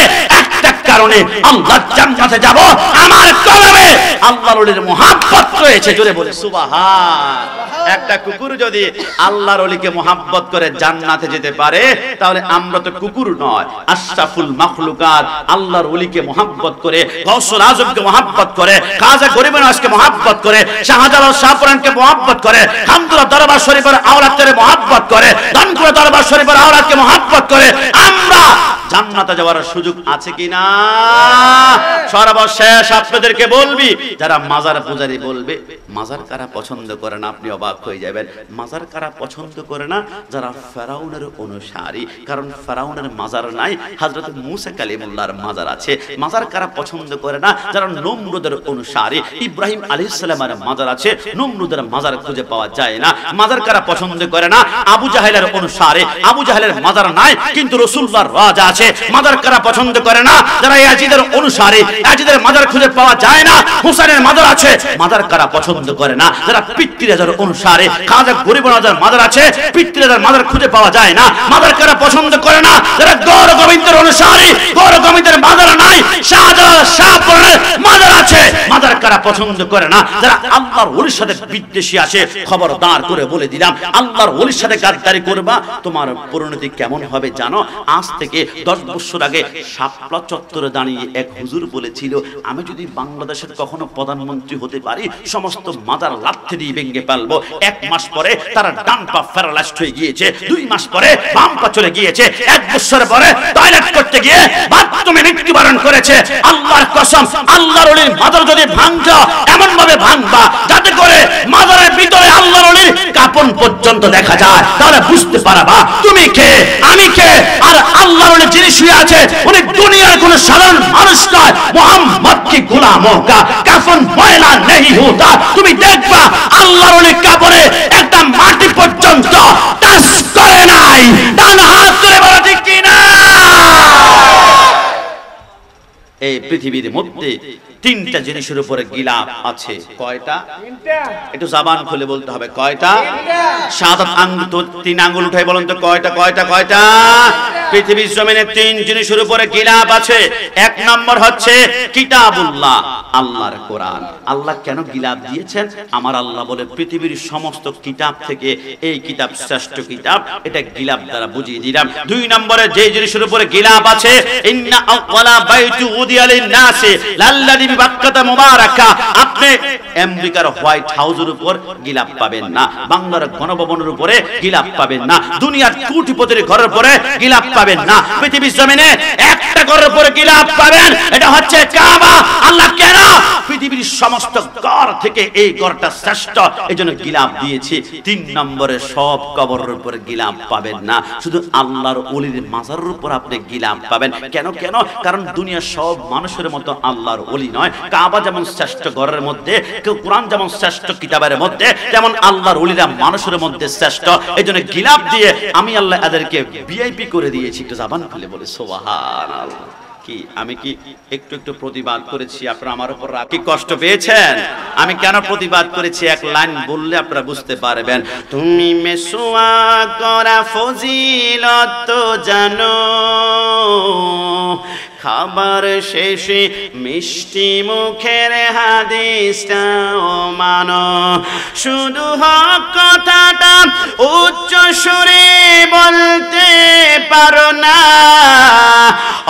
একটা কারণে আল্লাহ জান্নাতে যাব, আমার কলবে আল্লাহর ওলির মহব্বত রয়েছে। জোরে বলে সুবহান। একটা কুকুর যদি আল্লাহর ওলিকে মহব্বত করে জান্নাতে যেতে পারে, তাহলে আমরা তো কুকুর নয়, আশরাফুল মাখলুকাত আল্লাহর ওলিকে মহব্বত করে, গৌসুল আজমকে মহব্বত করে, খাজা গরিব নওয়াজকে মহব্বত করে, শাহজালাল শাহপুরানকে মহব্বত করে, হামদুল্লাহ দরবার শরীফের আওলাদকে মহব্বত করে, ধনকুরা দরবার শরীফের আওলাদকে মহব্বত করে আমরা জান্নাতে যাওয়ার সুযোগ আছে কিনা? সর্বশেষ আপনাদেরকে বলবি, যারা মাজার পূজারী বলবে মাজার কারা পছন্দ করে না, আপনি অবাক হয়ে যাবেন। মাজার কারা পছন্দ করে না? যারা ফেরাউনের অনুসারী, কারণ ফেরাউনের মাজার নাই, হযরত মূসা কালিমুল্লাহর মাজার আছে। মাজার কারা পছন্দ করে না? যারা নমরুদের অনুসারী, ইব্রাহিম আলাইহিস সালামের মাজার আছে, নমরুদের মাজার খুঁজে পাওয়া যায় না। মাজার কারা পছন্দ করে না? আবু জাহেলের অনুসারী, আবু জাহেলের মাজার নাই কিন্তু রাসূলুল্লাহর রাজা আছে। মাজার কারা পছন্দ করে না? যারা ইয়াজিদের অনুসারী, ইয়াজিদের মাজার খুঁজে পাওয়া যায় না, হুসাইনের মাজার আছে। মাজার কারা পছন্দ করে না? যারা পিতৃরাজার অনুসারী, খাজা গরিব নওয়াজের মাজার আছে, পিতৃরাজার মাজার খুঁজে পাওয়া যায় না। মাজার কারা পছন্দ করে না? যারা গৌর গোবিন্দের অনুসারী, গৌর গোবিন্দের মাজার নাই, শাহজালাল শাহপুরানের মাজার আছে। মাজার কারা পছন্দ করে না? যারা আল্লাহর ওলির সাথে বিদ্বেষী আছে। খবরদার করে বলে দিলাম, আল্লাহর ওলির সাথে গাদ্দারি করবা, তোমার পরিণতি কেমন হবে জানো? আজ থেকে 10 বছর আগে শাপলা চত্বরে দাঁড়িয়ে এক হুজুর বলেছিল, আমি যদি বাংলাদেশের কখনো প্রধানমন্ত্রী হতে পারি সমস্ত মাজার লাথি দিয়ে ভেঙে ফেলবো। 1 মাস পরে তার ডান পা প্যারালাইজড হয়ে গিয়েছে, 2 মাস পরে বাম পা চলে গিয়েছে, 1 বছর পরে টয়লেট করতে গিয়ে বাথরুমে মৃত্যুবরণ করেছে। আল্লাহর কসম, আল্লাহর ওলির মাজার যদি ভাঙতে ভাঙছ এমন ভাবে ভাঙবা যাতে করে মাজারের ভিতরে আল্লাহর ওলির কাফন পর্যন্ত দেখা যায়, তাহলে বুঝতে পারবা তুমি কে আমি কে। আর আল্লাহর ওলি যিনি শুয়ে আছে উনি দুনিয়ার কোন সাধারণ মানুষ নয়, মুহাম্মদ কি গোলামোं का কাফন ময়লা नहीं होता। তুমি দেখবা আল্লাহর ওলির কাফনে একটা মাটি পর্যন্ত টাচ করে নাই। ডান হাত তুলে বলো ঠিক কি না। এই পৃথিবীর মধ্যে তিনটা জিনিসের উপরে গিলাফ আছে। কয়টা? একটু জবান খুলে বলতে হবে। কয়টা? শাহাদাত আঙ্গুল, তিন আঙ্গুল উঠাই বলেন তো কয়টা কয়টা কয়টা? পৃথিবীর জমিনে তিন জিনিসের উপরে গিলাফ আছে। এক নম্বর হচ্ছে কিতাবুল্লাহ, আল্লাহর কোরআন। আল্লাহ কেন গিলাফ দিয়েছেন? আমার আল্লাহ বলে পৃথিবীর সমস্ত কিতাব থেকে এই কিতাব শ্রেষ্ঠ কিতাব, এটা গিলাফ দ্বারা বুঝিয়ে দিলাম। দুই নম্বরে যে জিনিসের উপরে গিলাফ আছে, ইন্না আওয়ালা বাইতু উদিয়া লিন-নাসি লাল্লাযী বিবাক্কাতা মুবারাকা। আপনি আমেরিকার হোয়াইট হাউসের উপর গিলাফ পাবেন না, বাংলার গণভবনের উপরে গিলাফ পাবেন না, দুনিয়ার কোটিপতির ঘরের উপরে গিলাফ পাবেন না। পৃথিবীর জমিনে একটা ঘরের উপরে গিলাফ পাবেন, এটা হচ্ছে কাবা। আল্লাহ কেন পৃথিবীর সমস্ত ঘর থেকে এই ঘরটা শ্রেষ্ঠ, এজন্য গিলাফ দিয়েছি। তিন নম্বরে সব কবরের উপরে গিলাফ পাবেন না, শুধু আল্লাহর ওলির মাজারের উপর আপনি গিলাফ পাবেন। কেন কেন? কারণ দুনিয়ার সব মানুষের মতো আল্লাহর ওলি নয়। কাবা যেমন শ্রেষ্ঠ ঘরের মধ্যে, কোরআন যেমন শ্রেষ্ঠ কিতাবের মধ্যে, তেমন আল্লাহর ওলিরা মানুষের মধ্যে শ্রেষ্ঠ। এজন্য গিলাফ দিয়ে আমি আল্লাহ এদেরকে ভিআইপি করে দিয়েছি। একটু জবান খুলে বলে সুবহানাল্লাহ। কি আমি কি একটু একটু প্রতিবাদ করেছি? আপনারা আমার উপর কি কষ্ট পেয়েছেন? আমি কেন প্রতিবাদ করেছি এক লাইন বললে আপনারা বুঝতে পারবেন। তুমি মেসোয়া করা ফজিলত জানো, খাবার শেষে মিষ্টি মুখের হাদিসটাও মানো, শুধু হক কথাটা উচ্চ সুরে বলতে পারো না,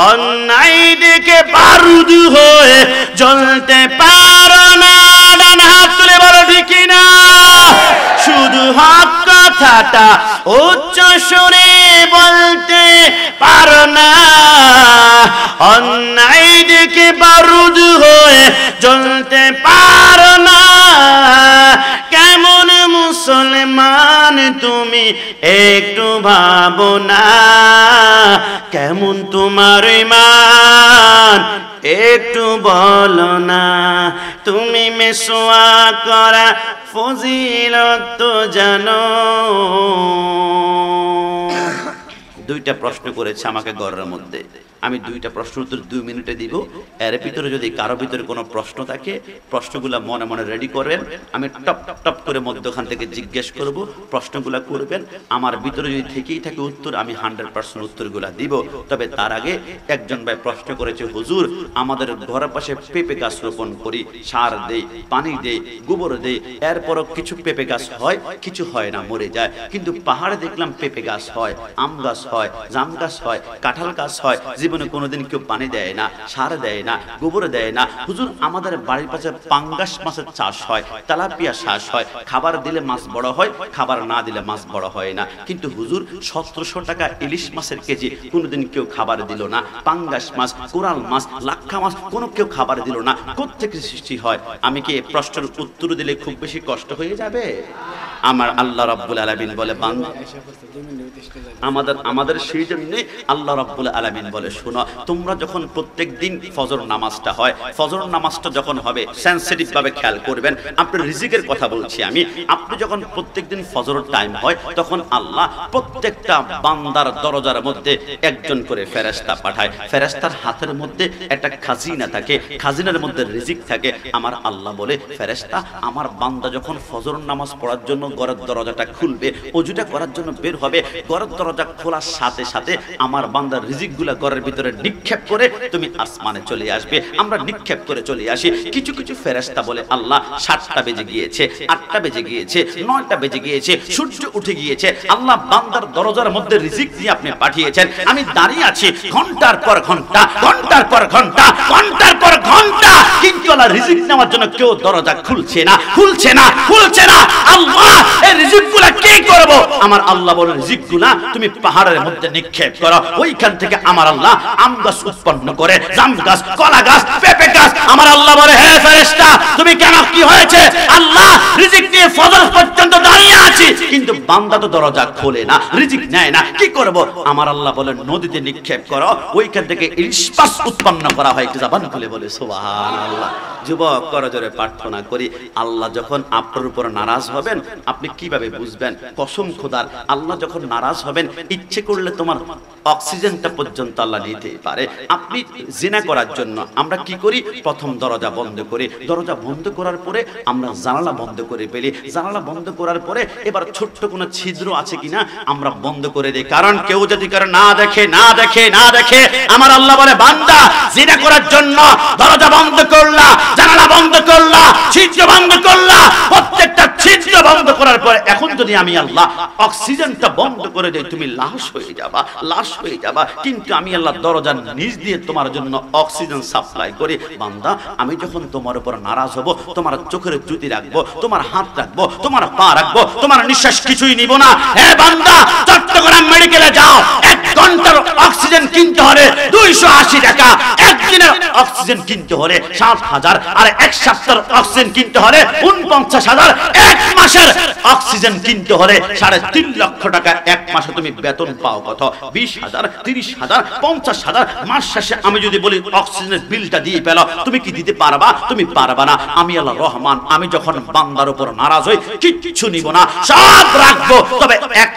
অন্যায় দেখে বারুদ হয়ে জ্বলতে পারো না। ডান হাত তুলে বলো ঠিক না। শুধু হক কথাটা উচ্চ সুরে বলতে পারো না, অন্যায় দেখে বারুদ হয়ে জ্বলতে পারো না। কেমন মুসলমান তুমি একটু ভাবো না, কেমন তোমার ঈমান একটু বলো না। তুমি মেসোয়া করা ফজিলত জানো। দুইটা প্রশ্ন করেছে আমাকে ঘরের মধ্যে, আমি দুইটা প্রশ্ন উত্তর 2 মিনিটে দিব। এর ভিতরে যদি কারো ভিতরে কোনো প্রশ্ন থাকে, প্রশ্নগুলো মনে মনে রেডি করবেন। আমি টপ টপ করে মধ্যখান থেকে জিজ্ঞেস করব, প্রশ্নগুলো করবেন। আমার ভিতরে যদি থেকেই থাকে উত্তর, আমি 100% উত্তরগুলো দিব। তবে তার আগে একজন ভাই প্রশ্ন করেছে, হুজুর আমাদের ঘরের পাশে পেঁপে গাছ রোপণ করি, সার দেই, পানি দেই, গোবর দেই, এরপরও কিছু পেঁপে গাছ হয়, কিছু হয় না, মরে যায়। কিন্তু পাহাড়ে দেখলাম পেঁপে গাছ হয়, আম গাছ হয়, জাম গাছ হয়, কাঁঠাল গাছ হয়। জীবনে কোনোদিন কেউ পানি দেয় না, সার দেয় না, গোবর দেয় না। হুজুর আমাদের বাড়ির পাশে পাঙ্গাস মাছের চাষ হয়, তেলাপিয়া চাষ হয়, খাবার দিলে মাছ বড় হয়, খাবার না দিলে মাছ বড় হয় না। কিন্তু হুজুর 1700 টাকা ইলিশ মাছের কেজি, কোনোদিন কেউ খাবার দিল না। পাঙ্গাস মাছ, কোরাল মাছ, লাক্ষা মাছ কোনো কেউ খাবার দিল না। কোত্থেকে সৃষ্টি হয়? আমি কি এই প্রশ্নের উত্তর দিলে খুব বেশি কষ্ট হয়ে যাবে? আমার আল্লাহ রাব্বুল আলামিন বলে বান্দা, আমাদের সেই জন্য আল্লাহ রাব্বুল আলামিন বলে, শোনো তোমরা যখন প্রত্যেক দিন ফজর নামাজটা হয়, ফজর নামাজটা যখন হবে সেনসিটিভ ভাবে খেয়াল করবেন। আপনার রিজিকের কথা বলছি আমি। আপনি যখন প্রত্যেক দিন ফজর টাইম হয়, তখন আল্লাহ প্রত্যেকটা বান্দার দরজার মধ্যে একজন করে ফেরেশতা পাঠায়। ফেরেশতার হাতের মধ্যে একটা খাজিনা থাকে, খাজিনার মধ্যে রিজিক থাকে। আমার আল্লাহ বলে, ফেরেশতা আমার বান্দা যখন ফজর নামাজ পড়ার জন্য ঘরের দরজাটা খুলবে, ওযুটা করার জন্য বের হবে, ঘরের দরজা খোলার সাথে সাথে আমার বান্দার রিজিকগুলো ঘরের ভিতরে নিক্ষেপ করে তুমি আসমানে চলে আসবে। আমরা নিক্ষেপ করে চলে আসি। কিছু কিছু ফেরেশতা বলে, আল্লাহ 7টা বেজে গিয়েছে, 8টা বেজে গিয়েছে, 9টা বেজে গিয়েছে, সূর্য উঠে গিয়েছে, আল্লাহ বান্দার দরজার মধ্যে রিজিক দিয়ে আপনি পাঠিয়েছেন। আমি দাঁড়িয়ে আছি ঘন্টার পর ঘন্টা, ঘন্টার পর ঘন্টা, ঘন্টার পর ঘন্টা, কিন্তু আল্লাহ রিজিক নেওয়ার জন্য কেউ দরজা খুলছে না, খুলছে না, খুলছে না। আল্লাহ এই রিজিকগুলো কি করব? আমার আল্লাহ বলেন রিজিকগুলো তুমি পাহাড়ের মধ্যে নিক্ষেপ করো, ওইখান থেকে আমার আল্লাহ আম গাছ উৎপন্ন করে, জাম গাছ, কলা গাছ, পেঁপে গাছ। আমার আল্লাহ বলে হে ফেরেশতা তুমি কেন, কি হয়েছে? আল্লাহ রিজিক নিয়ে ফজর পর্যন্ত দাঁড়িয়ে আছি, কিন্তু বান্দা তো দরজা খোলে না, রিজিক নেয় না, কি করব? আমার আল্লাহ বলেন নদীতে নিক্ষেপ করো, ওইখান থেকে ইলিশ মাছ উৎপন্ন করা হয়। কি জবান খুলে বলে সুবহানাল্লাহ। যুবক করজোরে প্রার্থনা করি, আল্লাহ যখন আপনার উপর নারাজ হবেন আপনি কিভাবে বুঝবেন? কসম খোদার, আল্লাহ যখন নারাজ হবেন ইচ্ছে করলে তোমার অক্সিজেনটা পর্যন্ত আল্লাহ নিতে পারে। আপনি জিনা করার জন্য আমরা কি করি? প্রথম দরজা বন্ধ করি, দরজা বন্ধ করার পরে আমরা জানালা বন্ধ করে ফেলি, জানালা বন্ধ করার পরে এবার ছোট্ট কোনো ছিদ্র আছে কিনা আমরা বন্ধ করে দিই, কারণ কেউ যদি করে না দেখে না দেখে না দেখে। আমার আল্লাহ বলে বান্দা জিনা করার জন্য দরজা বন্ধ করলা, জানালা বন্ধ করলা, ছিদ্র বন্ধ করলা, প্রত্যেকটা ছিদ্র বন্ধ করার পরে এখন যদি আমি আল্লাহ অক্সিজেনটা বন্ধ করে দেই তুমি লাশ হয়ে যাবা, লাশ হয়ে যাবা। কিন্তু আমি আল্লাহ দরজার নিচ দিয়ে তোমার জন্য অক্সিজেন সাপ্লাই করি। বান্দা আমি যখন তোমার উপর নারাজ হব তোমার চোখের জ্যোতি রাখবো, তোমার হাত রাখবো, তোমার পা রাখবো, তোমার নিঃশ্বাস কিছুই নিব না। হে বান্দা চট্টগ্রাম মেডিকেলে যাও, 1 ঘন্টার অক্সিজেন কিনতে হলে 280 টাকা, একদিনের অক্সিজেন কিনতে হলে 7,000, আর 1 সপ্তাহের অক্সিজেন কিনতে হলে 49,000, 1 মাসের অক্সিজেন কিনতে হলে 3.5 লক্ষ টাকা। 1 মাসে তুমি বেতন পাও কত? 20,000, 30,000, 50,000। মাস শেষে আমি যদি বলি অক্সিজেনের বিলটা দিয়ে পেলো, তুমি কি দিতে পারবা? তুমি পারবা না। আমি আল্লাহ রহমান, আমি যখন বান্দার উপর নারাজ হই কিচ্ছু নিব না, সব রাখবো, তবে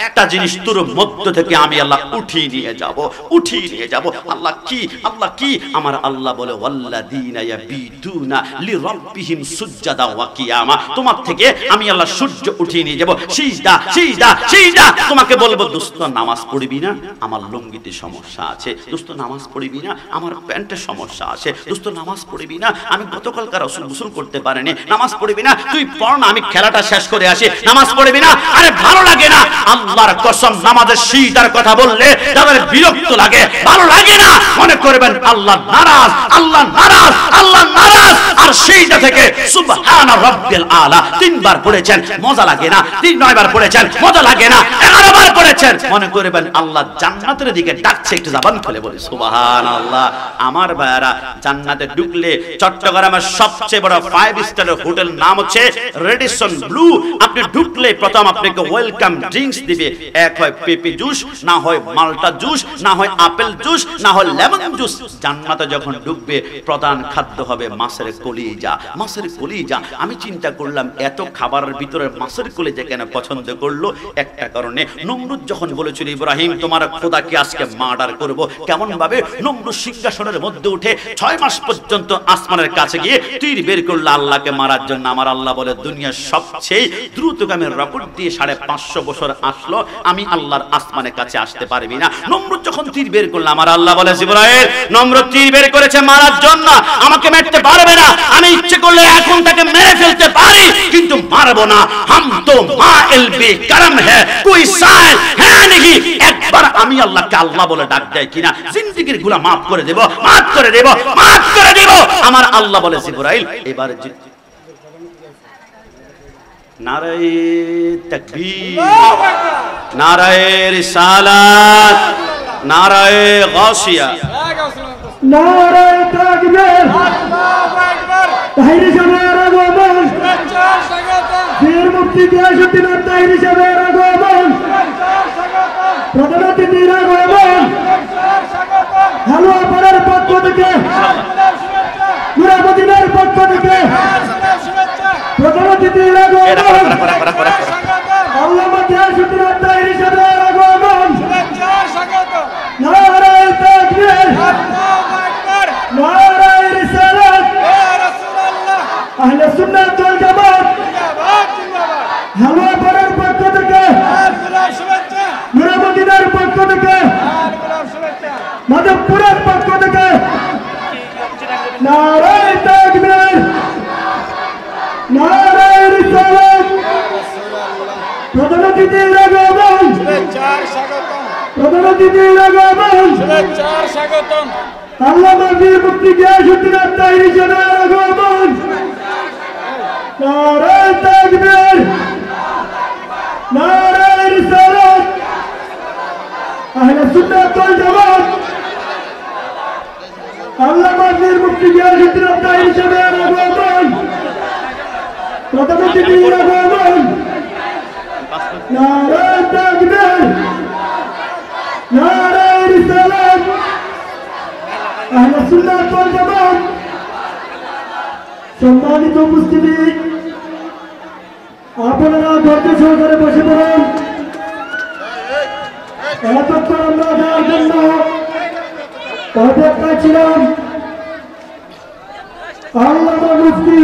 একটা জিনিস তোর মধ্য থেকে আমি আল্লাহ উঠিয়ে নিয়ে যাব, উঠিয়ে নিয়ে যাব। আল্লাহ কি? আল্লাহ কি? আমার আল্লাহ বলে ওয়াল্লাযীনা ইয়াবিতুনা লিরাব্বিহিম সুজদাা ওয়া কিয়ামা। তোমার থেকে আমি আল্লাহ সূর্য উঠিয়ে নিয়ে যাব, সিজদা সিজদা সিজদা। তোমাকে বলবো দোস্ত নামাজ পড়বি না, আমার লুঙ্গিতে সমস্যা আছে, দোস্ত নামাজ পড়বি না, আমার প্যান্টে সমস্যা আছে, দোস্ত নামাজ পড়বি না, আমি গতকালকার গোসল করতে পারিনি, নামাজ পড়বি না, তুই পড় না, আমি খেলাটা শেষ করে আসি, নামাজ পড়বি না। আরে ভালো লাগে না, আল্লাহর কসম নামাজের সিজদার কথা বললে তাদের বিরক্ত লাগে, ভালো লাগে না। মনে করবেন আল্লাহ নারাজ, আল্লাহ নারাজ, আল্লাহ নারাজ। আর সিজদা থেকে সুবহান রাব্বিল আলা 3 বার পড়েছেন, মজা লাগে না? 9 বার পড়েছেন, মজা লাগে না? 11 বার পড়েছেন। মনে করবেন আল্লাহ জান্নাতের দিকে ডাকছে, একটু জবান খুলে বলি সুবহানাল্লাহ। আমার ভাইরা জান্নাতে ঢুকলে চট্টগ্রামের সবচেয়ে বড় 5 স্টারের হোটেল নাম হচ্ছে রেডিসন ব্লু। আপনি ঢুকলে প্রথম আপনাকে ওয়েলকাম ড্রিঙ্কস দিবে, এক হয় পেপি জুস, না হয় মাল্টা জুস, না হয় আপেল জুস, না হয় লেমন জুস। জান্নাতে যখন ঢুকবে প্রধান খাদ্য হবে মাছের কলিজা, মাছের কলিজা। আমি চিন্তা করলাম এত খাবারের ভিতরে মাছের কলিজা কেন পছন্দ করলো? একটা কারণে, নমরুদ যখন বলেছিল ইব্রাহিম তোমার খোদাকে আজকে মার্ডার করব, কেমন ভাবে নমরুদ সিংহাসনের মধ্যে উঠে 6 মাস পর্যন্ত আসমানের কাছে গিয়ে তীর বের করলো আল্লাহকে মারার জন্য। আমার আল্লাহ বলে দুনিয়ার সবচেয়ে দ্রুতগামী রকেট দিয়ে 550 বছর আসলো, আমি আল্লাহর আসমানের কাছে আসতে পারবি না। নমরুদ যখন তীর বের করলো আমার আল্লাহ বলে জিবরাইল নমরুদ তীর বের করেছে মারার জন্য, আমাকে মারতে পারবে না। আমি ইচ্ছে করলে এখন তাকে মেরে ফেলতে পারি, কিন্তু মারবো না। হাম তো মাইল বে করম है कोई साइल है नहीं। একবার আমি আল্লাহকে আল্লাহ বলে ডাক দেয় কিনা জিন্দেগির গুনাহ maaf করে দেব, maaf করে দেব, maaf করে দেব। আমার আল্লাহ বলে জিবরাইল এবারে নারায়ে তাকবীর, নারায়ে রিসালাত, নারায়ে গাউসিয়া, নারায়ে তাকবীর, আল্লাহু আকবার। তাহিরি সাহেবের আগমন, স্বাগতম। বীর মুফতি গিয়াসউদ্দিন তাহিরি সাহেবের আগমন, স্বাগতম। প্রধান অতিথির আগমন, স্বাগতম। হালুয়া পাড়ার পক্ষ থেকে, মুরাদুদ্দিনের পক্ষ থেকে প্রধান অতিথির আগমন, আল্লামা গিয়াসউদ্দিন তাহিরি সাহেবের আগমন, স্বাগতম। নারায়ে তাকবীর, আল্লাহু আকবার। নারায়ে রিসালাত, ইয়া রাসূলুল্লাহ। আহলে সুন্নাত ওয়াল জামাত জিন্দাবাদ, জিন্দাবাদ। হালুয়া পাড়ার পক্ষ থেকে, শুভেচ্ছা। মুরাদুদ্দিনের পক্ষ থেকে, শুভেচ্ছা। মাধবপুরের পক্ষ থেকে নারায়ে তাকবীর, নারায়ে রিসালাত, প্রধান অতিথির আগমন, শুভেচ্ছা, স্বাগতম। প্রধান অতিথির আগমন, শুভেচ্ছা, স্বাগতম। আল্লামা বীর মুফতি গিয়াসউদ্দিন তাহিরি সাহেবের আগমন, নারায়ে তাকবীর, নারে রিসালাত আহলে সুন্নাত ওয়াল জামাত আল্লামা মীর মুফতি গিয়াসউদ্দিন তাহিরি সাহেবের আগমন প্রধানমন্ত্রীর আগমন নারে তাকবীর নারে রিসালাত আহলে সুন্নাত ওয়াল জামাত সম্মানিত উপস্থিতি আপনারা ধৈর্য সহকারে বসে পড়ুন এতক্ষণ আমরা যাওয়ার জন্য অপেক্ষায় ছিলাম আল্লামা মুফতি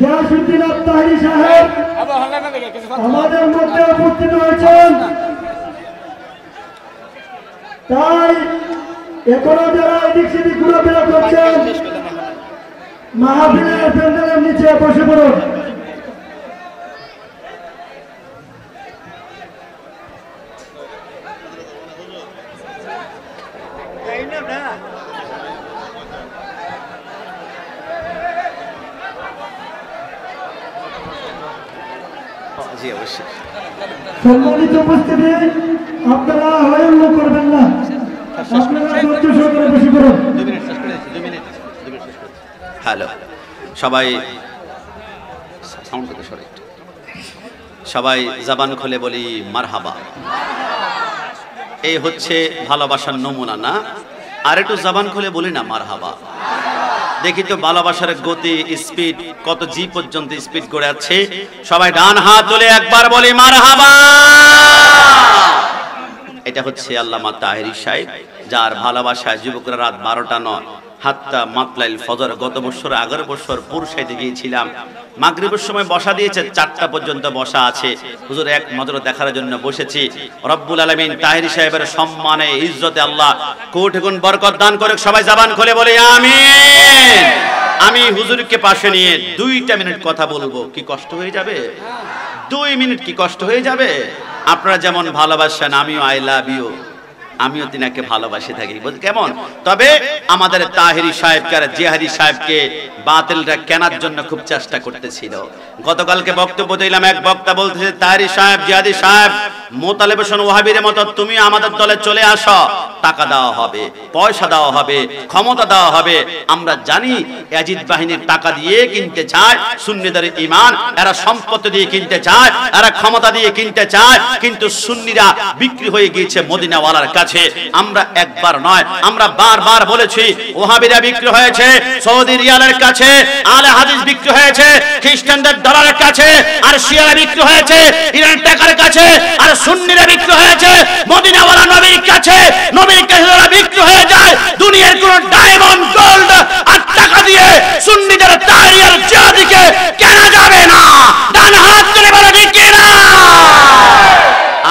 গিয়াসউদ্দিন তাহিরি সাহেব আমাদের মধ্যে উপস্থিত হয়েছেন তাই এখনো যারা এদিক সেদিক ঘোরাফেরা করছেন মাহফিলের প্যান্ডেলের নিচে বসে পড়ুন সম্মানিত উপস্থিতি আপনারা হয়রানি করবেন না আপনারা ধৈর্য সহকারে বসে পড়ুন হ্যালো সবাই সাউন্ড থেকে সরে সবাই জবান খুলে বলি মারহাবা এই হচ্ছে ভালোবাসার নমুনা না আর একটু জবান খুলে বলি না মারহাবা দেখি তো ভালোবাসার গতি স্পিড কত জি পর্যন্ত স্পিড করে আছে সবাই ডান হাত তুলে একবার বলি মারহাবা এটা হচ্ছে আল্লামা তাহিরি সাহেব যার ভালোবাসায় যুবকরা রাত 12টা নয় হাত্তা মাতলাইল ফজর গত বছর আগের বছর পুরসাইতে গিয়েছিলাম মাগরিবের সময় বসা দিয়েছে 4টা পর্যন্ত বসা আছে হুজুর এক নজরে দেখার জন্য বসেছি রব্বুল আলামিন তাহিরি সাহেবের সম্মানে ইজ্জতে আল্লাহ কোটি গুণ বরকত দান করে সবাই জবান খুলে বলি আমিন আমি হুজুরকে পাশে নিয়ে 2টা মিনিট কথা বলবো কি কষ্ট হয়ে যাবে 2 মিনিট কি কষ্ট হয়ে যাবে আপনারা যেমন ভালোবাসেন আমিও আই লাভ ইউ আমিও তিনাকে ভালোবাসে থাকি কেমন তবে আমাদের তাহিরি সাহেবকে আর জিহাদি সাহেবকে বাতিলটা কেনার জন্য খুব চেষ্টা করতেছিল গতকালকে বক্তব্য দিলাম এক বক্তা বলতেছে তাহিরি সাহেব জিহাদি সাহেব মোতালেব হোসেন ওয়াহাবীর মতো তুমি আমাদের দলে চলে আসো টাকা দেওয়া হবে পয়সা দেওয়া হবে ক্ষমতা দেওয়া হবে আমরা জানি ইয়াজিদ বাহিনীর টাকা দিয়ে কিনতে চায় সুন্নিদের ঈমান এরা সম্পত্তি দিয়ে কিনতে চায় এরা ক্ষমতা দিয়ে কিনতে চায় কিন্তু সুন্নিরা বিক্রি হয়ে গিয়েছে মদিনাওয়ালার কাছে আমরা একবার নয় আমরা বারবার বলেছি ওয়াহাবীরা বিক্রি হয়েছে সৌদি রিয়ালের কাছে আলে হাদিস বিক্রি হয়েছে খ্রিস্টানদের ডলারের কাছে আর শিয়ারা বিক্রি হয়েছে ইরান টাকার কাছে আর সুন্নিরা বিক্রি হয়েছে মদিনাওয়ালা নবীর কাছে নবীর কাছে যারা বিক্রি হয়ে যায় দুনিয়ার কোন ডায়মন্ড গোল্ড আর টাকা দিয়ে সুন্নিদের তাহিরি আর জিহাদিকে কেনা যাবে না ডান হাত তুলে বলে ঠিক না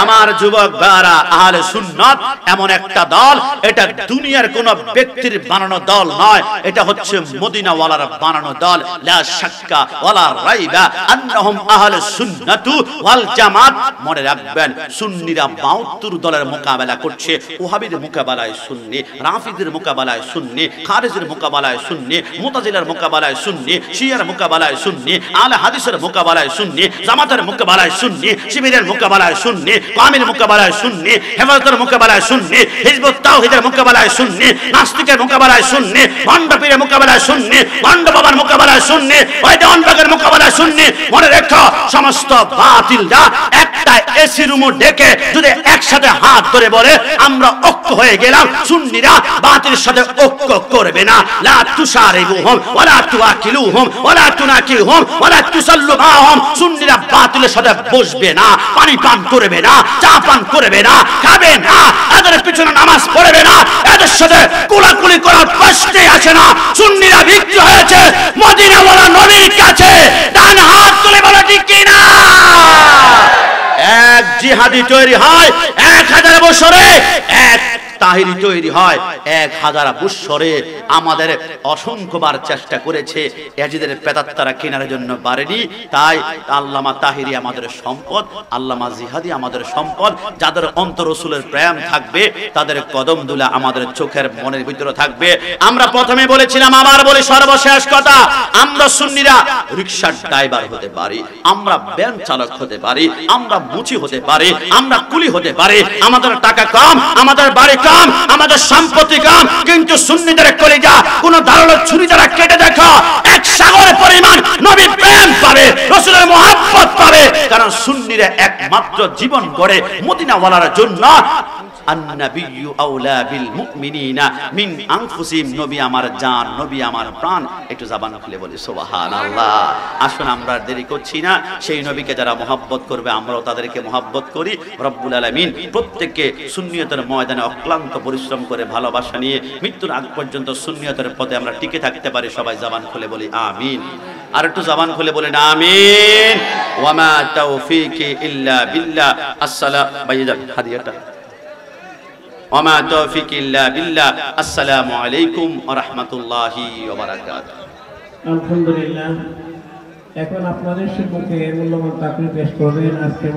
আমার যুবক ভাইরা আহলে সুন্নাত এমন একটা দল এটা দুনিয়ার কোন ব্যক্তির বানানো দল নয় এটা হচ্ছে মদিনাওয়ালার বানানো দল লা শাক্কা ওয়ালা রাইবা আন্নাহুম আহলে সুন্নাতু ওয়াল জামাত মনে রাখবেন সুন্নিরা 72 দলের মোকাবেলা করছে ওয়াহাবীর মোকাবেলায় সুন্নি রাফিদের মোকাবেলায় সুন্নি খারিজের মোকাবেলায় সুন্নি মুতাজিলার মোকাবেলায় সুন্নি শিয়ার মোকাবেলায় সুন্নি আলে হাদিসের মোকাবেলায় সুন্নি জামাতের মোকাবেলায় সুন্নি শিবিরের মোকাবেলায় সুন্নি কামিল মোকাবেলায় সুন্নি হেফাজতের মোকাবেলায় সুন্নি হিজবুত তাওহীদের মোকাবেলায় সুন্নি নাস্তিকের মোকাবেলায় সুন্নি ভণ্ডপীরের মোকাবেলায় সুন্নি ভণ্ড বাবার মোকাবেলায় সুন্নি ওয়াইদানবাগের মোকাবেলায় সুন্নি মনে রেখো সমস্ত বাতিলরা একটা এসি রুম ডেকে যদি একসাথে হাত ধরে বলে আমরা ঐক্য হয়ে গেলাম সুন্নিরা বাতিলের সাথে ঐক্য করবে না লা তুশারিবুহুম ওয়ালা তুআকিলুহুম ওয়ালা তুনাকিহুম ওয়ালা তুসাল্লু মাহুম সুন্নিরা বাতিলের সাথে বসবে না পানি পান করবে না চা পান করবে না খাবে না এদের পিছনে নামাজ পড়বে না এদের সাথে কোলাকুলি করার প্রশ্নই আসে না সুন্নিরা বিক্রি হয়েছে মদিনাওয়ালা নবীর কাছে ডান হাত তুলে বলে ঠিক কিনা এক জিহাদি তৈরি হয় 1000 বছরে এক তাহিরি তৈরি হয় 1000 বৎসরে আমাদের অসংখ্যবার চেষ্টা করেছে, ইয়াজিদের প্রেতাত্মারা কেনার জন্য পারেনি। তাই আল্লামা তাহিরি আমাদের সম্পদ, আল্লামা জিহাদি আমাদের সম্পদ। যাদের অন্তর রাসূলের প্রেম থাকবে তাদের কদম দুলা আমাদের চোখের মনের ভিতরে থাকবে। আমরা প্রথমে বলেছিলাম, আবার বলি সর্বশেষ কথা, আমরা সুন্নিরা রিকশার ড্রাইভার হতে পারি, আমরা ভ্যান চালক হতে পারি, আমরা মুচি হতে পারি, আমরা কুলি হতে পারি, আমাদের টাকা কম, আমাদের বাড়ি কম, আমাদের সম্পত্তি কম, কিন্তু সুন্নিদের কলিজা কোন দারুল ছুরি দ্বারা কেটে দেখো, এক সাগরের পরিমাণ নবীর প্রেম পাবে, রাসূলের মহব্বত পাবে। কারণ সুন্নিরা একমাত্র জীবন গড়ে মদিনাওয়ালার জন্য। আন-নাবিয়্যু আওলা বিল মুমিনিনা মিন আনফুসিহিম, নবী আমার জান, নবী আমার প্রাণ। একটু জবান খুলে বলি সুবহানাল্লাহ। আসুন আমরা দেরি করছি না, সেই নবীকে যারা মহব্বত করবে আমরাও তাদেরকে মহব্বত করি। রব্বুল আলামিন প্রত্যেককে সুন্নিয়তের ময়দানে অক্লান্ত পরিশ্রম করে ভালোবাসা নিয়ে মৃত্যুর আগ পর্যন্ত সুন্নিয়তের পথে আমরা টিকে থাকতে পারি। সবাই জবান খুলে বলি আমিন। আর একটু জবান খুলে বলেন আমিন। ওয়া মা তাওফীকি ইল্লা বিল্লাহ। আসসালাম ভাইজান হাদিয়াটা। ওয়া মা তাওফীকি ইল্লা বিল্লাহ। আসসালামু আলাইকুম ওয়া রাহমাতুল্লাহি ওয়া বারাকাতুহু। আলহামদুলিল্লাহ। এখন আপনাদের সম্মুখে মূল্যবান তাকরীর পেশ করবেন আজকে